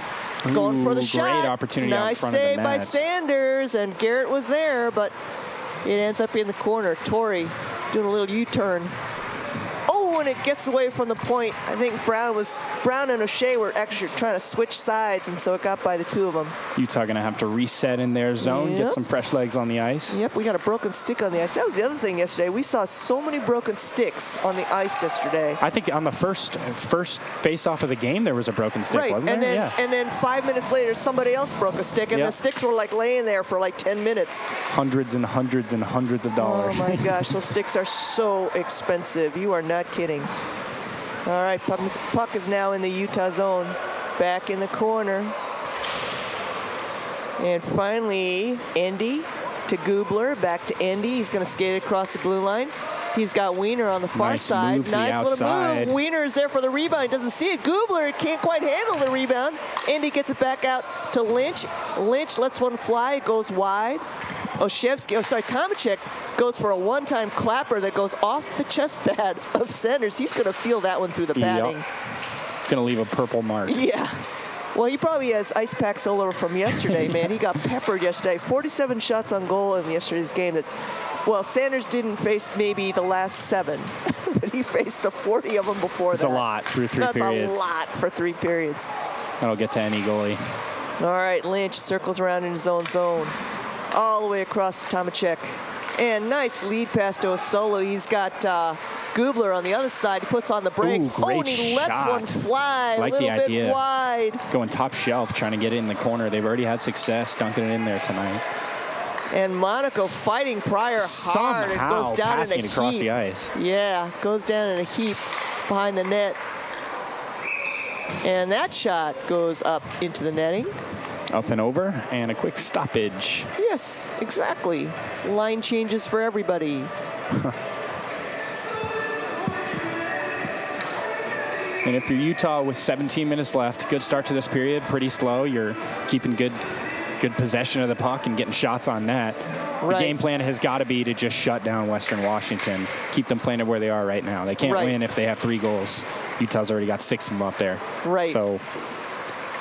[SPEAKER 1] going for the
[SPEAKER 2] Great
[SPEAKER 1] shot.
[SPEAKER 2] opportunity out
[SPEAKER 1] Nice
[SPEAKER 2] front of the
[SPEAKER 1] save by
[SPEAKER 2] net.
[SPEAKER 1] Sanders, and Garrett was there, but it ends up in the corner. Torrey doing a little U-turn. Oh, and it gets away from the point. I think Brown and O'Shea were actually trying to switch sides, and so it got by the two of them.
[SPEAKER 2] Utah going to have to reset in their zone,
[SPEAKER 1] Yep.
[SPEAKER 2] get some fresh legs on the ice.
[SPEAKER 1] Yep, we got a broken stick on the ice. That was the other thing yesterday. We saw so many broken sticks on the ice yesterday.
[SPEAKER 2] I think on the first face-off of the game, there was a broken stick,
[SPEAKER 1] Right,
[SPEAKER 2] wasn't
[SPEAKER 1] and
[SPEAKER 2] there?
[SPEAKER 1] then and then 5 minutes later, somebody else broke a stick, and
[SPEAKER 2] Yep.
[SPEAKER 1] the sticks were like laying there for like 10 minutes.
[SPEAKER 2] Hundreds and hundreds and hundreds of dollars.
[SPEAKER 1] Oh my gosh, those sticks are so expensive. You are not kidding. All right, puck is now in the Utah zone, back in the corner. And finally, Endy to Gubler, back to Endy. He's going to skate across the blue line. He's got Wiener on the far
[SPEAKER 2] Nice
[SPEAKER 1] side.
[SPEAKER 2] move to the
[SPEAKER 1] Nice little
[SPEAKER 2] outside.
[SPEAKER 1] move. Wiener is there for the rebound. He doesn't see it. Gubler can't quite handle the rebound. Endy gets it back out to Lynch. Lynch lets one fly. It goes wide. Tomacek goes for a one-time clapper that goes off the chest pad of Sanders. He's going to feel that one through the padding.
[SPEAKER 2] Yep. It's going to leave a purple mark.
[SPEAKER 1] Yeah. Well, he probably has ice packs all over from yesterday, man. He got peppered yesterday. 47 shots on goal in yesterday's game. Sanders didn't face maybe the last 7, but he faced the 40 of them before that.
[SPEAKER 2] It's a lot through 3 periods.
[SPEAKER 1] That's a lot for 3 periods.
[SPEAKER 2] That'll get to any goalie.
[SPEAKER 1] All right, Lynch circles around in his own zone. All the way across to Tomacek. And nice lead pass to Osolo. He's got Gubler on the other side. He puts on the brakes.
[SPEAKER 2] Ooh, great
[SPEAKER 1] and he lets
[SPEAKER 2] shot.
[SPEAKER 1] one fly
[SPEAKER 2] Like
[SPEAKER 1] a
[SPEAKER 2] the
[SPEAKER 1] little bit
[SPEAKER 2] idea.
[SPEAKER 1] wide.
[SPEAKER 2] Going top shelf, trying to get it in the corner. They've already had success dunking it in there tonight.
[SPEAKER 1] And Monaco fighting Pryor hard. It
[SPEAKER 2] Somehow
[SPEAKER 1] goes down
[SPEAKER 2] passing
[SPEAKER 1] in a
[SPEAKER 2] it across
[SPEAKER 1] heap.
[SPEAKER 2] the ice.
[SPEAKER 1] Yeah, goes down in a heap behind the net. And that shot goes up into the netting.
[SPEAKER 2] Up and over, and a quick stoppage.
[SPEAKER 1] Yes, exactly. Line changes for everybody.
[SPEAKER 2] And if you're Utah with 17 minutes left, good start to this period, pretty slow. You're keeping good possession of the puck and getting shots on net.
[SPEAKER 1] Right.
[SPEAKER 2] The game plan has got to be to just shut down Western Washington, keep them playing it where they are right now. They can't
[SPEAKER 1] Right.
[SPEAKER 2] win if they have 3 goals. Utah's already got 6 of them up there.
[SPEAKER 1] Right.
[SPEAKER 2] So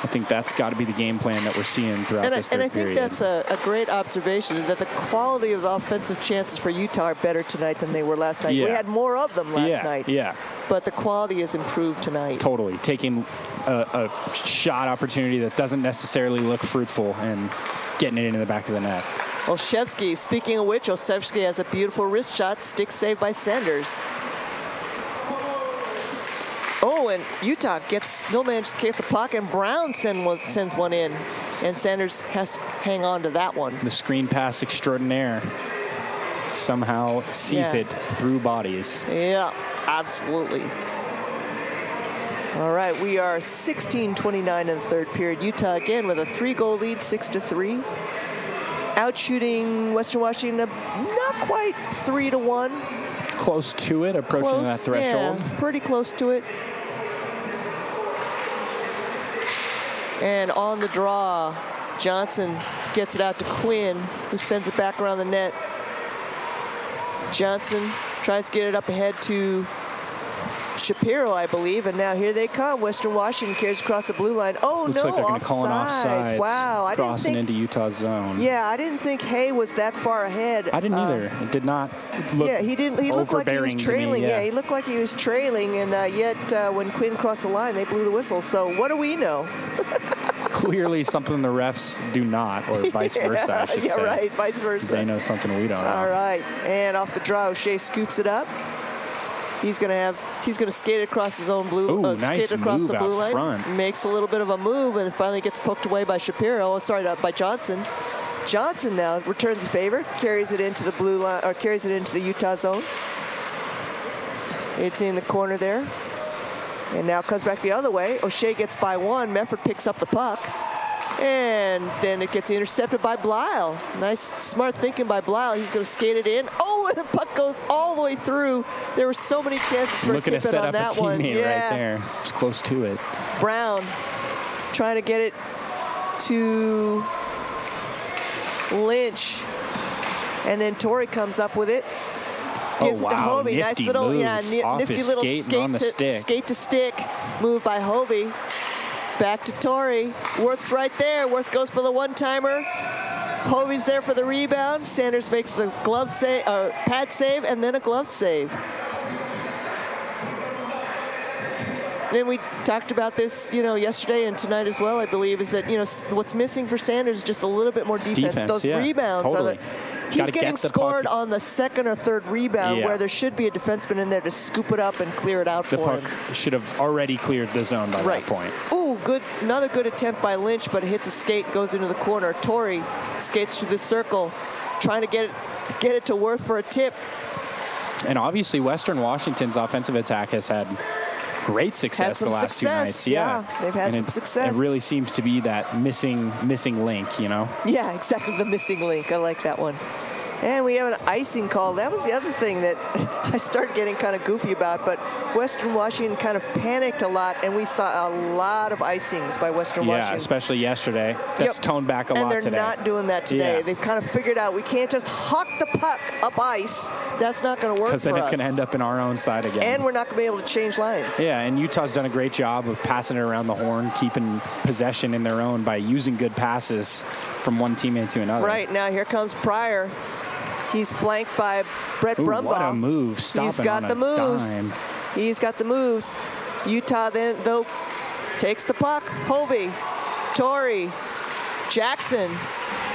[SPEAKER 2] I think that's got to be the game plan that we're seeing throughout this third
[SPEAKER 1] And I think
[SPEAKER 2] period.
[SPEAKER 1] that's a great observation, that the quality of the offensive chances for Utah are better tonight than they were last night.
[SPEAKER 2] Yeah.
[SPEAKER 1] We had more of them last night.
[SPEAKER 2] Yeah.
[SPEAKER 1] But the quality has improved tonight.
[SPEAKER 2] Totally. Taking a shot opportunity that doesn't necessarily look fruitful and getting it into the back of the net.
[SPEAKER 1] Olszewski, speaking of which, Olszewski has a beautiful wrist shot, stick saved by Sanders. Oh, and Utah no man just kick the puck, and Brown sends one in, and Sanders has to hang on to that one.
[SPEAKER 2] The screen pass extraordinaire somehow sees it through bodies.
[SPEAKER 1] Yeah, absolutely. All right, we are 16-29 in the third period. Utah again with a 3-goal lead, 6-3. Out shooting Western Washington, not quite 3-1.
[SPEAKER 2] Close to it, approaching that threshold.
[SPEAKER 1] Yeah, pretty close to it. And on the draw, Johnson gets it out to Quinn, who sends it back around the net. Johnson tries to get it up ahead to Shapiro, I believe, and now here they come. Western Washington carries across the blue line. Oh,
[SPEAKER 2] Looks
[SPEAKER 1] no,
[SPEAKER 2] like they're going to call an offside.
[SPEAKER 1] Wow, I didn't
[SPEAKER 2] crossing
[SPEAKER 1] think.
[SPEAKER 2] into Utah's zone.
[SPEAKER 1] Yeah, I didn't think Hay was that far ahead.
[SPEAKER 2] I didn't either. It did not look
[SPEAKER 1] Yeah, he didn't. He looked like he was
[SPEAKER 2] overbearing to me,
[SPEAKER 1] trailing.
[SPEAKER 2] yeah.
[SPEAKER 1] He looked like he was trailing, and yet when Quinn crossed the line, they blew the whistle. So what do we know?
[SPEAKER 2] Clearly something the refs do not, or vice versa, I should
[SPEAKER 1] yeah,
[SPEAKER 2] say.
[SPEAKER 1] right, vice versa.
[SPEAKER 2] They know something we don't know.
[SPEAKER 1] All right, and off the draw, O'Shea scoops it up. He's gonna skate across his own blue.
[SPEAKER 2] Ooh, nice
[SPEAKER 1] skate across
[SPEAKER 2] move
[SPEAKER 1] the blue
[SPEAKER 2] out
[SPEAKER 1] line.
[SPEAKER 2] front.
[SPEAKER 1] Makes a little bit of a move, and finally gets poked away by Shapiro. By Johnson. Johnson now returns the favor, carries it into the blue line, or carries it into the Utah zone. It's in the corner there, and now comes back the other way. O'Shea gets by one. Mefford picks up the puck. And then it gets intercepted by Blyle. Nice, smart thinking by Blyle. He's going to skate it in. Oh, and the puck goes all the way through. There were so many chances for
[SPEAKER 2] Looking
[SPEAKER 1] a
[SPEAKER 2] to
[SPEAKER 1] tip-in
[SPEAKER 2] set
[SPEAKER 1] on
[SPEAKER 2] up a
[SPEAKER 1] that one.
[SPEAKER 2] teammate
[SPEAKER 1] Yeah.
[SPEAKER 2] right there. It's close to it.
[SPEAKER 1] Brown trying to get it to Lynch. And then Torrey comes up with it. Gives it to
[SPEAKER 2] wow,
[SPEAKER 1] Hovey. Nice
[SPEAKER 2] nifty
[SPEAKER 1] little,
[SPEAKER 2] move
[SPEAKER 1] yeah,
[SPEAKER 2] off
[SPEAKER 1] nifty
[SPEAKER 2] his
[SPEAKER 1] little
[SPEAKER 2] skate and on the stick.
[SPEAKER 1] skate to stick move by Hovey. Back to Torrey. Worth's right there. Worth goes for the one-timer. Hovey's there for the rebound. Sanders makes the glove save, pad save, and then a glove save. Then we talked about this, yesterday and tonight as well, I believe, is that, what's missing for Sanders is just a little bit more defense. Those rebounds
[SPEAKER 2] totally.
[SPEAKER 1] He's getting scored on the second or third rebound where there should be a defenseman in there to scoop it up and clear it out for him.
[SPEAKER 2] The puck should have already cleared the zone by that point.
[SPEAKER 1] Ooh, good! Another good attempt by Lynch, but it hits a skate, goes into the corner. Torrey skates through the circle, trying to get it to Worth for a tip.
[SPEAKER 2] And obviously, Western Washington's offensive attack has had great success the last 2 nights.
[SPEAKER 1] Yeah, they've had some success.
[SPEAKER 2] It really seems to be that missing link,
[SPEAKER 1] Yeah, exactly, the missing link. I like that one. And we have an icing call. That was the other thing that I started getting kind of goofy about, but Western Washington kind of panicked a lot, and we saw a lot of icings by Western Washington.
[SPEAKER 2] Yeah, especially yesterday. That's toned back a lot today.
[SPEAKER 1] And they're not doing that today. They've kind of figured out we can't just huck the puck up ice. That's not going to work for us.
[SPEAKER 2] Because then it's going to end up in our own side again.
[SPEAKER 1] And we're not going to be able to change lines.
[SPEAKER 2] Yeah, and Utah's done a great job of passing it around the horn, keeping possession in their own by using good passes from one teammate to another.
[SPEAKER 1] Right, now here comes Pryor. He's flanked by Brett Brumbaugh.
[SPEAKER 2] What a move, stopping
[SPEAKER 1] He's got
[SPEAKER 2] on
[SPEAKER 1] the
[SPEAKER 2] a
[SPEAKER 1] moves.
[SPEAKER 2] dime.
[SPEAKER 1] He's got the moves. Utah then, though, takes the puck. Hovey, Torrey, Jackson.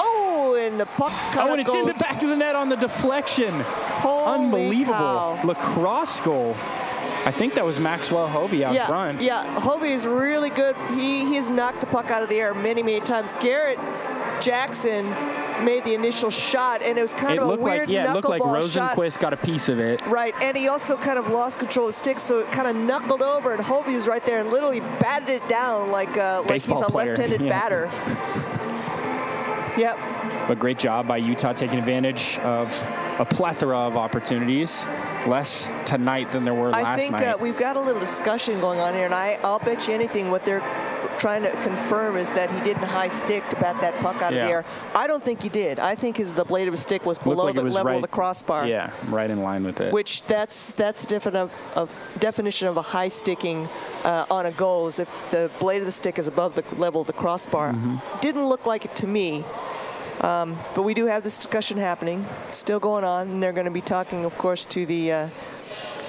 [SPEAKER 1] Oh, and the puck kind
[SPEAKER 2] and it's in the back of the net on the deflection.
[SPEAKER 1] Holy
[SPEAKER 2] Unbelievable.
[SPEAKER 1] cow.
[SPEAKER 2] Lacrosse goal. I think that was Maxwell Hovey out front.
[SPEAKER 1] Yeah, Hovey is really good. He has knocked the puck out of the air many, many times. Garrett Jackson made the initial shot, and it was kind of a weird
[SPEAKER 2] it looked like
[SPEAKER 1] Rosenquist
[SPEAKER 2] shot. Got a piece of it.
[SPEAKER 1] Right, and he also kind of lost control of the stick, so it kind of knuckled over, and Hovey was right there and literally batted it down like he's a left-handed batter. Yep.
[SPEAKER 2] But great job by Utah taking advantage of a plethora of opportunities. Less tonight than there were last night.
[SPEAKER 1] I think we've got a little discussion going on here, and I'll bet you anything what they're trying to confirm is that he didn't high stick to bat that puck out of the air. I don't think he did. I think the blade of his stick was below the level of the crossbar.
[SPEAKER 2] Yeah, right in line with it.
[SPEAKER 1] Which that's different of definition of a high sticking on a goal is if the blade of the stick is above the level of the crossbar. Didn't look like it to me. But we do have this discussion happening, still going on, and they're going to be talking, of course, to the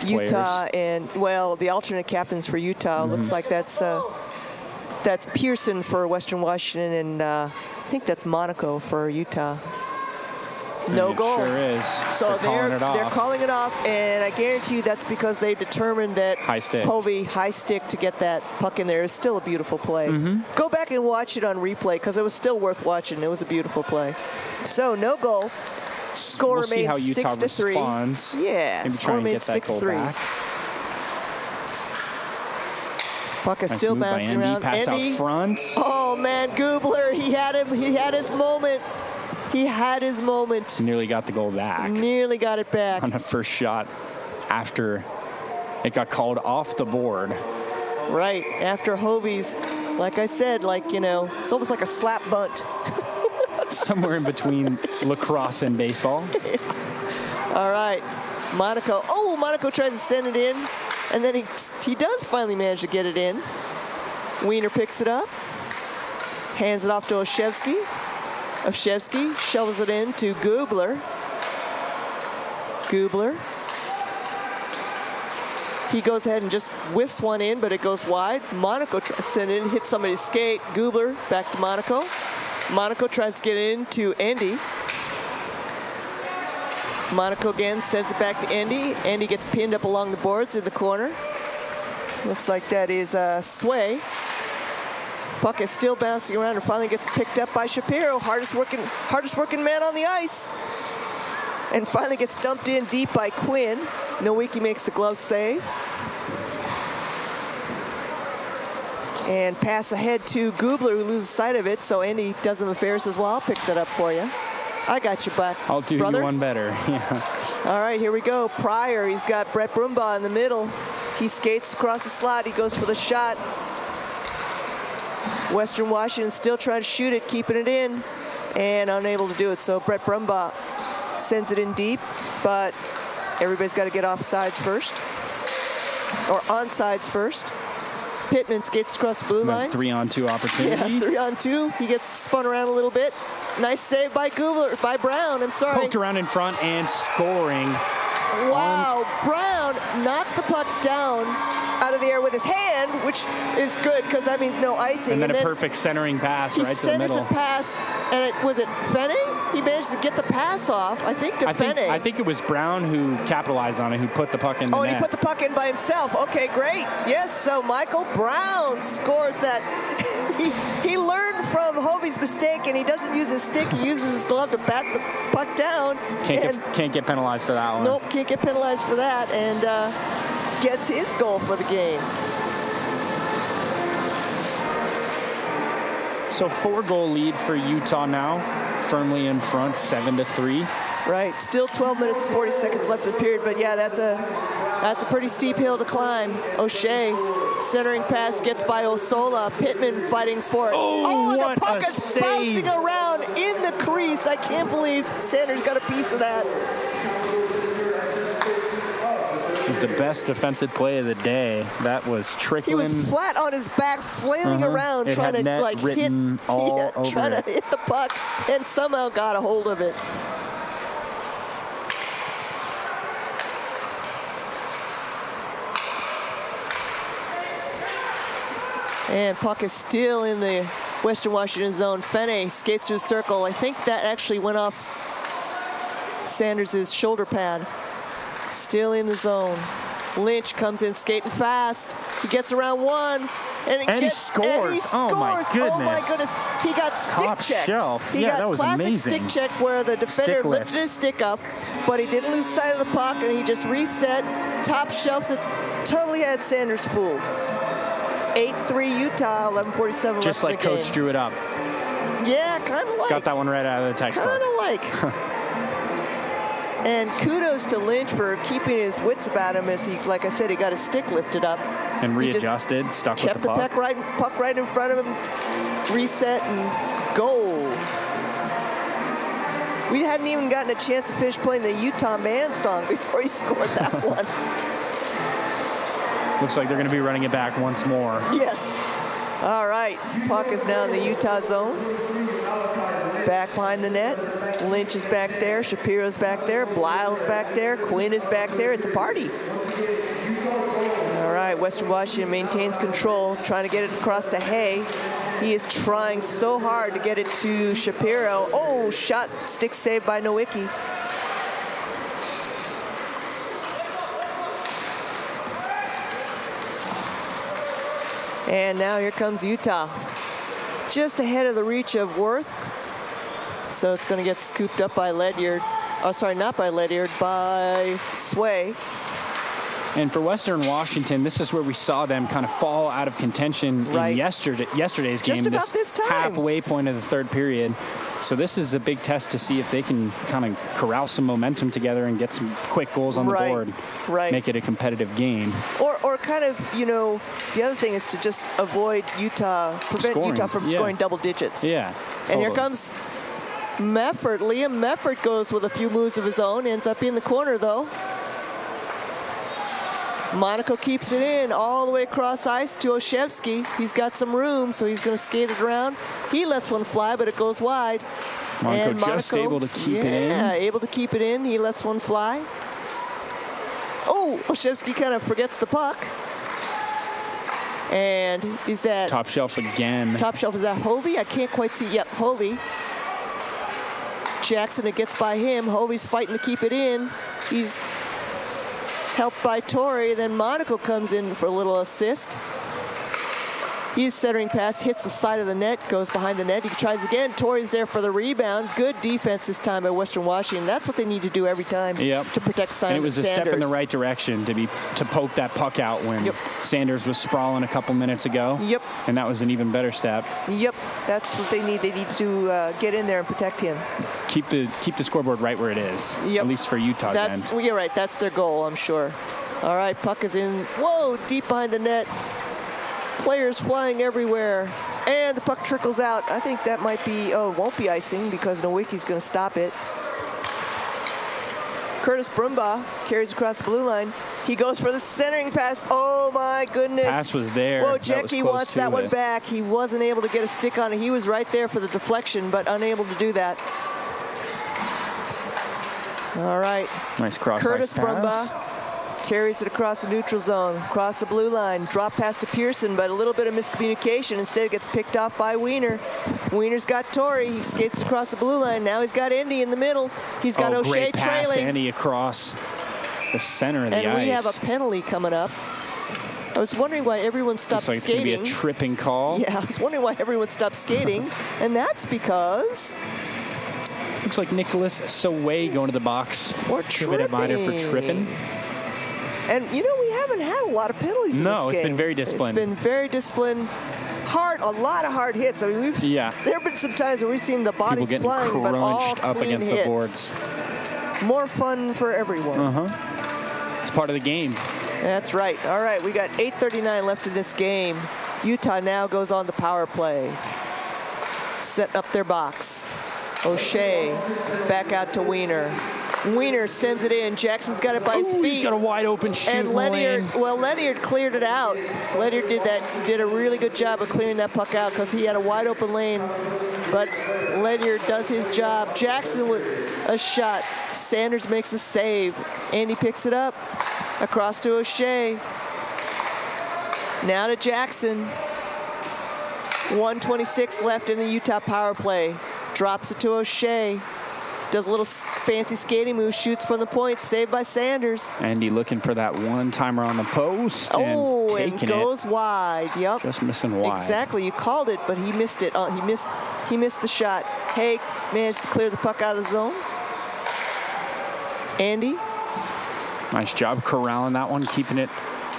[SPEAKER 1] Utah and, well, the alternate captains for Utah. Looks like that's Pearson for Western Washington, and I think that's Monaco for Utah. No goal.
[SPEAKER 2] Sure is.
[SPEAKER 1] So they're calling it off, and I guarantee you that's because they've determined that Hovey high stick to get that puck in there is still a beautiful play. Go back and watch it on replay because it was still worth watching. It was a beautiful play. So no goal. Score
[SPEAKER 2] remains 6-3.
[SPEAKER 1] We'll see how Utah
[SPEAKER 2] responds.
[SPEAKER 1] Yeah,
[SPEAKER 2] Maybe
[SPEAKER 1] score remains 6-3. Puck is still bouncing around.
[SPEAKER 2] Pass
[SPEAKER 1] Andy,
[SPEAKER 2] out front.
[SPEAKER 1] Oh man, Gubler, he had him. He had his moment. He had his moment.
[SPEAKER 2] Nearly got the goal back.
[SPEAKER 1] Nearly got it back.
[SPEAKER 2] On the first shot after it got called off the board.
[SPEAKER 1] Right, after Hovey's, like I said, it's almost like a slap bunt.
[SPEAKER 2] Somewhere in between lacrosse and baseball.
[SPEAKER 1] All right, Monaco. Oh, Monaco tries to send it in, and then he does finally manage to get it in. Wiener picks it up, hands it off to Oshevsky. Oshevsky shovels it in to Gubler. He goes ahead and just whiffs one in, but it goes wide. Monaco tries to send it in, hits somebody's skate. Gubler back to Monaco. Monaco tries to get it in to Endy. Monaco again sends it back to Endy. Endy gets pinned up along the boards in the corner. Looks like that is Sway. Puck is still bouncing around and finally gets picked up by Shapiro, hardest working man on the ice. And finally gets dumped in deep by Quinn. Nowicki makes the glove save. And pass ahead to Gubler, who loses sight of it. So Andy does him a favor, says, well, I'll pick that up for you. I got you back,
[SPEAKER 2] I'll do
[SPEAKER 1] brother.
[SPEAKER 2] you one better. Yeah.
[SPEAKER 1] All right, here we go. Pryor, he's got Brett Brumbaugh in the middle. He skates across the slot. He goes for the shot. Western Washington still trying to shoot it, keeping it in, and unable to do it. So Brett Brumbaugh sends it in deep, but everybody's got to get off sides first, or on sides first. Pittman skates across the blue line.
[SPEAKER 2] Nice 3-on-2 opportunity.
[SPEAKER 1] Yeah, 3-on-2. He gets spun around a little bit. Nice save by Brown. I'm sorry.
[SPEAKER 2] Poked around in front and scoring.
[SPEAKER 1] Wow, Brown knocked the puck down out of the air with his hand, which is good because that means no icing.
[SPEAKER 2] And then a perfect centering pass right to the middle.
[SPEAKER 1] He sent us a pass, and was it Fene? He managed to get the pass off, I think, to Fene.
[SPEAKER 2] I think it was Brown who capitalized on it, who put the puck in the net.
[SPEAKER 1] Oh, and he put the puck in by himself. Okay, great. Yes, so Michael Brown scores that. He learned from Hovey's mistake, and he doesn't use his stick. He uses his glove to bat the puck down.
[SPEAKER 2] Can't get penalized for that one.
[SPEAKER 1] Nope, can't get penalized for that, and gets his goal for the game.
[SPEAKER 2] So 4-goal lead for Utah now, firmly in front, 7-3.
[SPEAKER 1] Right, still 12 minutes, 40 seconds left in the period, but yeah, that's a pretty steep hill to climb. O'Shea, centering pass, gets by Osola. Pittman fighting for it.
[SPEAKER 2] Oh, what
[SPEAKER 1] the puck
[SPEAKER 2] a
[SPEAKER 1] is
[SPEAKER 2] save.
[SPEAKER 1] bouncing around in the crease. I can't believe Sanders got a piece of that.
[SPEAKER 2] It was the best defensive play of the day. That was trickling.
[SPEAKER 1] He was flat on his back, flailing around,
[SPEAKER 2] it
[SPEAKER 1] trying
[SPEAKER 2] had
[SPEAKER 1] to
[SPEAKER 2] net
[SPEAKER 1] like
[SPEAKER 2] written
[SPEAKER 1] hit,
[SPEAKER 2] all over
[SPEAKER 1] trying
[SPEAKER 2] it.
[SPEAKER 1] to hit the puck, and somehow got a hold of it. And puck is still in the Western Washington zone. Fene skates through the circle. I think that actually went off Sanders' shoulder pad. Still in the zone. Lynch comes in skating fast. He gets around one.
[SPEAKER 2] He scores.
[SPEAKER 1] Oh my goodness. He got
[SPEAKER 2] Top
[SPEAKER 1] stick checked.
[SPEAKER 2] shelf.
[SPEAKER 1] He
[SPEAKER 2] Yeah,
[SPEAKER 1] got
[SPEAKER 2] that was
[SPEAKER 1] classic
[SPEAKER 2] amazing.
[SPEAKER 1] stick check where the defender
[SPEAKER 2] Stick lift.
[SPEAKER 1] lifted his stick up, but he didn't lose sight of the puck, and he just reset. Top shelves it. Totally had Sanders fooled. 8-3 Utah, 11:47
[SPEAKER 2] Just
[SPEAKER 1] left
[SPEAKER 2] like
[SPEAKER 1] in the
[SPEAKER 2] Coach
[SPEAKER 1] game.
[SPEAKER 2] drew it up.
[SPEAKER 1] Yeah, kind of like.
[SPEAKER 2] Got that one right out of the textbook.
[SPEAKER 1] Kind of like. And kudos to Lynch for keeping his wits about him as he, like I said, he got his stick lifted up.
[SPEAKER 2] And
[SPEAKER 1] He just
[SPEAKER 2] readjusted, stuck with
[SPEAKER 1] kept
[SPEAKER 2] the puck.
[SPEAKER 1] puck right in front of him, reset, and goal. We hadn't even gotten a chance to finish playing the Utah Man song before he scored that one.
[SPEAKER 2] Looks like they're going to be running it back once more.
[SPEAKER 1] Yes. All right. Puck is now in the Utah zone. Back behind the net. Lynch is back there. Shapiro's back there. Blyle's back there. Quinn is back there. It's a party. All right. Western Washington maintains control, trying to get it across to Hay. He is trying so hard to get it to Shapiro. Oh, shot, stick saved by Nowicki. And now here comes Utah. Just ahead of the reach of Worth. So it's going to get scooped up by Ledyard. Oh, sorry, not by Ledyard, by Sway.
[SPEAKER 2] And for Western Washington, this is where we saw them kind of fall out of contention in yesterday's game.
[SPEAKER 1] Just about this time.
[SPEAKER 2] Halfway point of the third period. So this is a big test to see if they can kind of corral some momentum together and get some quick goals on the board.
[SPEAKER 1] Right.
[SPEAKER 2] Make it a competitive game.
[SPEAKER 1] Or kind of, you know, the other thing is to just avoid prevent
[SPEAKER 2] Scoring.
[SPEAKER 1] Utah from scoring double digits.
[SPEAKER 2] Yeah.
[SPEAKER 1] And here
[SPEAKER 2] totally.
[SPEAKER 1] comes Meffert. Liam Meffert goes with a few moves of his own, ends up in the corner though. Monaco keeps it in all the way across ice to Oshevsky. He's got some room, so he's going to skate it around. He lets one fly, but it goes wide.
[SPEAKER 2] Monaco just able to keep it in.
[SPEAKER 1] Yeah, able to keep it in. He lets one fly. Oh, Oshevsky kind of forgets the puck. And is that...
[SPEAKER 2] Top shelf again.
[SPEAKER 1] Top shelf, is that Hovey? I can't quite see. Yep, Hovey. Jackson, it gets by him. Hovey's fighting to keep it in. He's helped by Torrey. Then Monaco comes in for a little assist. He's centering pass, hits the side of the net, goes behind the net. He tries again. Torrey's there for the rebound. Good defense this time by Western Washington. That's what they need to do every time to protect Sanders.
[SPEAKER 2] And it was a step in the right direction to poke that puck out when Sanders was sprawling a couple minutes ago.
[SPEAKER 1] Yep.
[SPEAKER 2] And that was an even better step.
[SPEAKER 1] Yep. That's what they need. They need to get in there and protect him.
[SPEAKER 2] Keep the scoreboard right where it is.
[SPEAKER 1] Yep.
[SPEAKER 2] At least for Utah's end.
[SPEAKER 1] Well, you're right. That's their goal, I'm sure. All right, puck is in. Whoa, deep behind the net. Players flying everywhere. And the puck trickles out. I think that might be, it won't be icing because Nowicki's going to stop it. Curtis Brumbaugh carries across the blue line. He goes for the centering pass. Oh my goodness.
[SPEAKER 2] Pass was there. That was
[SPEAKER 1] Wojcicki
[SPEAKER 2] close
[SPEAKER 1] wants
[SPEAKER 2] to
[SPEAKER 1] that one
[SPEAKER 2] it.
[SPEAKER 1] back. He wasn't able to get a stick on it. He was right there for the deflection, but unable to do that. All right.
[SPEAKER 2] Nice cross
[SPEAKER 1] Curtis
[SPEAKER 2] ice pass.
[SPEAKER 1] Brumbaugh carries it across the neutral zone, across the blue line, drop pass to Pearson, but a little bit of miscommunication. Instead, it gets picked off by Wiener. Wiener's got Torrey. He skates across the blue line. Now he's got Indy in the middle. He's got O'Shea
[SPEAKER 2] great pass to
[SPEAKER 1] trailing.
[SPEAKER 2] Indy across the center of the ice.
[SPEAKER 1] And we have a penalty coming up. I was wondering why everyone stopped
[SPEAKER 2] Looks like
[SPEAKER 1] skating.
[SPEAKER 2] it's going to be a tripping call.
[SPEAKER 1] Yeah, I was wondering why everyone stopped skating, and that's because
[SPEAKER 2] Looks like Nicholas Saway going to the box.
[SPEAKER 1] for
[SPEAKER 2] Give it a minor for tripping.
[SPEAKER 1] And, you know, we haven't had a lot of penalties in this game.
[SPEAKER 2] No, it's been very disciplined.
[SPEAKER 1] It's been very disciplined. Hard, a lot of hard hits. I mean, there have been some times where we've seen the
[SPEAKER 2] People
[SPEAKER 1] bodies
[SPEAKER 2] getting
[SPEAKER 1] flying, but all
[SPEAKER 2] crunched up
[SPEAKER 1] clean
[SPEAKER 2] against
[SPEAKER 1] hits.
[SPEAKER 2] the boards.
[SPEAKER 1] More fun for everyone.
[SPEAKER 2] It's part of the game.
[SPEAKER 1] That's right. All right, we got 8:39 left in this game. Utah now goes on the power play. Setting up their box. O'Shea back out to Wiener. Wiener sends it in. Jackson's got it by his feet.
[SPEAKER 2] He's got a wide open shoot.
[SPEAKER 1] And Ledyard cleared it out. Ledyard did a really good job of clearing that puck out because he had a wide open lane. But Ledyard does his job. Jackson with a shot. Sanders makes a save. Andy picks it up. Across to O'Shea. Now to Jackson. 1:26 left in the Utah power play. Drops it to O'Shea. Does a little fancy skating move, shoots from the point, saved by Sanders.
[SPEAKER 2] Andy looking for that one-timer on the post and taking
[SPEAKER 1] and goes wide. Yep.
[SPEAKER 2] Just missing wide.
[SPEAKER 1] Exactly. You called it, but he missed it. He missed the shot. Haig managed to clear the puck out of the zone. Andy.
[SPEAKER 2] Nice job corralling that one, keeping it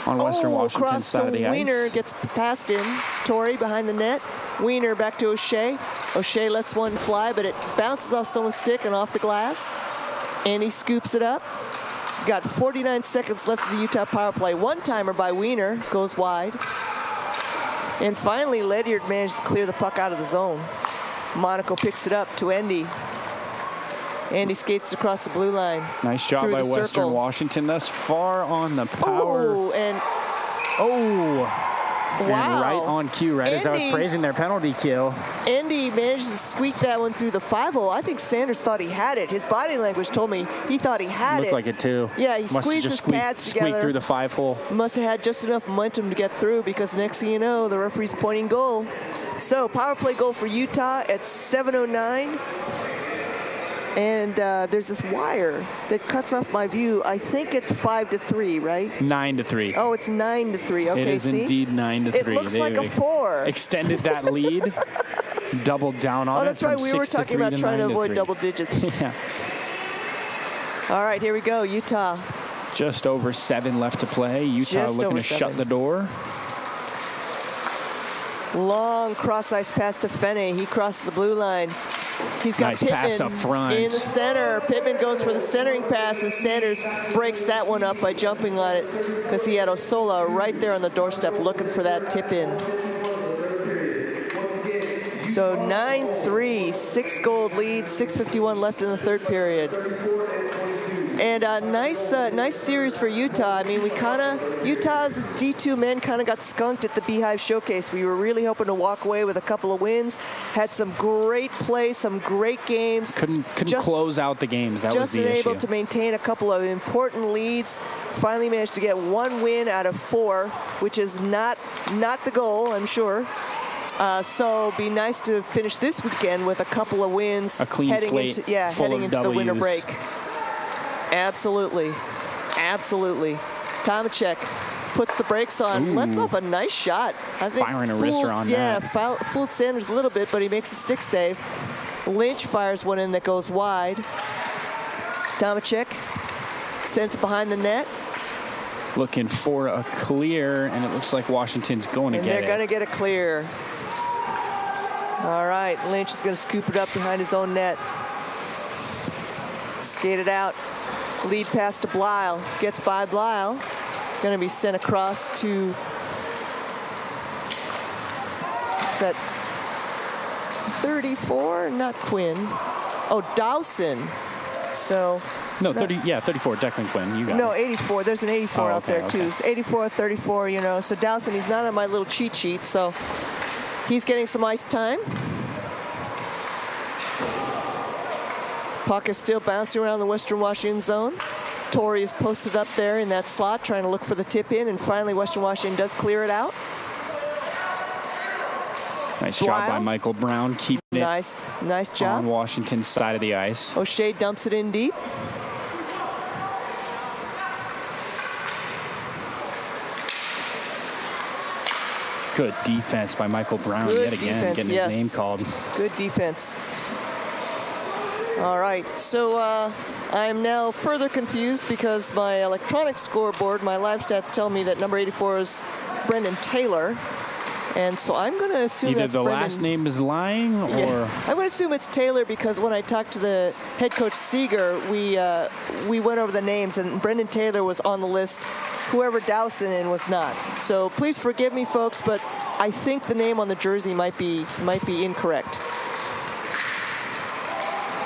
[SPEAKER 2] on Western Washington's side of the ice.
[SPEAKER 1] Wiener gets passed in. Torrey behind the net. Wiener back to O'Shea. O'Shea lets one fly, but it bounces off someone's stick and off the glass. And he scoops it up. Got 49 seconds left of the Utah power play. One-timer by Wiener goes wide. And finally, Ledyard manages to clear the puck out of the zone. Monaco picks it up to Endy. Andy skates across the blue line.
[SPEAKER 2] Nice job by Western Washington thus far on the power.
[SPEAKER 1] Wow.
[SPEAKER 2] And right on cue, right as I was praising their penalty kill.
[SPEAKER 1] Andy managed to squeak that one through the 5-hole. I think Sanders thought he had it. His body language told me he thought he had it.
[SPEAKER 2] Looked like it too.
[SPEAKER 1] Yeah, he squeezed his pads together.
[SPEAKER 2] Squeaked through the 5-hole.
[SPEAKER 1] Must have had just enough momentum to get through because next thing you know, the referee's pointing goal. So power play goal for Utah at 7:09. And there's this wire that cuts off my view. I think it's 5-3, right?
[SPEAKER 2] 9-3.
[SPEAKER 1] Oh, it's 9-3. Okay,
[SPEAKER 2] it is indeed 9-3.
[SPEAKER 1] It looks like a 4.
[SPEAKER 2] Extended that lead, doubled down on it.
[SPEAKER 1] Oh, that's right. We were talking about trying to avoid double digits.
[SPEAKER 2] Yeah.
[SPEAKER 1] All right, here we go. Utah.
[SPEAKER 2] Just over 7 left to play. Utah looking to shut the door.
[SPEAKER 1] Long cross ice pass to Fene. He crosses the blue line. He's got
[SPEAKER 2] nice
[SPEAKER 1] Pittman
[SPEAKER 2] pass up front.
[SPEAKER 1] in the center. Pittman goes for the centering pass, and Sanders breaks that one up by jumping on it because he had Osola right there on the doorstep looking for that tip in. So 9-3, 6-goal lead, 6:51 left in the third period. And a nice series for Utah. I mean, Utah's D2 men kind of got skunked at the Beehive Showcase. We were really hoping to walk away with a couple of wins. Had some great play, some great games.
[SPEAKER 2] Couldn't close out the games. That was the issue.
[SPEAKER 1] Just able to maintain a couple of important leads. Finally managed to get 1 win out of 4, which is not the goal, I'm sure. So be nice to finish this weekend with a couple of wins.
[SPEAKER 2] A clean slate
[SPEAKER 1] heading into the winter break. Absolutely. Tomacek puts the brakes on, lets off a nice shot. I think
[SPEAKER 2] firing a wrister on that.
[SPEAKER 1] Yeah, fooled Sanders a little bit, but he makes a stick save. Lynch fires one in that goes wide. Tomacek sends it behind the net.
[SPEAKER 2] Looking for a clear, and it looks like Washington's going to get it.
[SPEAKER 1] They're going to get a clear. All right, Lynch is going to scoop it up behind his own net. Skate it out. Lead pass to Blyle. Gets by Blyle. Going to be sent across to, is that 34? Not Quinn. Oh, Dawson. So.
[SPEAKER 2] No, 30. Yeah, 34. Declan Quinn. You got
[SPEAKER 1] No,
[SPEAKER 2] it.
[SPEAKER 1] 84. There's an 84 out there, too.
[SPEAKER 2] Okay.
[SPEAKER 1] So 84, 34, you know. So Dowson, he's not on my little cheat sheet, so he's getting some ice time. Puck is still bouncing around the Western Washington zone. Torrey is posted up there in that slot, trying to look for the tip in, and finally Western Washington does clear it out.
[SPEAKER 2] Nice job by Michael Brown, keeping it
[SPEAKER 1] nice job
[SPEAKER 2] on Washington's side of the ice.
[SPEAKER 1] O'Shea dumps it in deep.
[SPEAKER 2] Good defense by Michael Brown yet again, getting his name called.
[SPEAKER 1] Good defense. All right, so I'm now further confused because my electronic scoreboard, my live stats tell me that number 84 is Brendan Taylor. And so I'm going to assume
[SPEAKER 2] Either
[SPEAKER 1] that's
[SPEAKER 2] the
[SPEAKER 1] Brendan.
[SPEAKER 2] last name is lying or...
[SPEAKER 1] Yeah. I'm going to assume it's Taylor because when I talked to the head coach Seeger, we went over the names, and Brendan Taylor was on the list. Whoever Dowson was not. So please forgive me, folks, but I think the name on the jersey might be incorrect.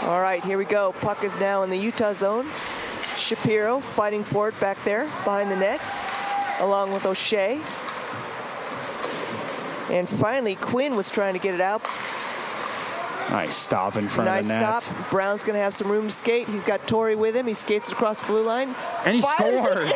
[SPEAKER 1] All right, here we go. Puck is now in the Utah zone. Shapiro fighting for it back there behind the net, along with O'Shea. And finally, Quinn was trying to get it out.
[SPEAKER 2] Nice stop in front of the net.
[SPEAKER 1] Nice stop. Brown's going to have some room to skate. He's got Torrey with him. He skates across the blue line.
[SPEAKER 2] And he
[SPEAKER 1] Fires
[SPEAKER 2] scores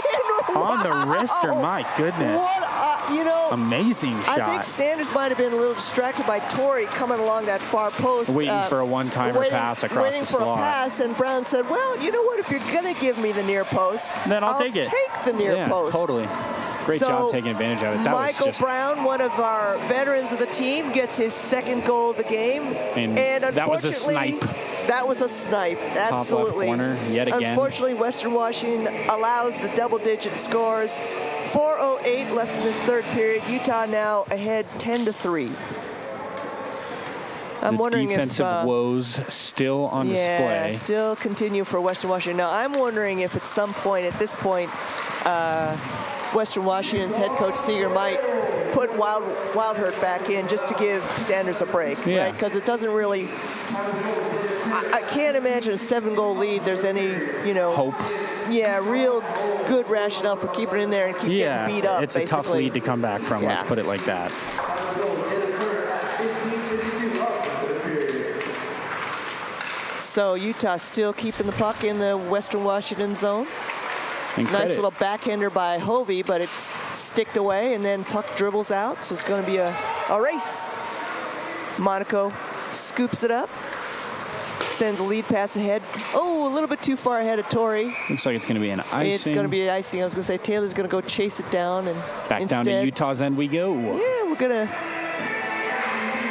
[SPEAKER 2] on the wrister. My goodness.
[SPEAKER 1] What,
[SPEAKER 2] amazing shot.
[SPEAKER 1] I think Sanders might have been a little distracted by Torrey coming along that far post.
[SPEAKER 2] Waiting for a one-timer pass across
[SPEAKER 1] waiting
[SPEAKER 2] the
[SPEAKER 1] for
[SPEAKER 2] slot.
[SPEAKER 1] a pass, and Brown said, well, you know what? If you're going to give me the near post,
[SPEAKER 2] then I'll take it.
[SPEAKER 1] Take the near post.
[SPEAKER 2] Totally. Great job taking advantage of it. That
[SPEAKER 1] Michael
[SPEAKER 2] was just...
[SPEAKER 1] Brown, one of our veterans of the team, gets his second goal of the game. And unfortunately,
[SPEAKER 2] that was a snipe.
[SPEAKER 1] That was a snipe, absolutely.
[SPEAKER 2] Top left corner, yet again.
[SPEAKER 1] Unfortunately, Western Washington allows the double-digit scores. 4:08 left in this third period. Utah now ahead 10-3. I'm wondering
[SPEAKER 2] defensive woes still on display.
[SPEAKER 1] Still continue for Western Washington. Now, I'm wondering if at some point, at this point, Western Washington's head coach Seeger might put Wildhurt back in just to give Sanders a break, right? Because it doesn't really. I can't imagine a 7-goal lead. There's any,
[SPEAKER 2] hope.
[SPEAKER 1] Yeah, real good rationale for keeping it in there and keep getting beat up.
[SPEAKER 2] It's a tough lead to come back from. Let's put it like that.
[SPEAKER 1] So Utah still keeping the puck in the Western Washington zone. Nice little backhander by Hovey, but it's sticked away, and then puck dribbles out, so it's going to be a race. Monaco scoops it up, sends a lead pass ahead. Oh, a little bit too far ahead of Torrey.
[SPEAKER 2] Looks like it's going to be an icing.
[SPEAKER 1] It's going to be icing. I was going to say Taylor's going to go chase it down, and
[SPEAKER 2] back down to Utah's end we go.
[SPEAKER 1] Yeah, we're going to.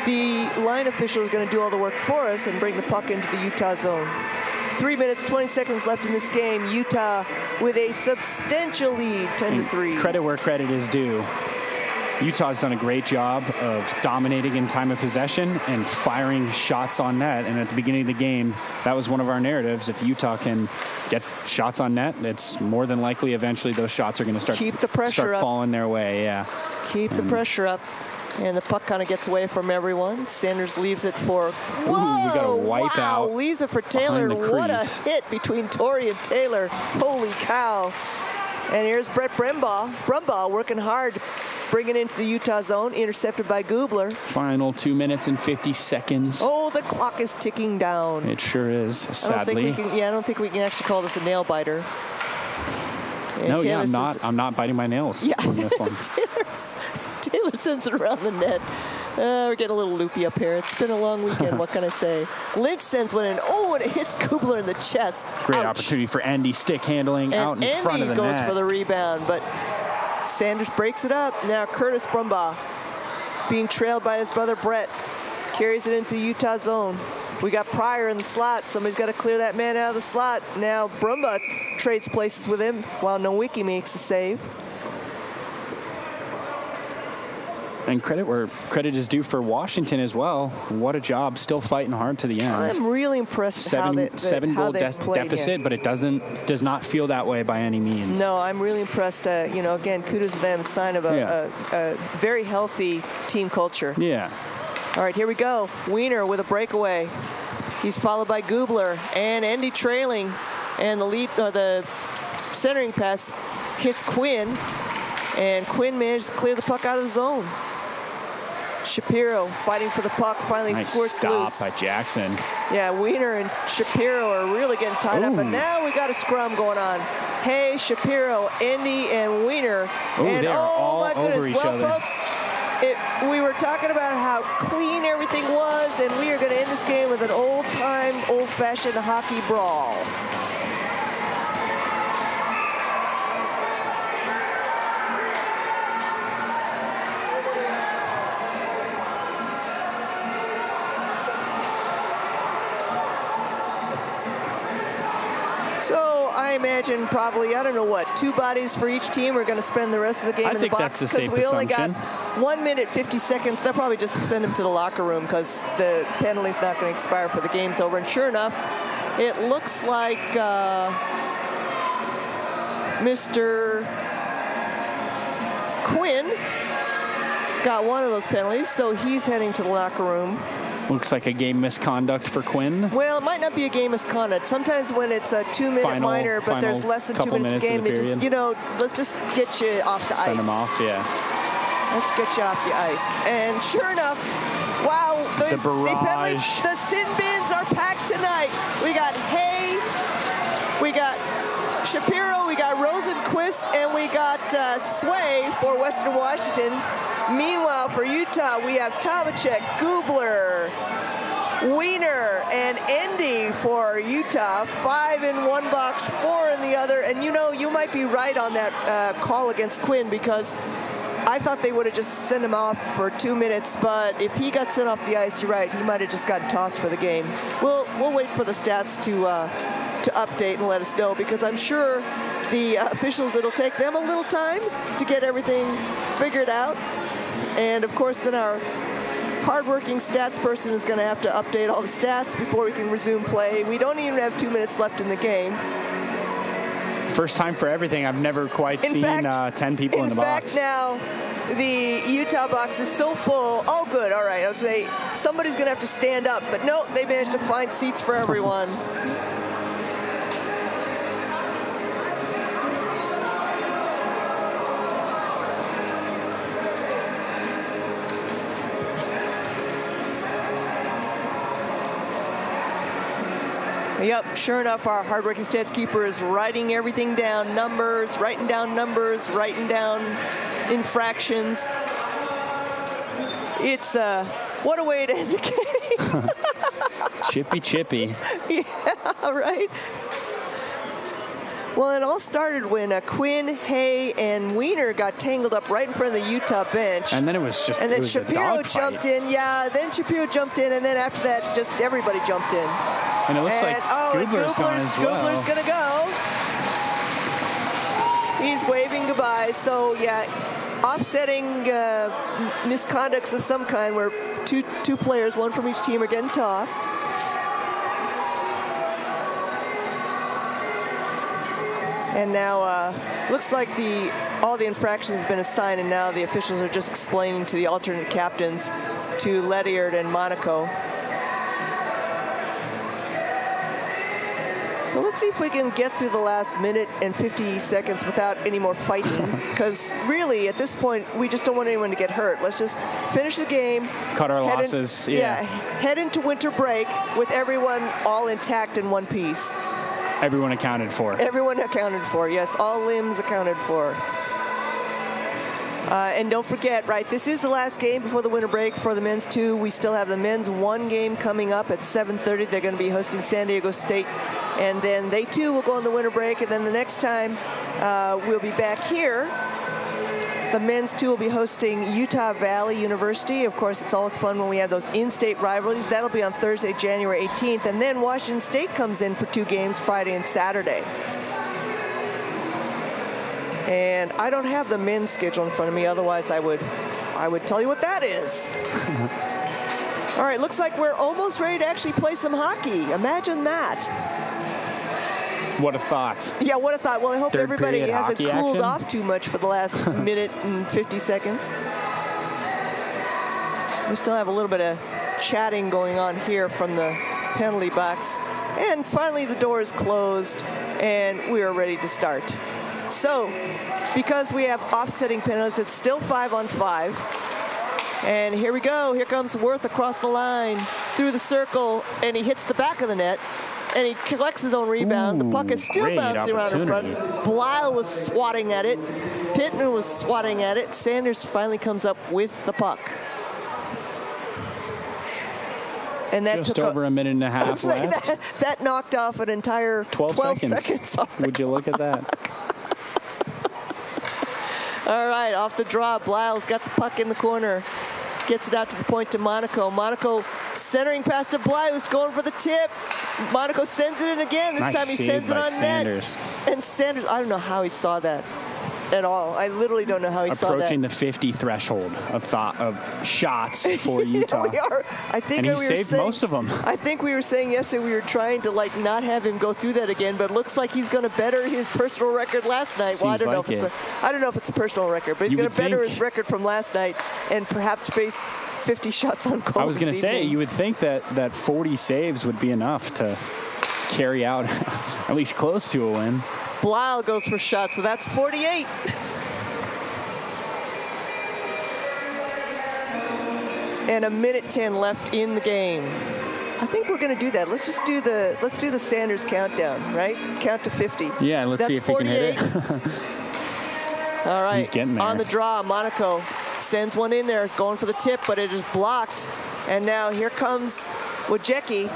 [SPEAKER 1] The line official is going to do all the work for us and bring the puck into the Utah zone. 3 minutes, 20 seconds left in this game. Utah with a substantial lead, 10-3.
[SPEAKER 2] Credit where credit is due. Utah's done a great job of dominating in time of possession and firing shots on net. And at the beginning of the game, that was one of our narratives. If Utah can get shots on net, it's more than likely eventually those shots are going to start falling their way. Yeah.
[SPEAKER 1] Keep the pressure up. And the puck kind of gets away from everyone. Sanders leaves it for...
[SPEAKER 2] Whoa! Ooh, we got a wipe out.
[SPEAKER 1] Leaves it for Taylor. What a hit between Torrey and Taylor. Holy cow. And here's Brett Brumbaugh. Brumbaugh working hard, bringing it into the Utah zone, intercepted by Gubler.
[SPEAKER 2] Final 2 minutes and 50 seconds.
[SPEAKER 1] Oh, the clock is ticking down.
[SPEAKER 2] It sure is, sadly.
[SPEAKER 1] I don't think we can actually call this a nail biter.
[SPEAKER 2] And I'm not biting my nails in this one.
[SPEAKER 1] Taylor sends it around the net. We're getting a little loopy up here. It's been a long weekend. What can I say? Lynch sends one in. Oh, and it hits Kubler in the chest.
[SPEAKER 2] Great opportunity for Andy stick handling out in front of the net.
[SPEAKER 1] Andy goes for the rebound, but Sanders breaks it up. Now Curtis Brumbaugh, being trailed by his brother Brett, carries it into the Utah zone. We got Pryor in the slot. Somebody's got to clear that man out of the slot. Now Brumbaugh trades places with him while Nowicki makes the save.
[SPEAKER 2] And credit where credit is due for Washington as well. What a job, still fighting hard to the end.
[SPEAKER 1] I'm really impressed
[SPEAKER 2] seven goal deficit, but it does not feel that way by any means.
[SPEAKER 1] No, I'm really impressed. Again, kudos to them. Sign of a very healthy team culture.
[SPEAKER 2] Yeah.
[SPEAKER 1] All right, here we go. Wiener with a breakaway. He's followed by Gubler and Andy trailing, and the centering pass hits Quinn, and Quinn managed to clear the puck out of the zone. Shapiro fighting for the puck, finally
[SPEAKER 2] Nice
[SPEAKER 1] squirts
[SPEAKER 2] stop
[SPEAKER 1] loose.
[SPEAKER 2] by Jackson.
[SPEAKER 1] Yeah, Wiener and Shapiro are really getting tied up, but now we got a scrum going on. Hey, Shapiro, Andy, and Wiener. And
[SPEAKER 2] they are all
[SPEAKER 1] my goodness.
[SPEAKER 2] over each
[SPEAKER 1] Well,
[SPEAKER 2] other.
[SPEAKER 1] folks, we were talking about how clean everything was, and we are going to end this game with an old-time, old-fashioned hockey brawl. So I imagine probably, I don't know what, 2 bodies for each team are going to spend the rest of the game in the box.
[SPEAKER 2] I think that's a safe
[SPEAKER 1] we only got
[SPEAKER 2] assumption.
[SPEAKER 1] 1 minute, 50 seconds. They'll probably just send them to the locker room because the penalty's not going to expire for the game's over. And sure enough, it looks like Mr. Quinn got one of those penalties, so he's heading to the locker room.
[SPEAKER 2] Looks like a game misconduct for Quinn.
[SPEAKER 1] Well, it might not be a game misconduct. Sometimes when it's a 2-minute minor, but there's less than 2 minutes a game, they just, let's just get you off the ice.
[SPEAKER 2] Send him off, yeah.
[SPEAKER 1] Let's get you off the ice. And sure enough, wow,
[SPEAKER 2] the barrage.
[SPEAKER 1] The sin bins are packed tonight. We got Hay, we got Shapiro, we got Rosenquist, and we got Sway for Western Washington. Meanwhile, for Utah, we have Tomacek, Gubler, Wiener, and Endy for Utah. 5 in one box, 4 in the other. And you might be right on that call against Quinn, because I thought they would have just sent him off for 2 minutes, but if he got sent off the ice, you're right, he might have just gotten tossed for the game. We'll wait for the stats to update and let us know, because I'm sure the officials, it'll take them a little time to get everything figured out. And of course, then our hardworking stats person is going to have to update all the stats before we can resume play. We don't even have 2 minutes left in the game.
[SPEAKER 2] First time for everything. I've never quite seen 10 people in the box.
[SPEAKER 1] In fact, now the Utah box is so full. Oh, good. All right. I was saying somebody's going to have to stand up, but no, they managed to find seats for everyone. Yep, sure enough, our hardworking stats keeper is writing everything down, writing down infractions. It's, what a way to end the game.
[SPEAKER 2] Chippy.
[SPEAKER 1] Yeah, right? Well, it all started when Quinn, Hay, and Wiener got tangled up right in front of the Utah bench.
[SPEAKER 2] And then it was just,
[SPEAKER 1] and then Shapiro jumped in. Yeah, then Shapiro jumped in, and then after that, just everybody jumped in.
[SPEAKER 2] And it looks like Gubler's gone as well.
[SPEAKER 1] Gubler's going to go. He's waving goodbye. So, yeah, offsetting misconducts of some kind where two players, one from each team, are getting tossed. And now looks like all the infractions have been assigned, and now the officials are just explaining to the alternate captains, to Lediard and Monaco. So let's see if we can get through the last minute and 50 seconds without any more fighting, because really, at this point, we just don't want anyone to get hurt. Let's just finish the game.
[SPEAKER 2] Cut our losses,
[SPEAKER 1] head into winter break with everyone all intact in one piece.
[SPEAKER 2] Everyone accounted for.
[SPEAKER 1] Everyone accounted for, yes. All limbs accounted for. And don't forget, right, this is the last game before the winter break for the men's 2. We still have the men's 1 game coming up at 7:30. They're going to be hosting San Diego State. And then they, too, will go on the winter break. And then the next time we'll be back here, the men's 2 will be hosting Utah Valley University. Of course, it's always fun when we have those in-state rivalries. That'll be on Thursday, January 18th. And then Washington State comes in for 2 games, Friday and Saturday. And I don't have the men's schedule in front of me. Otherwise, I would tell you what that is. All right, looks like we're almost ready to actually play some hockey. Imagine that.
[SPEAKER 2] What a thought.
[SPEAKER 1] Yeah, what a thought. Well, I hope everybody hasn't cooled
[SPEAKER 2] action.
[SPEAKER 1] off too much for the last minute and 50 seconds. We still have a little bit of chatting going on here from the penalty box. And finally the door is closed and we are ready to start. So, because we have offsetting penalties, it's still 5-on-5. And here we go. Here comes Worth across the line through the circle, and he hits the back of the net. And he collects his own rebound. The puck is still bouncing around in front. Blyle was swatting at it. Pittman was swatting at it. Sanders finally comes up with the puck. And that
[SPEAKER 2] just
[SPEAKER 1] took
[SPEAKER 2] over a minute and a half left.
[SPEAKER 1] That knocked off an entire 12 seconds off the
[SPEAKER 2] Would you look at that?
[SPEAKER 1] All right, off the draw. Blyle's got the puck in the corner. Gets it out to the point to Monaco. Monaco centering past to Blyle, who's going for the tip. Monaco sends it in again. This time he sends it on net. And Sanders, I don't know how he saw that at all. I literally don't know how he saw that.
[SPEAKER 2] Approaching the 50 threshold of shots for Utah.
[SPEAKER 1] Yeah, we are. I think
[SPEAKER 2] and he saved most of them.
[SPEAKER 1] I think we were saying yesterday we were trying to not have him go through that again, but it looks like he's going to better his personal record last night. Well, I don't know if it's a personal record, but he's going to better his record from last night and perhaps face 50 shots on goal.
[SPEAKER 2] I was going to say, you would think that 40 saves would be enough to carry out at least close to a win.
[SPEAKER 1] Blyle goes for shots, so that's 48. And a minute 10 left in the game. I think we're going to do that. Let's do the Sanders countdown, right? Count to 50.
[SPEAKER 2] Yeah, let's see if 48. We can hit it.
[SPEAKER 1] All right.
[SPEAKER 2] He's getting there.
[SPEAKER 1] On the draw, Monaco sends one in there, going for the tip, but it is blocked. And now here comes Wojcicki.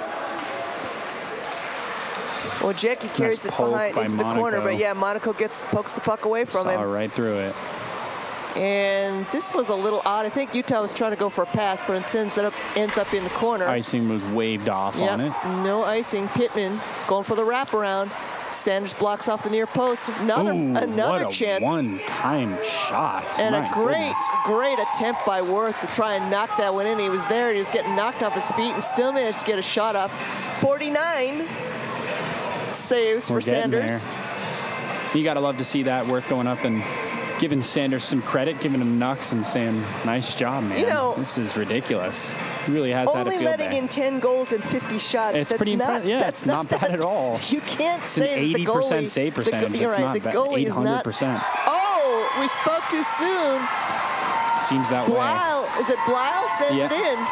[SPEAKER 1] Wojcicki carries it behind into the corner, but yeah, Monaco pokes the puck away from him.
[SPEAKER 2] Saw right through it.
[SPEAKER 1] And this was a little odd. I think Utah was trying to go for a pass, but it ends up in the corner.
[SPEAKER 2] Icing was waved off on it.
[SPEAKER 1] No icing. Pittman going for the wraparound. Sanders blocks off the near post. Another chance.
[SPEAKER 2] One-time shot.
[SPEAKER 1] And a great attempt by Worth to try and knock that one in. He was there. He was getting knocked off his feet and still managed to get a shot off. 49 saves for Sanders.
[SPEAKER 2] You got to love to see that. Worth going up and giving Sanders some credit, giving him knucks and saying, nice job, man. This is ridiculous. He really has had a field day.
[SPEAKER 1] Only letting in 10 goals and 50 shots.
[SPEAKER 2] It's pretty impressive. Yeah, it's not bad at all.
[SPEAKER 1] You can't say
[SPEAKER 2] that the goalie... 80% save percentage. It's not bad. 800%.
[SPEAKER 1] Oh, we spoke too soon.
[SPEAKER 2] Seems that way.
[SPEAKER 1] Is it Blyle sends it in?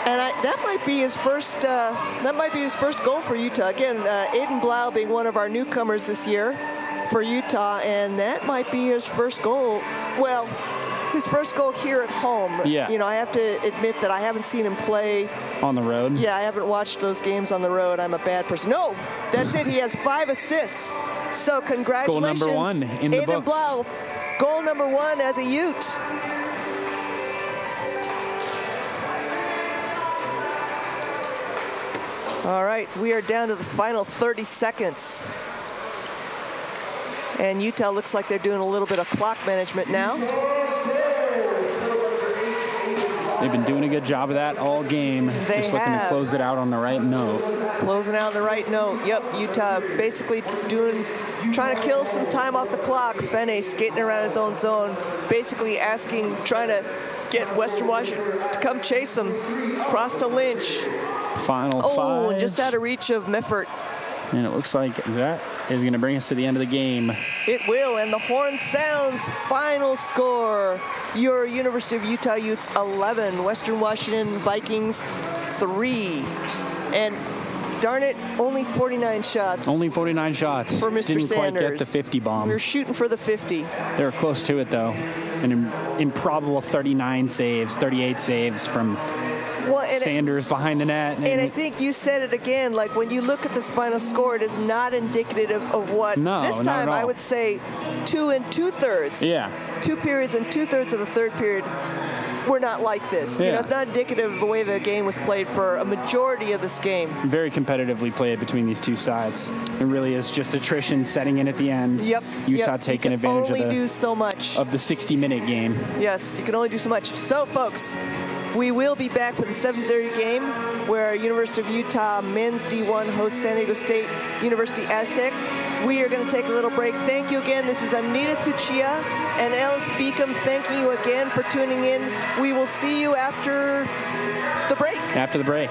[SPEAKER 1] And that might be his first. That might be his first goal for Utah. Again, Aiden Blyle being one of our newcomers this year for Utah, and that might be his first goal. Well, his first goal here at home.
[SPEAKER 2] Yeah.
[SPEAKER 1] I have to admit that I haven't seen him play
[SPEAKER 2] on the road.
[SPEAKER 1] Yeah, I haven't watched those games on the road. I'm a bad person. No, that's it. He has 5 assists. So congratulations,
[SPEAKER 2] goal number 1 in the
[SPEAKER 1] Aiden
[SPEAKER 2] books.
[SPEAKER 1] Blyle. Goal number 1 as a Ute. All right, we are down to the final 30 seconds. And Utah looks like they're doing a little bit of clock management now.
[SPEAKER 2] They've been doing a good job of that all game. Just looking to close it out on the right note.
[SPEAKER 1] Closing out on the right note. Yep, Utah basically trying to kill some time off the clock. Fene skating around his own zone, basically trying to get Western Washington to come chase him. Cross to Lynch.
[SPEAKER 2] Final 5.
[SPEAKER 1] Oh, just out of reach of Meffert.
[SPEAKER 2] And it looks like that is going to bring us to the end of the game.
[SPEAKER 1] It will, and the horn sounds. Final score. Your University of Utah Utes 11, Western Washington Vikings 3. And darn it, only 49 shots.
[SPEAKER 2] Only 49 shots.
[SPEAKER 1] For Mr.
[SPEAKER 2] Didn't
[SPEAKER 1] Sanders.
[SPEAKER 2] Quite get the 50 bomb.
[SPEAKER 1] We were shooting for the 50.
[SPEAKER 2] They were close to it, though. An improbable 38 saves from Sanders behind the net.
[SPEAKER 1] And I think you said it again, like when you look at this final score, it is not indicative of what this time I would say 2 2/3.
[SPEAKER 2] Yeah.
[SPEAKER 1] 2 periods and 2/3 of the third period were not like this.
[SPEAKER 2] Yeah.
[SPEAKER 1] It's not indicative of the way the game was played for a majority of this game.
[SPEAKER 2] Very competitively played between these two sides. It really is just attrition setting in at the end.
[SPEAKER 1] Yep.
[SPEAKER 2] Utah taking advantage
[SPEAKER 1] of the
[SPEAKER 2] 60-minute game.
[SPEAKER 1] Yes, you can only do so much. So, folks, we will be back for the 7:30 game where University of Utah men's D1 hosts San Diego State University Aztecs. We are going to take a little break. Thank you again. This is Anita Tuchia and Ellis Beacom thanking you again for tuning in. We will see you after the break.
[SPEAKER 2] After the break.